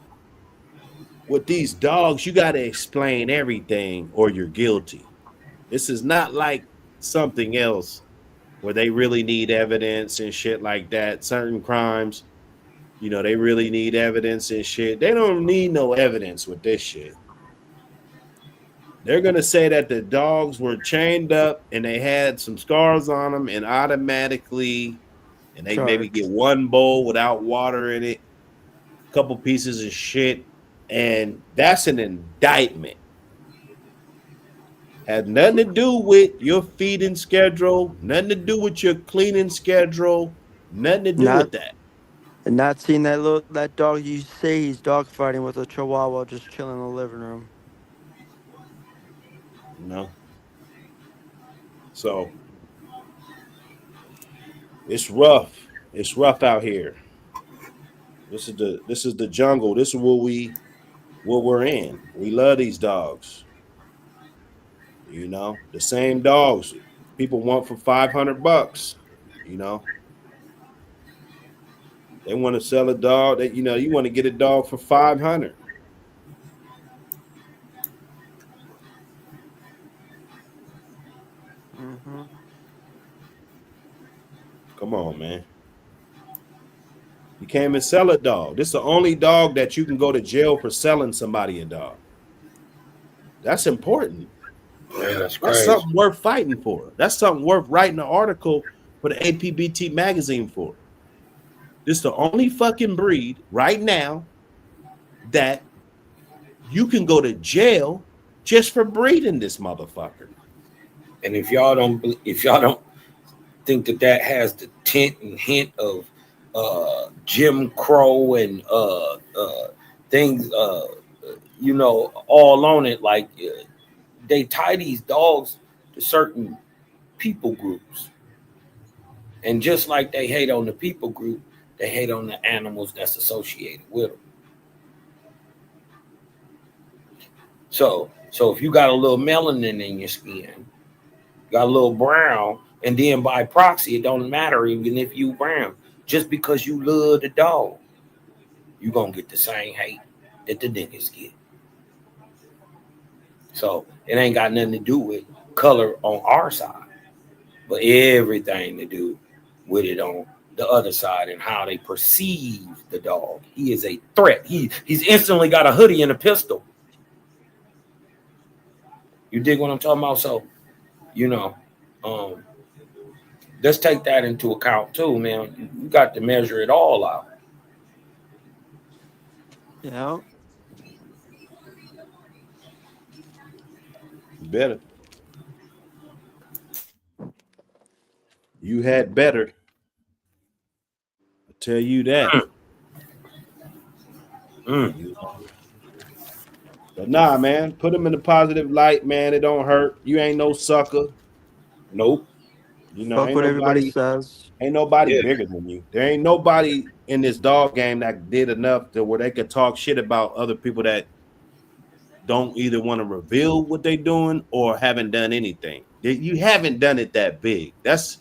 with these dogs, you got to explain everything or you're guilty. This is not like something else where they really need evidence and shit like that. Certain crimes, you know, they really need evidence and shit. They don't need no evidence with this shit. They're going to say that the dogs were chained up and they had some scars on them and automatically, and they maybe get one bowl without water in it, a couple pieces of shit, and that's an indictment. Had nothing to do with your feeding schedule, nothing to do with your cleaning schedule, nothing to do with that. And not seeing that dog you say he's dog fighting with a chihuahua just chilling in the living room. You know? So it's rough. It's rough out here. This is the jungle. This is what we're in. We love these dogs. You know, the same dogs people want for $500. You know, they want to sell a dog that you want to get a dog for $500. Mm-hmm. Come on, man. You can't even sell a dog. This is the only dog that you can go to jail for selling somebody a dog. That's important. Man, that's That's crazy. something worth fighting for. That's something worth writing an article for the APBT Magazine for. This is the only fucking breed right now that you can go to jail just for breeding this motherfucker. And if y'all don't think that has the tint and hint of Jim Crow and things, all on it, like they tie these dogs to certain people groups, and just like they hate on the people group, they hate on the animals that's associated with them. So if you got a little melanin in your skin, got a little brown, and then by proxy, it don't matter even if you brown. Just because you love the dog, you gonna get the same hate that the niggas get. So it ain't got nothing to do with color on our side, but everything to do with it on the other side and how they perceive the dog. He is a threat. He's instantly got a hoodie and a pistol. You dig what I'm talking about? So, let's take that into account too, man. You got to measure it all out. Yeah. Better. You had better. I'll tell you that. But nah, man, put them in the positive light, man. It don't hurt. You ain't no sucker. Nope. Fuck what everybody says. Ain't nobody bigger than you. There ain't nobody in this dog game that did enough to where they could talk shit about other people that don't either want to reveal what they're doing or haven't done anything. You haven't done it that big. That's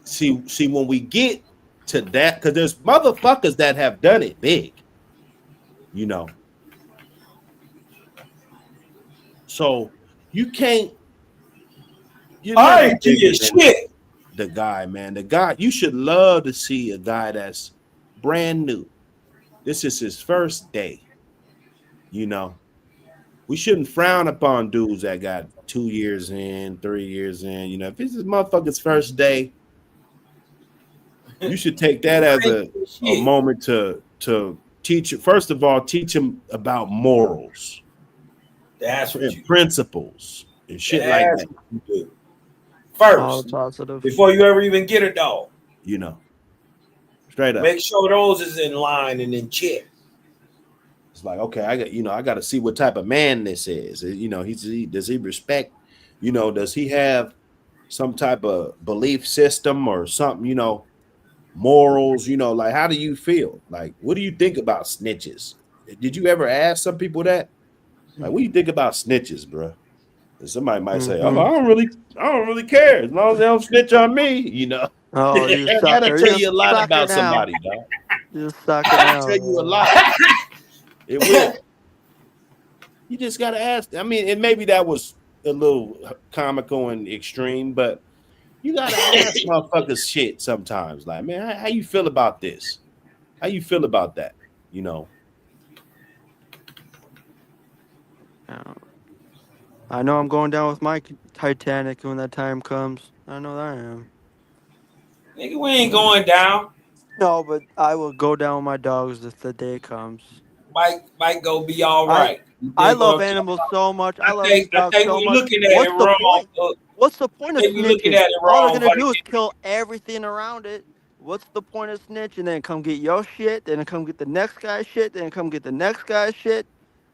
see when we get to that, because there's motherfuckers that have done it big. So you can't. I ain't do your shit. The guy, man. The guy, you should love to see a guy that's brand new. This is his first day. We shouldn't frown upon dudes that got 2 years in, 3 years in. If it's this motherfucker's first day, you should take that as a moment to teach. First of all, teach him about morals. That's what and principles and shit like that. You do. First, before you ever even get a dog, straight up, make sure those is in line and in check. It's like, okay, I got to see what type of man this is. Does he respect? Does he have some type of belief system or something? Morals. Like, how do you feel? Like, what do you think about snitches? Did you ever ask some people that? Like, what do you think about snitches, bro? And somebody might say, "Oh, I don't really care as long as they don't snitch on me." Oh, that'll tell you a lot about somebody, dog. You suck it out. Tell you a lot. It will. You just gotta ask. I mean, and maybe that was a little comical and extreme, but you gotta ask motherfuckers shit sometimes. Like, man, how you feel about this? How you feel about that? I know I'm going down with my Titanic when that time comes. I know that I am. Nigga, we ain't going down. No, but I will go down with my dogs if the day comes. Might go be all right. I love animals so much. I love these dogs so much. What's the point of snitching? All they're gonna do is kill everything around it. What's the point of snitching? Then come get your shit. Then come get the next guy's shit. Then come get the next guy's shit.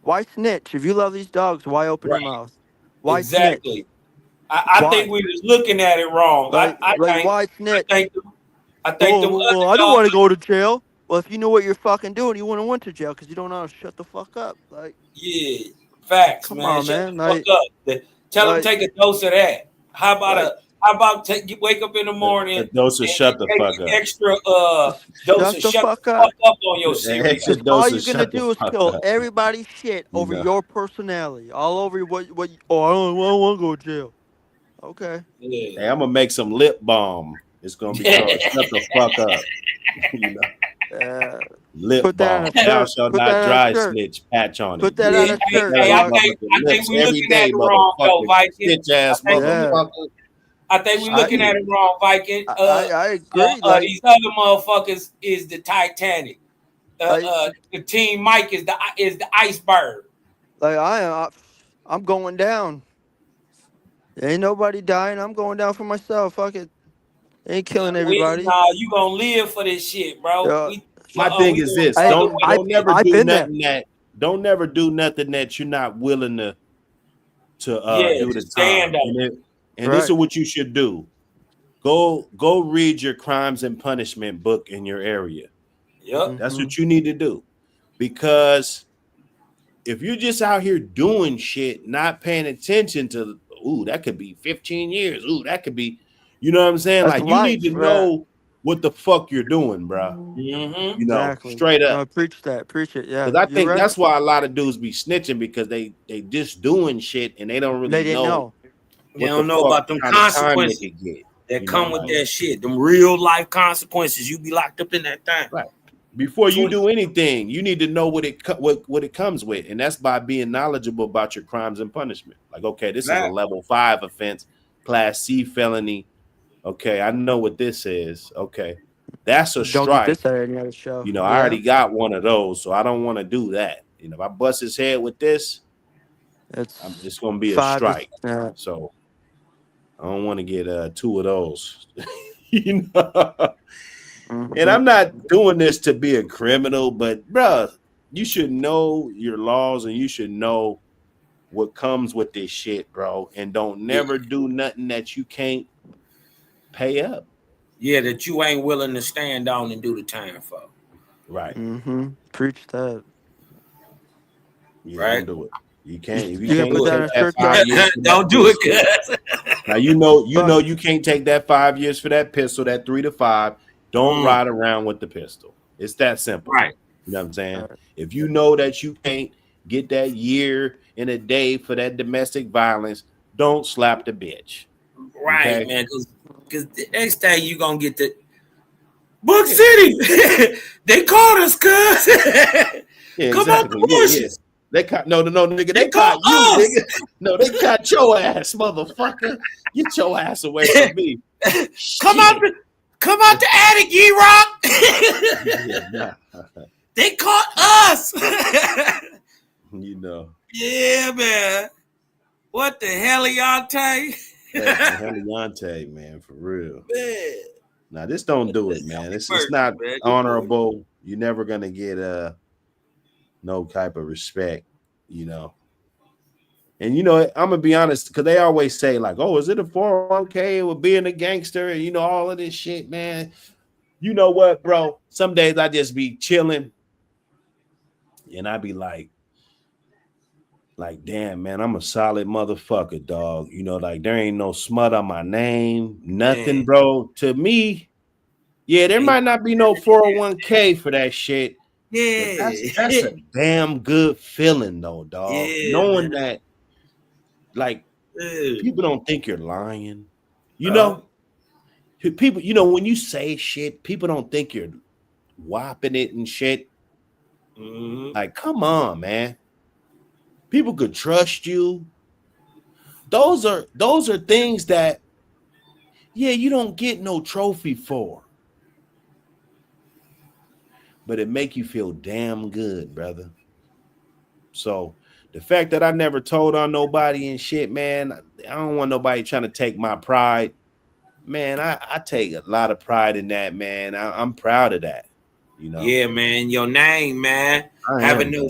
Why snitch? If you love these dogs, why open your mouth? Why exactly. Snitch? I think we was looking at it wrong. Why snitch? I think I don't want to go to jail. Well, if you knew what you're fucking doing, you wouldn't went to jail because you don't know how to shut the fuck up. Like, Yeah, facts, come man. on, Shut man. the fuck up. Tell them Like, take a dose of that. How about wake up in the morning A dose of and shut the take fuck an up. extra just dose shut of the shut fuck the up. fuck up on your An extra cereal. Because all dose you're of gonna shut the do is fuck kill up. everybody's shit You over know? your personality, all over what. Oh, I don't want to go to jail. Okay. Yeah. Hey, I'm gonna make some lip balm. It's gonna be called "Shut the Fuck Up." You know, lip Put that on balm. a Thou shirt. shalt Put not that on a dry shirt. snitch. Patch on Put it. that You on Yeah, a take shirt, care of I these dog. think motherfucking lips we every looking at day, it wrong though, motherfucker. Viking. Stitch ass I think Yeah. motherfucker. we looking at it wrong, Viking. I agree. Like, These other motherfuckers is the Titanic. like, The team Mike is the iceberg. I'm going down. Ain't nobody dying. I'm going down for myself. Fuck it. Ain't killing everybody. You gonna live for this shit, bro. Uh, My thing We is doing this: it I other don't way. don't never I've do been there. nothing that you're not willing to do To the stand time. up. And this is what you should do. Go read your crimes and punishment book in your area. Yep. That's what you need to do. Because if you're just out here doing shit, not paying attention to, that could be 15 years. That could be, you know what I'm saying? That's Like, you need life, to right? know what the fuck you're doing, bro. Mm-hmm. You know, Exactly. straight up. No, preach that. Preach it. Yeah, Because I you're think right. that's why a lot of dudes be snitching, because they just doing shit and they don't really They didn't know know. They what the don't know fuck about them kind of time they consequences could get. that You know, come with like, that shit. Them real life consequences. You be locked up in that thing. right. Before you do anything, you need to know what it comes with, and that's by being knowledgeable about your crimes and punishment. Like, okay, this is a level 5 offense, class C felony. Okay, I know what this is. Okay, that's a Don't get strike. this at any other show. You know, I Yeah. already got one of those, so I don't want to do that. You know, if I bust his head with this, it's going to be a 5 strike. to, So I don't want to get 2 of those. You know. And I'm not doing this to be a criminal, but bruh, you should know your laws and you should know what comes with this shit, bro. And don't never do nothing that you can't pay up. Yeah, that you ain't willing to stand down and do the time for. Right. Preach that. You right. Don't do it. You can't. If you can can't put that take on a that shirt, 5 years for don't that do it, pistol. cuz. Now you know you can't take that 5 years for that pistol, that 3 to 5. Don't ride around with the pistol. It's that simple. Right. You know what I'm saying? If you know that you can't get that year in a day for that domestic violence, don't slap the bitch. Right, okay? man. Because the next thing you gonna get the Book City. They caught us, cuz. Come out the bushes. They caught no, nigga. They caught you, us. nigga. No, they caught your ass, motherfucker. Get your ass away from me. Come out the attic, Rock. They caught us. You know. Yeah, man. What the heliante? Heliante, man, for real. Man. Now, this don't do it, man. It's not honorable. You're never gonna get no type of respect, you know. And you know, I'm gonna be honest, because they always say, like, oh, is it a 401k with being a gangster? And you know, all of this shit, man. You know what, bro? Some days I just be chilling and I be like, damn, man, I'm a solid motherfucker, dog. You know, like there ain't no smut on my name, nothing, bro. To me, yeah, there might not be no 401k for that shit. Yeah, that's a damn good feeling, though, dog. Yeah, knowing that, like, people don't think you're lying. You know, people. You know, when you say shit, people don't think you're whopping it and shit. Like, come on, man. People could trust you. Those are things that, yeah, you don't get no trophy for. But it make you feel damn good, brother. So the fact that I never told on nobody and shit, man, I don't want nobody trying to take my pride. Man, I take a lot of pride in that, man. I'm proud of that. You know? Yeah, man. Your name, man. Having no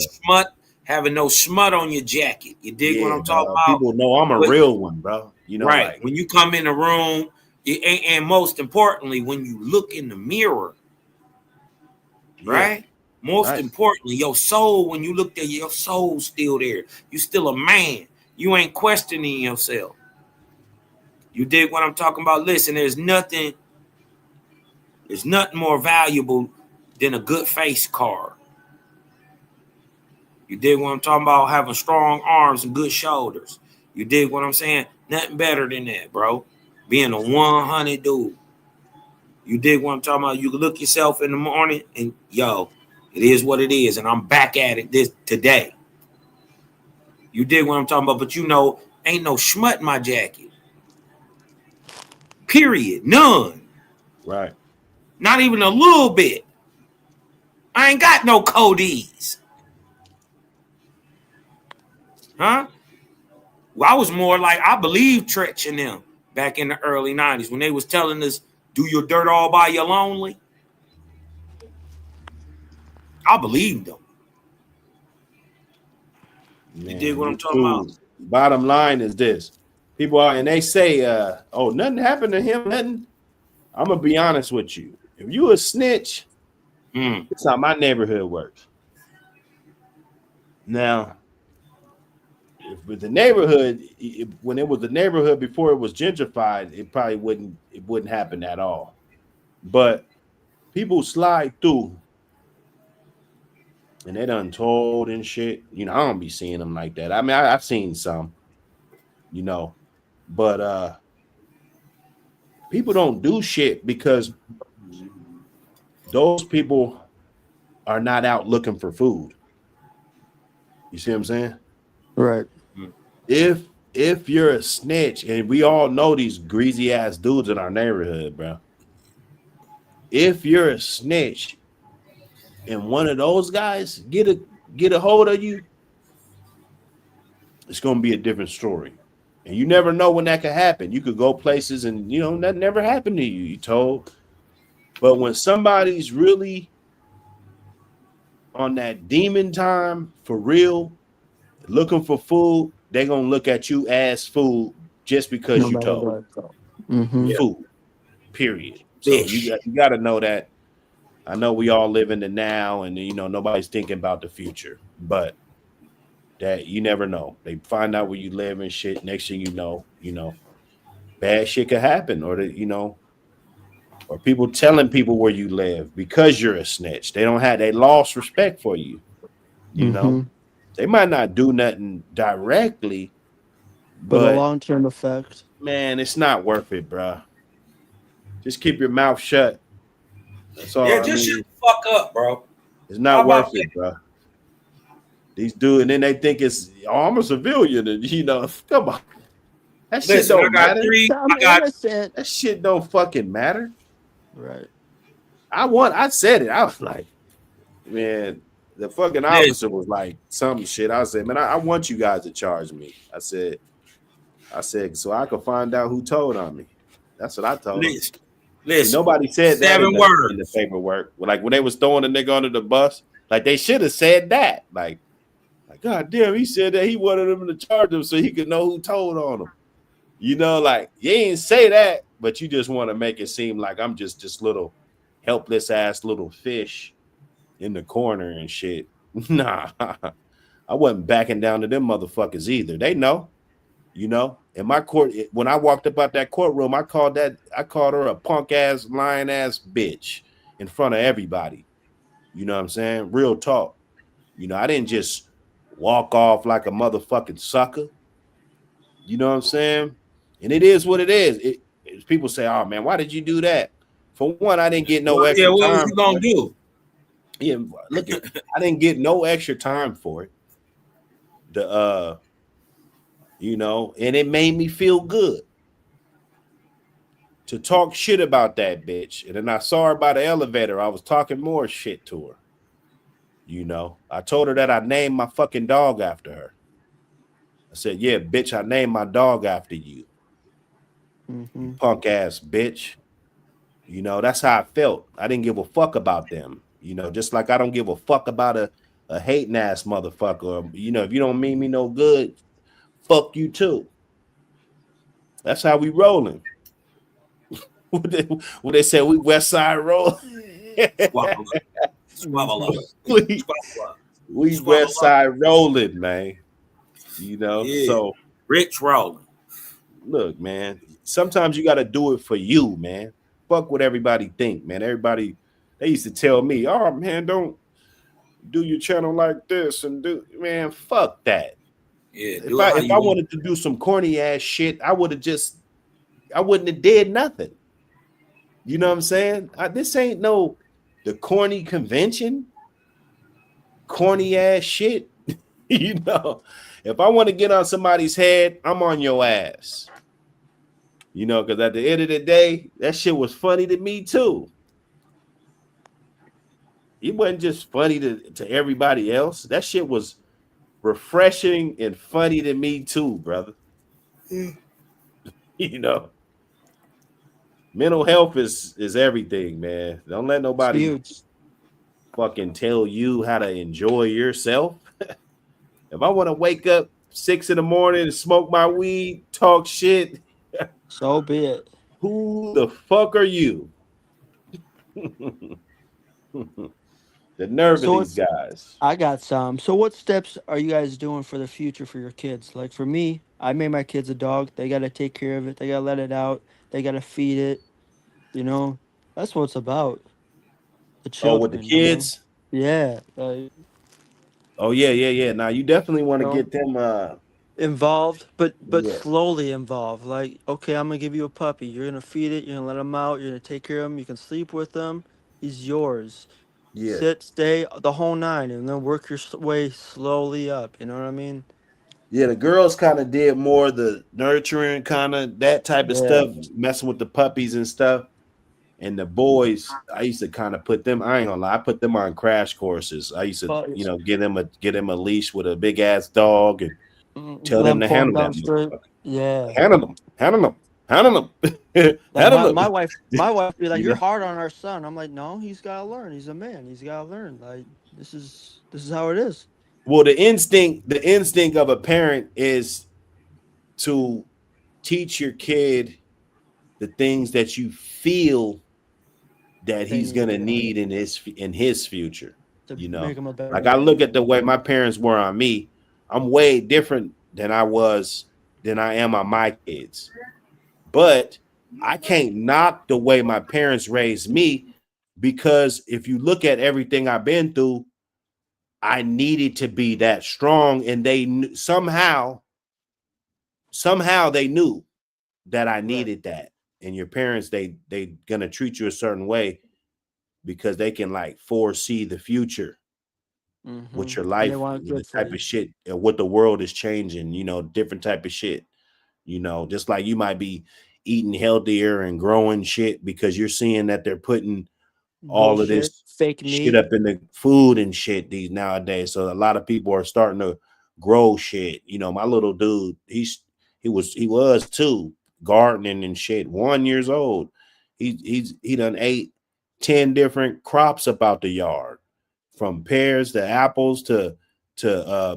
smut on your jacket. You dig what I'm talking about? People know I'm a real one, bro. You know, right. Like, when you come in the room, and most importantly, when you look in the mirror, right? Most importantly, your soul, when you look at your soul's still there. You still a man. You ain't questioning yourself. You dig what I'm talking about? Listen, there's nothing more valuable than a good face card. You dig what I'm talking about? Having strong arms and good shoulders. You dig what I'm saying? Nothing better than that, bro. Being a 100 dude. You dig what I'm talking about? You can look yourself in the morning and, yo, it is what it is, and I'm back at it this today. You dig what I'm talking about? But you know, ain't no schmut in my jacket. Period. None. Right. Not even a little bit. I ain't got no codees. Huh? Well, I was more like, I believe Tretch and them back in the early 90s when they was telling us, do your dirt all by your lonely. I believed them. Man, you dig what I'm talking about? Bottom line is this. People are, and they say, oh, nothing happened to him, nothing. I'm going to be honest with you. If you a snitch, that's how my neighborhood works. Now, if with the neighborhood, when it was the neighborhood before it was gentrified, it probably wouldn't happen at all. But people slide through and they done told and shit. You know, I don't be seeing them like that. I mean, I've seen some, you know, but people don't do shit because those people are not out looking for food. You see what I'm saying? Right. If you're a snitch, and we all know these greasy ass dudes in our neighborhood, bro. If you're a snitch and one of those guys get a hold of you, it's gonna be a different story. And you never know when that could happen. You could go places and you know that never happened to you, you told. But when somebody's really on that demon time for real, looking for food, they're gonna look at you as food just because you told. Food. Period. So you got to know that. I know we all live in the now, and you know nobody's thinking about the future, but that you never know. They find out where you live and shit. Next thing you know, bad shit could happen, or or people telling people where you live because you're a snitch. They lost respect for you. You know, they might not do nothing directly, but a long-term effect. Man, it's not worth it, bro. Just keep your mouth shut. That's all. Yeah, just shut the fuck up, bro. It's not worth it, bro. These dudes, and then they think it's, oh, I'm a civilian, and you know, come on. That shit don't matter. That shit don't fucking matter. Right. I said it. I was like, man, the fucking officer was like some shit. I said, man, I want you guys to charge me. I said, so I could find out who told on me. That's what I told him. Listen, nobody said that in words. The paperwork. Like when they was throwing a nigga under the bus, like they should have said that. Like, God damn, he said that he wanted him to charge him so he could know who told on him. You know, like you ain't say that, but you just want to make it seem like I'm just this little helpless ass little fish in the corner and shit. Nah, I wasn't backing down to them motherfuckers either. They know, you know. In my court, when I walked up out that courtroom, I called her a punk ass, lying ass bitch in front of everybody. You know what I'm saying? Real talk. You know, I didn't just walk off like a motherfucking sucker. You know what I'm saying? And it is what it is. People say, "Oh man, why did you do that?" For one, I didn't get no extra time. What was you gonna do? Yeah, look, I didn't get no extra time for it. You know, and it made me feel good to talk shit about that bitch. And then I saw her by the elevator. I was talking more shit to her. You know, I told her that I named my fucking dog after her. I said, yeah, bitch, I named my dog after you. You punk ass bitch. You know, that's how I felt. I didn't give a fuck about them. You know, just like I don't give a fuck about a hating ass motherfucker. Or, you know, if you don't mean me no good, fuck you too. That's how we rolling. What they say, we West Side roll. Squabble up. We West Side rolling, man. You know, yeah. So Rich rolling. Look, man, sometimes you got to do it for you, man. Fuck what everybody think, man. Everybody, they used to tell me, oh, man, don't do your channel like this and do, man, fuck that. Yeah, if I wanted to do some corny ass shit, I wouldn't have did nothing. You know what I'm saying? This ain't the corny convention, corny ass shit. You know, if I want to get on somebody's head, I'm on your ass. You know, because at the end of the day, that shit was funny to me too. It wasn't just funny to everybody else. That shit was refreshing and funny to me too, brother. You know, mental health is everything, man. Don't let nobody fucking tell you how to enjoy yourself. If I want to wake up 6 a.m. and smoke my weed, talk shit, so be it. Who the fuck are you? The nerve of these guys. I got some. So what steps are you guys doing for the future for your kids? Like for me, I made my kids a dog. They got to take care of it. They got to let it out. They got to feed it. You know, that's what it's about. The children. With the kids? Yeah. Oh, yeah. Now, you definitely want to get them involved, but slowly involved. Like, okay, I'm going to give you a puppy. You're going to feed it. You're going to let him out. You're going to take care of him. You can sleep with him. He's yours. Yeah. Sit, stay, the whole nine, and then work your way slowly up. You know what I mean? Yeah, the girls kind of did more the nurturing, kind of that type of stuff, messing with the puppies and stuff. And the boys, I used to kind of put them, I ain't gonna lie, I put them on crash courses. I used to, get them a leash with a big ass dog and tell them to handle that. Yeah. Handle them. My wife be like, you're hard on our son. I'm like, no, he's gotta learn. He's a man. He's gotta learn. Like, this is how it is. Well, the instinct of a parent is to teach your kid the things that you feel that he's gonna need in his future. You know, make him a better I look at the way my parents were on me. I'm way different than I am on my kids. But I can't knock the way my parents raised me, because if you look at everything I've been through, I needed to be that strong, and they somehow they knew that I needed that. And your parents, they gonna treat you a certain way because they can like foresee the future with your life, with the type of shit, and what the world is changing. You know, different type of shit. You know, just like you might be eating healthier and growing shit because you're seeing that they're putting all of this fake shit up in the food and shit these nowadays. So a lot of people are starting to grow shit. You know, my little dude, he was too, gardening and shit, 1 year old. He done ate 10 different crops about the yard, from pears to apples to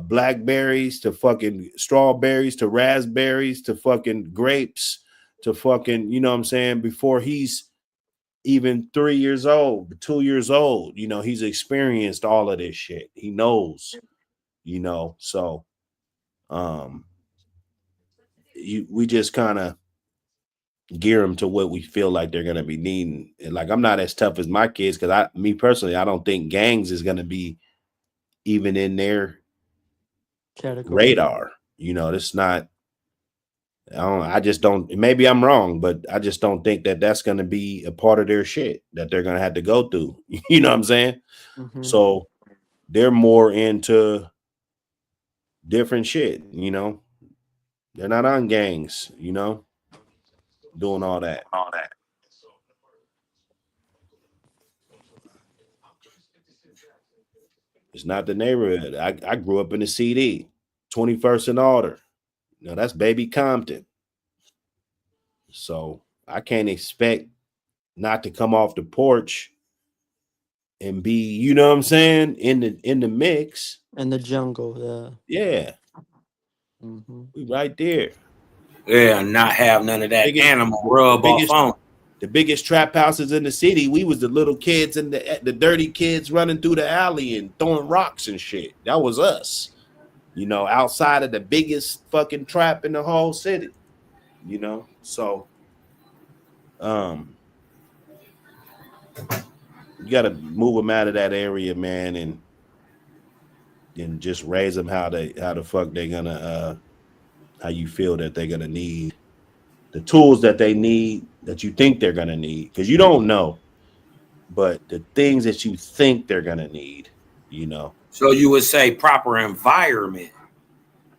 blackberries to fucking strawberries to raspberries to fucking grapes to fucking, you know what I'm saying, before he's even 3 years old, 2 years old. You know, he's experienced all of this shit. He knows, you know. So we just kind of gear them to what we feel like they're gonna be needing. And like, I'm not as tough as my kids, because me personally, I don't think gangs is gonna be even in their radar. You know, it's not. I just don't. Maybe I'm wrong, but I just don't think that that's going to be a part of their shit that they're going to have to go through. You know what I'm saying? So they're more into different shit. You know, they're not on gangs. You know, doing all that. It's not the neighborhood. I grew up in the CD, 21st and Alder. You know, that's baby Compton. So I can't expect not to come off the porch and be, you know what I'm saying, in the mix. In the jungle, yeah. We right there. Yeah, not have none of that animal rub off on. The biggest trap houses in the city, we was the little kids and the dirty kids running through the alley and throwing rocks and shit. That was us, you know, outside of the biggest fucking trap in the whole city, you know. So, you got to move them out of that area, man, and just raise them how the fuck they gonna how you feel that they're gonna need the tools that they need that you think they're gonna need, because you don't know. But the things that you think they're gonna need, you know. So you would say proper environment.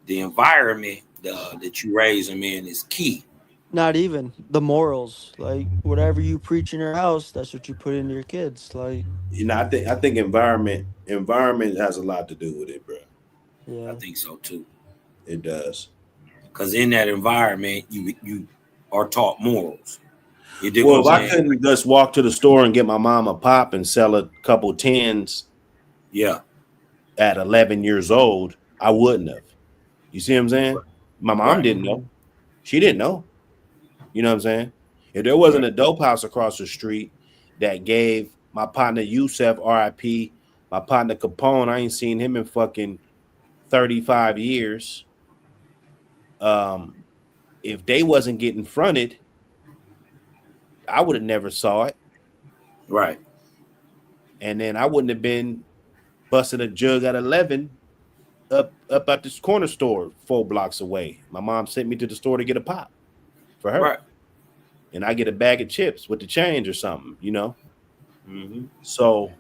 The environment that you raise them in is key. Not even the morals. Like whatever you preach in your house, that's what you put into your kids. Like, You know, I think environment has a lot to do with it, bro. yeah, I think so too. It does. Because in that environment, you are taught morals. You dig Well, if what I'm I saying? couldn't just walk to the store and get my mom a pop and sell a couple tins, Yeah, at 11 years old, I wouldn't have. You see what I'm saying? My mom right, didn't know. She didn't know. You know what I'm saying? If there wasn't a dope house across the street that gave my partner Yusef, RIP, my partner Capone, I ain't seen him in fucking 35 years. If they wasn't getting fronted, I would have never saw it. right. And then I wouldn't have been busting a jug at 11 up at this corner store 4 blocks away. My mom sent me to the store to get a pop for her. Right. And I get a bag of chips with the change or something, you know? Mm-hmm. So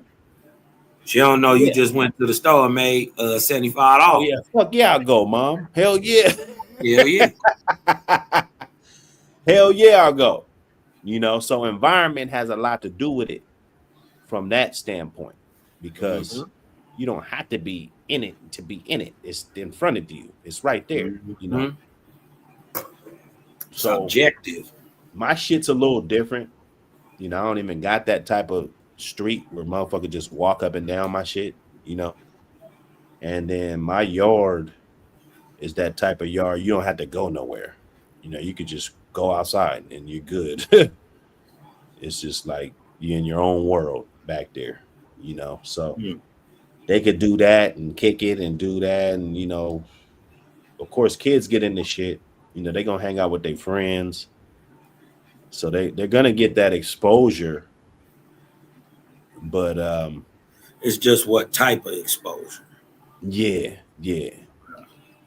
She don't know you just went to the store and made $75. Oh yeah, fuck yeah, I'll go, mom. Hell yeah. Hell yeah. Hell yeah, I'll go. You know, so environment has a lot to do with it from that standpoint, because you don't have to be in it to be in it. It's in front of you. It's right there, you know. So subjective. My shit's a little different. You know, I don't even got that type of street where motherfucker just walk up and down my shit, you know. And then my yard is that type of yard you don't have to go nowhere. You know, you could just go outside and you're good. It's just like you're in your own world back there, you know. So they could do that and kick it and do that. And, you know, of course, kids get into shit. You know, they're going to hang out with their friends. So they're going to get that exposure. But it's just what type of exposure. Yeah.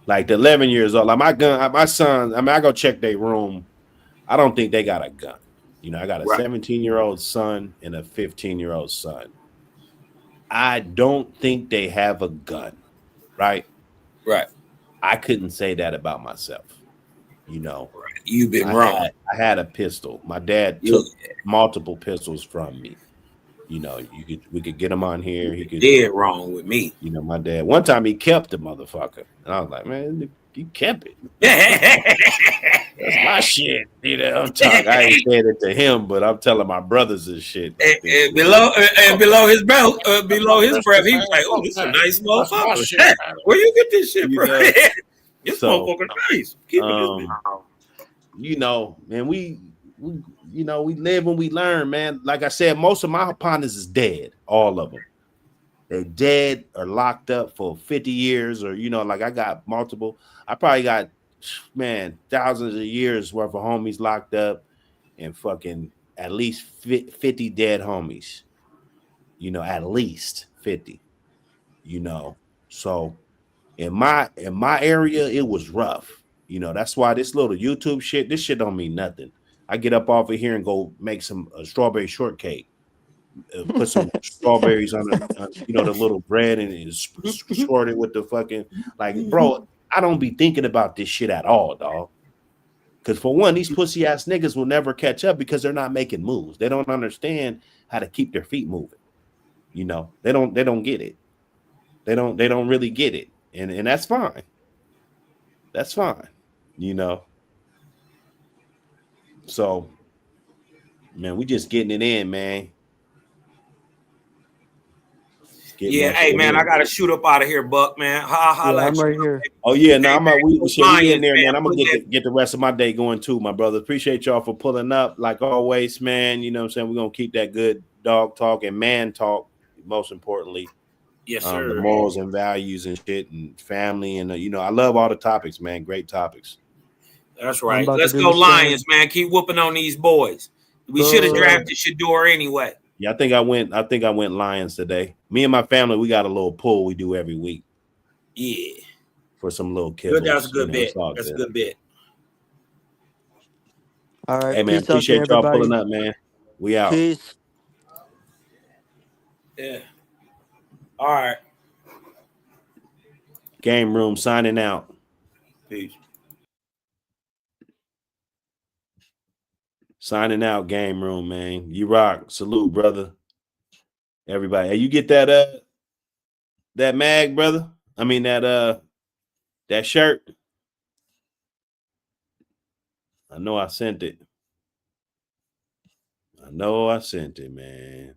Like the 11 years old, like my son, I mean, I go check their room. I don't think they got a gun. You know, I got a 17-year-old son and a 15-year-old son. I don't think they have a gun, right? Right. I couldn't say that about myself. You know, you've been wrong. I had a pistol. My dad took multiple pistols from me. You know, we could get him on here. He could dead wrong with me. You know, my dad one time he kept the motherfucker, and I was like, man, he kept it. That's my shit. You know, I ain't saying it to him, but I'm telling my brothers and shit. And below his belt, below his breath, he was like, "Oh, this is a nice motherfucker. Where you get this shit from? This motherfucker nice. Keep it you know, man, we you know, we live and we learn, man. Like I said, most of my partners is dead, all of them. They're dead or locked up for 50 years, or, you know, like I got multiple. I probably got, man, thousands of years worth of homies locked up, and fucking at least 50 dead homies. You know, at least 50. You know, so in my area, it was rough. You know, that's why this little YouTube shit, this shit don't mean nothing. I get up off of here and go make some strawberry shortcake. Put some strawberries on you know, the little bread, and squirt it with the fucking, like, bro, I don't be thinking about this shit at all, dog. Because for one, these pussy ass niggas will never catch up because they're not making moves. They don't understand how to keep their feet moving. You know, they don't get it. They don't really get it. And that's fine. That's fine. You know. So, man, we just getting it in, man. Yeah, hey man, I gotta shoot up out of here, Buck, man. Yeah, I'm right here. Oh yeah, now we in there, man. I'm gonna get get the rest of my day going too, my brother. Appreciate y'all for pulling up, like always, man. You know what I'm saying? We're gonna keep that good dog talk and man talk, most importantly. Yes, sir. The morals and values and shit and family and you know, I love all the topics, man. Great topics. That's right. Let's go Lions, man. Keep whooping on these boys. We should have drafted Shador anyway. Yeah, I think I went Lions today. Me and my family, we got a little pull we do every week. Yeah. For some little kids. That's a good bit. That's a good bit. All right. Hey man, appreciate y'all pulling up, man. We out. Peace. Yeah. All right. Game Room signing out. Peace. Signing out, Game Room, man. You rock. Salute, brother. Everybody. Hey, you get that that mag, brother? I mean that shirt. I know I sent it. Man.